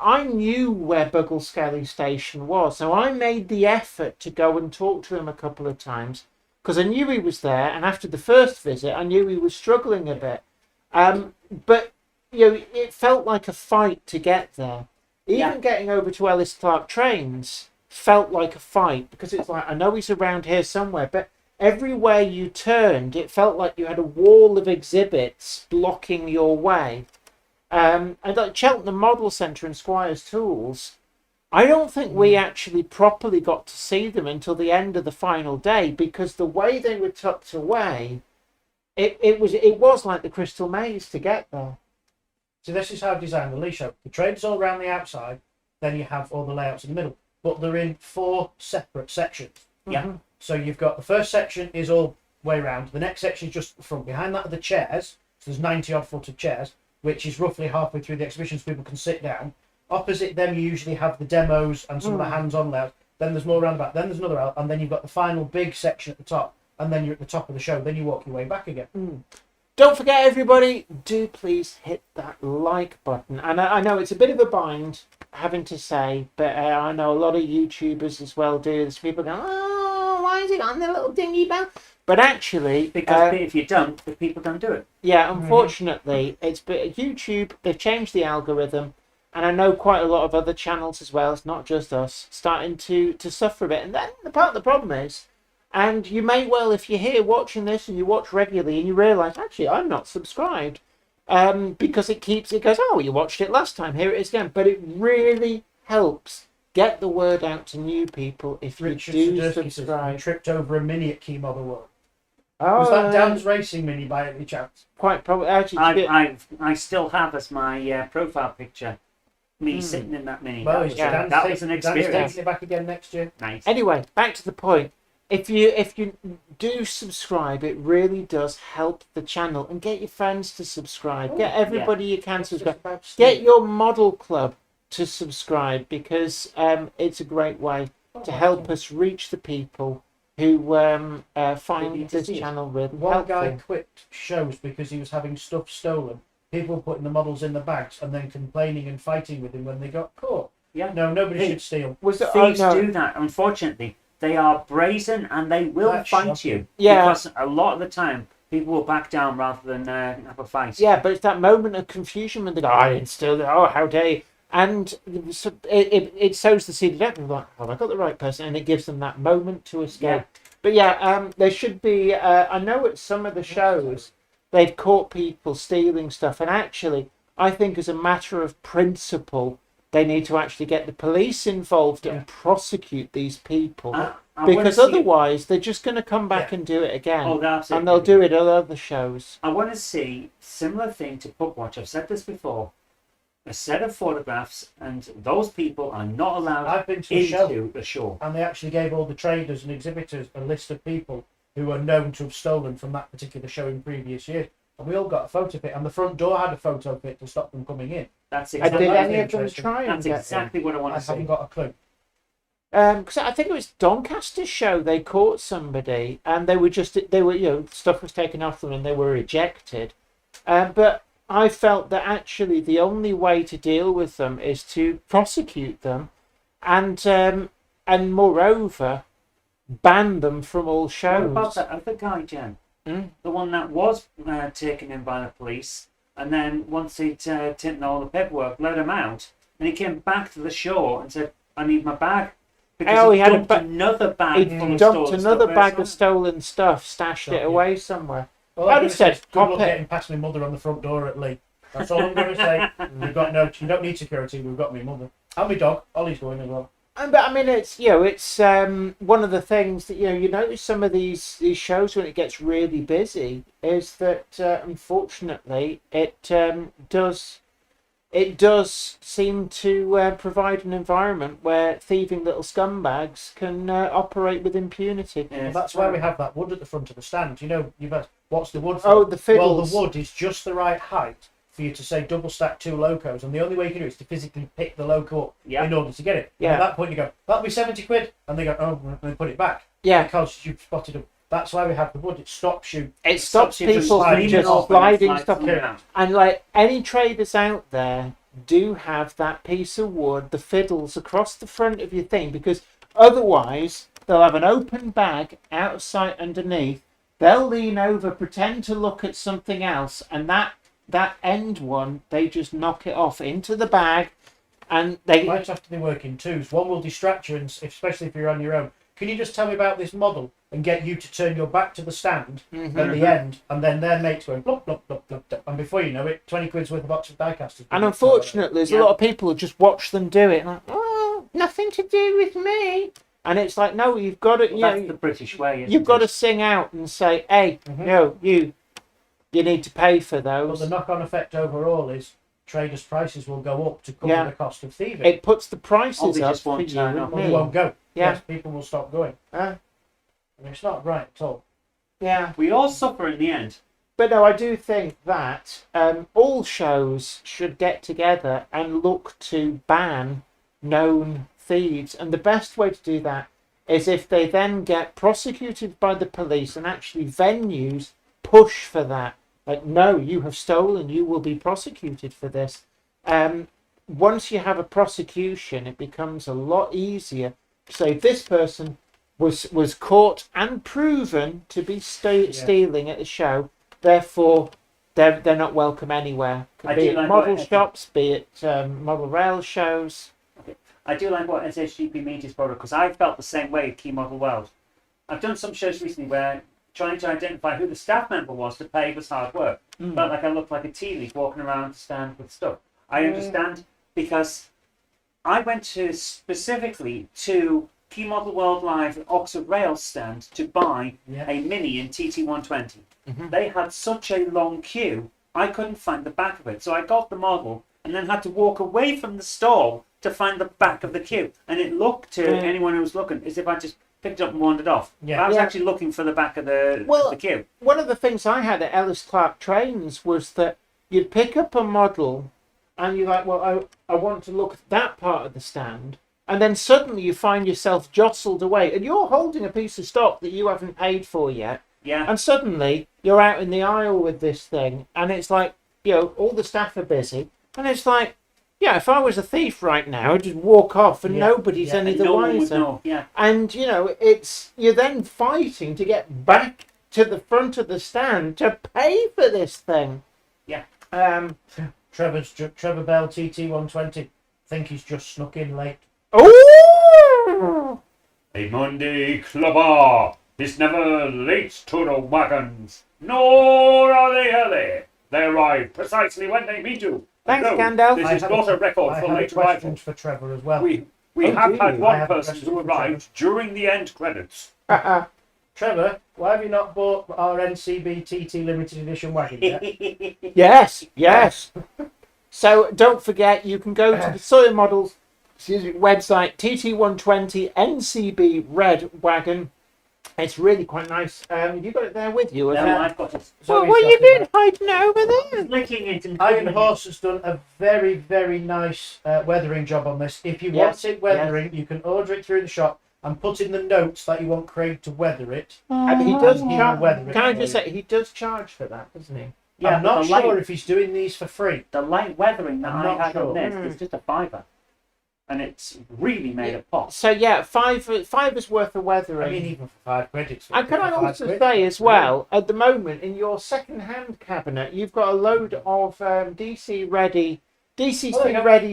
I knew where Buggles Skelly Station was, so I made the effort to go and talk to him a couple of times because I knew he was there. And after the first visit, I knew he was struggling a bit. But it felt like a fight to get there. Even getting over to Ellis Clark Trains felt like a fight because it's like, I know he's around here somewhere, but everywhere you turned, it felt like you had a wall of exhibits blocking your way. And like Cheltenham Model Centre and Squire's Tools, I don't think we actually properly got to see them until the end of the final day because the way they were tucked away, it was like the Crystal Maze to get there. So this is how I've designed the Lee Show. The trade's all around the outside, then you have all the layouts in the middle. But they're in 4 separate sections. Yeah. So you've got the first section is all way round. The next section is just from behind that are the chairs. So there's 90 odd foot of chairs, which is roughly halfway through the exhibition so people can sit down. Opposite them you usually have the demos and some of the hands-on layouts. Then there's more around the back. Then there's another out, and then you've got the final big section at the top. And then you're at the top of the show. Then you walk your way back again. Don't forget, everybody, do please hit that like button. And I know it's a bit of a bind, having to say, but I know a lot of YouTubers as well do this. People go, oh, why is it on the little dingy bell? But actually, Because if you don't, the people don't do it. yeah, unfortunately, it's but YouTube. They've changed the algorithm, and I know quite a lot of other channels as well. It's not just us starting to suffer a bit. And then the part of the problem is. And you may well, if you're here watching this and you watch regularly and you realise, actually, I'm not subscribed. Because it goes, oh, you watched it last time, here it is again. But it really helps get the word out to new people if Richard you do Sudurski says, subscribe. tripped over a mini at Key Model World. Oh, Was that Dan's racing mini by any chance? quite probably. Actually, I still have as my profile picture me sitting in that mini. Well, That was, Dan's that was an Dan's experience. taking it back again next year. Nice. anyway, back to the point. If you do subscribe, it really does help the channel, and get your friends to subscribe. Get everybody you can It's subscribe. just about Get Steve. your model club to subscribe, because it's a great way to help us reach the people who find need to this see it. channel really One helpful. guy quit shows because he was having stuff stolen. People putting the models in the bags and then complaining and fighting with him when they got caught. Yeah. No, nobody Hey, should steal. Was it, Thieves no. do that. Unfortunately, they are brazen and they will That's fight shocking. you. Yeah. Because a lot of the time, people will back down rather than have a fight. Yeah, but it's that moment of confusion when they go, I didn't steal it, oh, how dare you. And it sows the seed of doubt. Like, have I got the right person? And it gives them that moment to escape. Yeah. But yeah, there should be, I know at some of the shows, they've caught people stealing stuff. And actually, I think as a matter of principle, they need to actually get the police involved and prosecute these people. I Because wanna see- otherwise, they're just going to come back and do it again. Oh, that's it. And they'll do it at other shows. I want to see similar thing to Book Watch. I've said this before. A set of photographs, and those people are not allowed I've been to a show, into the show. and they actually gave all the traders and exhibitors a list of people who were known to have stolen from that particular show in previous years. And we all got a photo of it, and the front door had a photo of it to stop them coming in. That's Did exactly, that any is of them interesting. try and that's get exactly what I want I to haven't see. got a clue. Because I think it was Doncaster's show. They caught somebody, and they were stuff was taken off them, and they were ejected. But I felt that actually the only way to deal with them is to prosecute them, and moreover, ban them from all What shows. about that other guy, Jen? The one that was taken in by the police, and then once he'd taken all the paperwork, let him out, and he came back to the show and said, "I need my bag." Because Oh, he had dumped another bag He full of dumped stolen another stuff. bag of stolen stuff, stashed it Yeah. away somewhere. Well, I'd I'm have gonna said, say, good luck "Pop it." getting past my mother on the front door at Lee. That's all I'm going to say. We've got no, you don't need security. We've got my mother and my dog. Ollie's going as well. But I mean, it's one of the things that you notice some of these shows when it gets really busy is that unfortunately it does seem to provide an environment where thieving little scumbags can operate with impunity. Yeah, Well, that's why we have that wood at the front of the stand. You know, you've had, what's the wood for? Oh, the Well, fiddles. the wood is just the right height for you to say double stack two locos, and the only way you can do it is to physically pick the loco up Yeah. in order to get it. Yeah. And at that point you go, that'll be 70 quid, and they go, oh, and they put it back. Yeah, Because you've spotted them. That's why we have the wood. It stops you. it stops you from people from sliding just off sliding stuff. around. And like any traders out there do have that piece of wood, the fiddles across the front of your thing, because otherwise they'll have an open bag out of sight underneath. They'll lean over, pretend to look at something else, and that end one, they just knock it off into the bag, and You they might have to be working twos. One will distract you, and especially if you're on your own. Can you just tell me about this model and get you to turn your back to the stand at the end, and then their mates going blop, blop, blop, blop, blop, and before you know it, 20 quid's worth of box of die casters. and unfortunately, there's a Yeah. lot of people who just watch them do it, and like, oh, nothing to do with me. And it's like, no, you've got to, Well, that's the British way. Isn't you've got to it? sing out and say, hey, no, you need to pay for But those. the knock-on effect overall is traders' prices will go up to cover Yeah. the cost of thieving. It puts the prices Oh, they up just for won't you turn and up. Well, they me. won't go. Yeah. Yes, people will stop going. Uh, And it's not right at all. yeah. We all suffer in the end. But no, I do think that all shows should get together and look to ban known thieves. And the best way to do that is if they then get prosecuted by the police, and actually venues push for that. Like, no, you have stolen, you will be prosecuted for this. Once you have a prosecution, it becomes a lot easier to say this person was caught and proven to be stealing at the show, therefore they're not welcome anywhere. I Be do it like model what- shops, be it model rail shows. I do like what SHGP Media's brought up because I felt the same way at Key Model World. I've done some shows recently where trying to identify who the staff member was to pay was hard work. Felt like I looked like a tea leaf walking around the stand with stuff. I understand because I went to specifically to Q Model World Live at Oxford Rail stand to buy Yeah. a Mini in TT120. Mhm. They had such a long queue, I couldn't find the back of it. So I got the model and then had to walk away from the stall to find the back of the queue. And it looked to Yeah. anyone who was looking as if I just picked it up and wandered off. Yeah. But I was Yeah. actually looking for the back of the queue. One of the things I had at Ellis Clark Trains was that you'd pick up a model and you're like, well, I want to look at that part of the stand. And then suddenly you find yourself jostled away and you're holding a piece of stock that you haven't paid for yet. Yeah. And suddenly you're out in the aisle with this thing and it's like, all the staff are busy. And it's like, yeah, if I was a thief right now, I'd just walk off and Yeah. nobody's Yeah. any And the no one would wiser. know. Yeah. And, you're then fighting to get back to the front of the stand to pay for this thing. Yeah. Trevor Bell TT120. Think he's just snuck in late. Oh! A Monday clubber is never late to the wagons, nor are they early. They arrive precisely when they mean to. Thanks, No, Gandalf. This I is have not a record I for have late questions arrival. for Trevor as well. We Oh, have do had you? I one have a person question who for Trevor. arrived during the end credits. Trevor, why have you not bought our NCB TT limited edition wagon yet? Yes. So don't forget, you can go to the Sawyer Models website, TT120 NCB Red Wagon. It's really quite nice. You got it there with you, No, haven't you? I've got it. Zoe's What are you got it doing hiding over there? Licking it and Iron cleaning it. Horse has done a very, very nice weathering job on this. If you Yes, want it weathering, you can order it through the shop and put in the notes that you want Craig to weather it. And he does And he charge. will weather it Can I for just you. say, he does charge for that, doesn't he? Yeah, I'm but not the sure light, if he's doing these for free. the light weathering that I'm I not had sure. on this is just a fiver. And it's really made of pop. So yeah, five is worth of weathering. I mean, even for £5, it's And can I for also £5. say as well, at the moment in your second-hand cabinet, you've got a load of DCC ready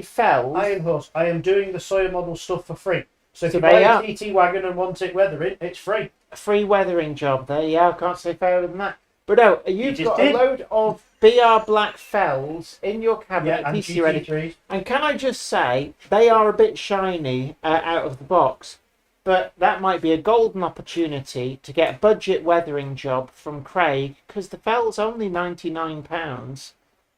fells. Iron Horse, I am doing the Sawyer Model stuff for free. So if So you buy there you a are. TT wagon and want it weathering, it's free. A free weathering job there. Yeah, I can't say fairer than that. But no, you've just got did. a load of BR Black fells in your cabinet, Yeah, and DC ready. GT3s. And can I just say, they are a bit shiny out of the box, but that might be a golden opportunity to get a budget weathering job from Craig, because the fell's only £99.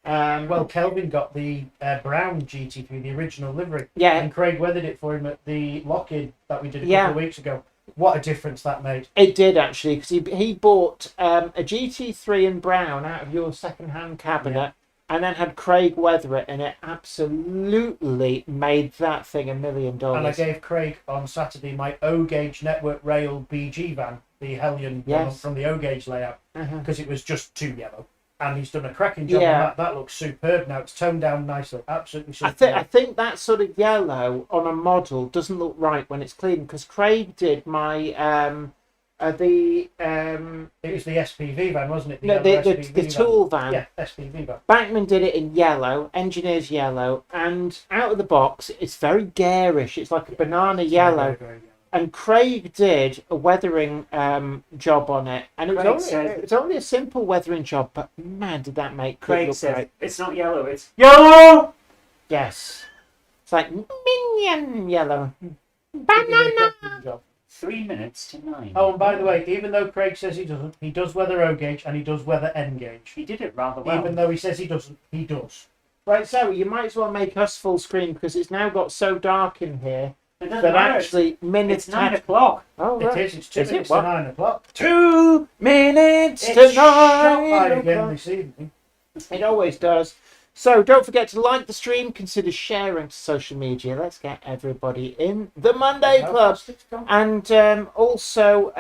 Well, Kelvin got the brown GT3, the original livery. Yeah. And Craig weathered it for him at the lock-in that we did a Yeah. couple of weeks ago. What a difference that made. It did actually, because he bought a GT3 in brown out of your second-hand cabinet, and then had Craig weather it, and it absolutely made that thing $1 million. And I gave Craig on Saturday my O-Gauge Network Rail BG van, the Hellion one Yes. from the O-Gauge layout, Uh-huh. because it was just too yellow. And he's done a cracking job Yeah. on that. That looks superb now. It's toned down nicely. Absolutely superb. I think that sort of yellow on a model doesn't look right when it's clean, because Craig did my It was the SPV van, wasn't it? no, yellow the SPV tool van. Yeah, SPV van. Backman did it in yellow, engineer's yellow, and out of the box it's very garish. It's like a banana yellow. Very, very yellow. And Craig did a weathering job on it, and it Craig was said- only a simple weathering job, but man, did that make it Craig look said, great. it's not yellow, it's yellow! Yes, it's like minion yellow, He did a banana. cracking job. 3 minutes to 9. Oh, and by the way, even though Craig says he doesn't, he does weather O-Gauge and he does weather N-Gauge. He did it rather well. Even though he says he doesn't, he does. Right, so you might as well make us full screen, because it's now got so dark in here It doesn't that matter. actually minutes. It's 9 o'clock. Oh, It right. is. It's 2 Is it? minutes What? to 9 o'clock. 2 minutes It's to shot 9 live again o'clock. this evening. It always does. So don't forget to like the stream, consider sharing to social media. Let's get everybody in the Monday How Club. fast it's gone. And also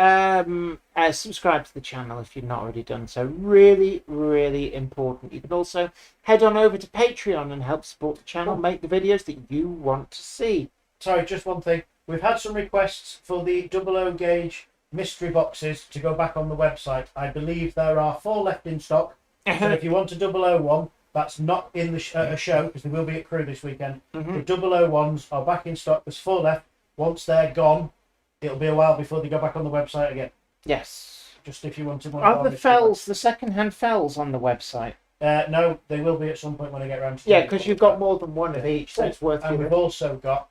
subscribe to the channel if you've not already done so. Really, really important. You can also head on over to Patreon and help support the channel, make the videos that you want to see. Sorry, just one thing. We've had some requests for the 00 gauge mystery boxes to go back on the website. I believe there are 4 left in stock. So if you want a 001, that's not in the show, because they will be at Crew this weekend. Mhm. The 001s are back in stock. There's 4 left. Once they're gone, it'll be a while before they go back on the website again. Yes. Just if you wanted one. Are of the our mystery fells, the second-hand fells on the website? boxes. No, they will be at some point when I get around to Yeah, doing because it. you've got more than one of each, so it's worth And you. we've also got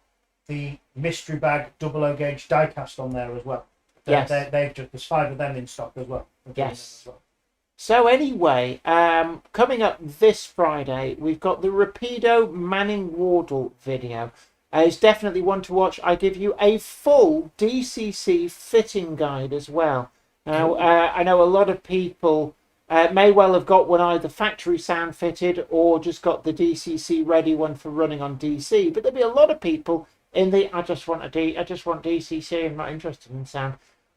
the mystery bag 00 gauge diecast on there as well. Yes. They've just, there's 5 of them in stock as well. Yes. So anyway, coming up this Friday, we've got the Rapido Manning Wardle video. It's definitely one to watch. I give you a full DCC fitting guide as well. Now, I know a lot of people may well have got one either factory sound fitted or just got the DCC ready one for running on DC. But there'll be a lot of people in the I just want DCC. I'm not interested in sound.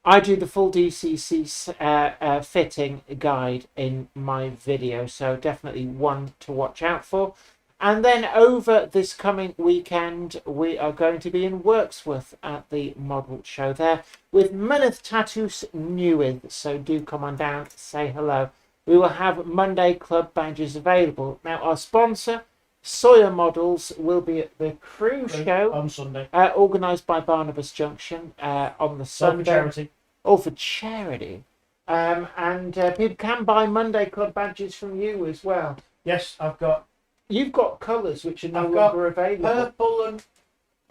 I do the full DCC fitting guide in my video, so definitely one to watch out for. And then over this coming weekend, we are going to be in Wirksworth at the model show there with Myneth Tattoos Newydd. So do come on down, say hello. We will have Monday Club badges available. Now, our sponsor, Sawyer Models, will be at the Crew Show on Sunday, organised by Barnabas Junction on the Sunday. For charity. All for charity. And people can buy Monday Club badges from you as well. Yes, I've got. You've got colours which are no I've got longer available. Purple and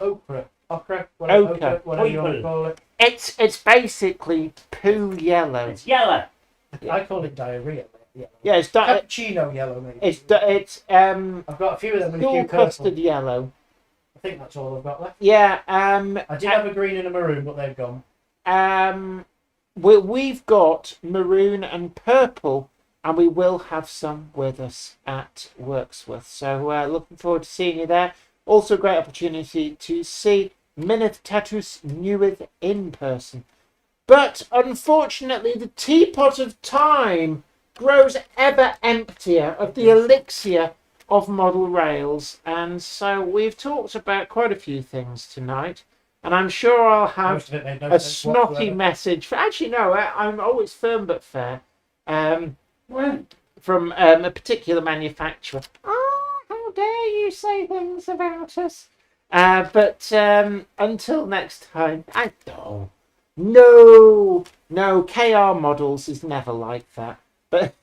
ochre. Whatever you want to call it. It's basically poo yellow. It's yellow. I call it diarrhea. Yeah, it's cappuccino yellow, maybe. It's I've got a few of them with a few custard yellow. I think that's all I've got left. Yeah. I did have a green and a maroon, but they've gone. We've got maroon and purple, and we will have some with us at Wirksworth. So looking forward to seeing you there. Also, a great opportunity to see Myneth Tattoos Newydd in person. But unfortunately, the teapot of time grows ever emptier of the elixir of model rails, and so we've talked about quite a few things tonight. And I'm sure I'll have a snotty message. Actually, no, I'm always firm but fair. From a particular manufacturer. Oh, how dare you say things about us? But until next time, I don't. No, KR Models is never like that. But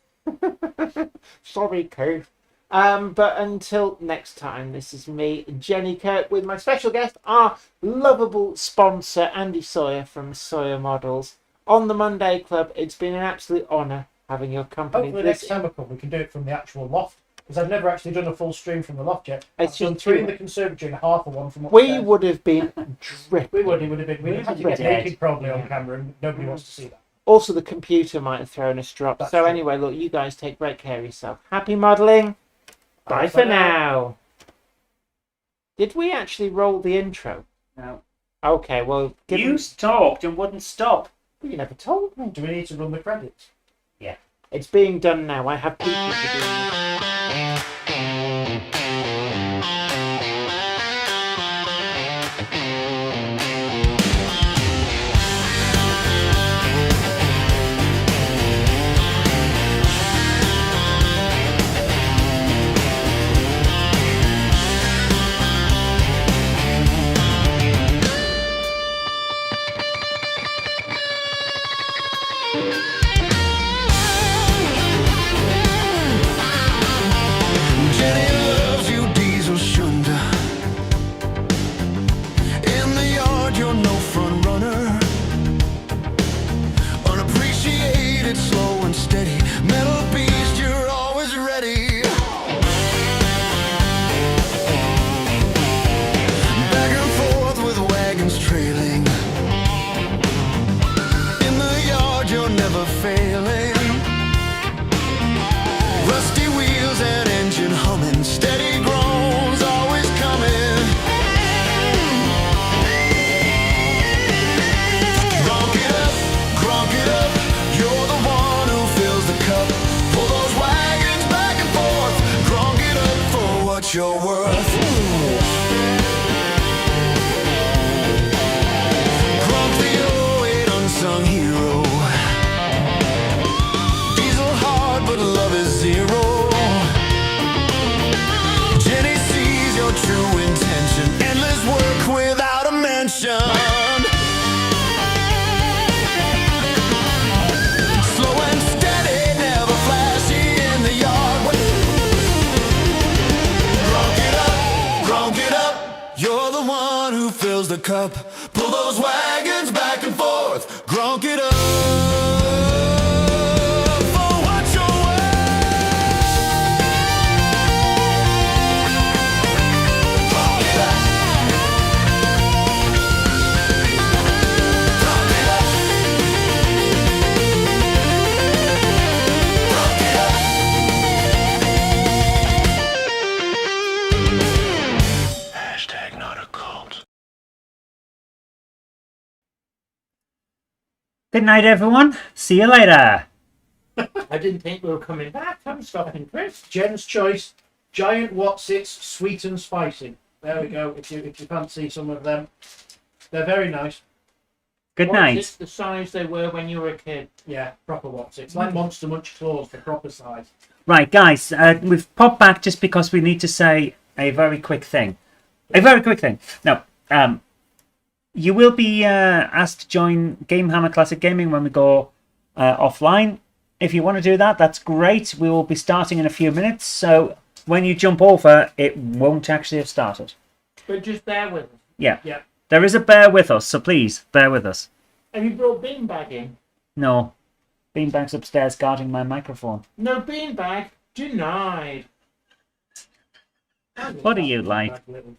sorry, Keith. But until next time, this is me, Jenny Kirk, with my special guest, our lovable sponsor, Andy Sawyer from Sawyer Models. On the Monday Club, it's been an absolute honour having your company. Hopefully next time I come, we can do it from the actual loft. Because I've never actually done a full stream from the loft yet. I've done 3 in the conservatory and half of one from upstairs. We would have been dripping. We'd have had to get naked probably on camera, and nobody wants to see that. Also, the computer might have thrown us drops. That's so true. anyway, look, you guys take great care of yourself. Happy modelling. Bye for now. Did we actually roll the intro? No. Okay, well... You talked and wouldn't stop. You never told me. Do we need to run the credits? Yeah. It's being done now. I have people to do it. Jenny loves you, diesel shunda. In the yard, you're no front runner. Unappreciated, slow and steady. Metal beast, you're always ready. Back and forth with wagons trailing. In the yard, you're never failing. Rusty wheels and engine humming, steady groans always coming. Gronk it up, you're the one who fills the cup. Pull those wagons back and forth, gronk it up for what you're worth. Gronk the 08 unsung hero. Diesel hard, but love is zero. Jenny sees your true intention. Endless work without a mention. Slow and steady, never flashy in the yard. Gronk it up, cup. Pull those wagons back and forth. Grunk it up. For what's your Grunk it up. Grunk it up. Grunk it up. Hashtag not a cult. Good night, everyone. See you later. I didn't think we were coming back. I'm stopping, Chris. Jen's choice, giant Watsits, sweet and spicy. There we go. If you fancy some of them, they're very nice. Good What, night. is it the size they were when you were a kid? Yeah, proper Watsits, like Monster Munch claws, the proper size. Right, guys, we've popped back just because we need to say a very quick thing. Now, you will be asked to join Gamehammer Classic Gaming when we go offline. If you want to do that, that's great. We will be starting in a few minutes, so when you jump over, it won't actually have started. But just bear with us. Yeah. Yeah. There is a bear with us, so please, bear with us. Have you brought beanbag in? No. Beanbag's upstairs guarding my microphone. No beanbag. Denied. What are you like? Little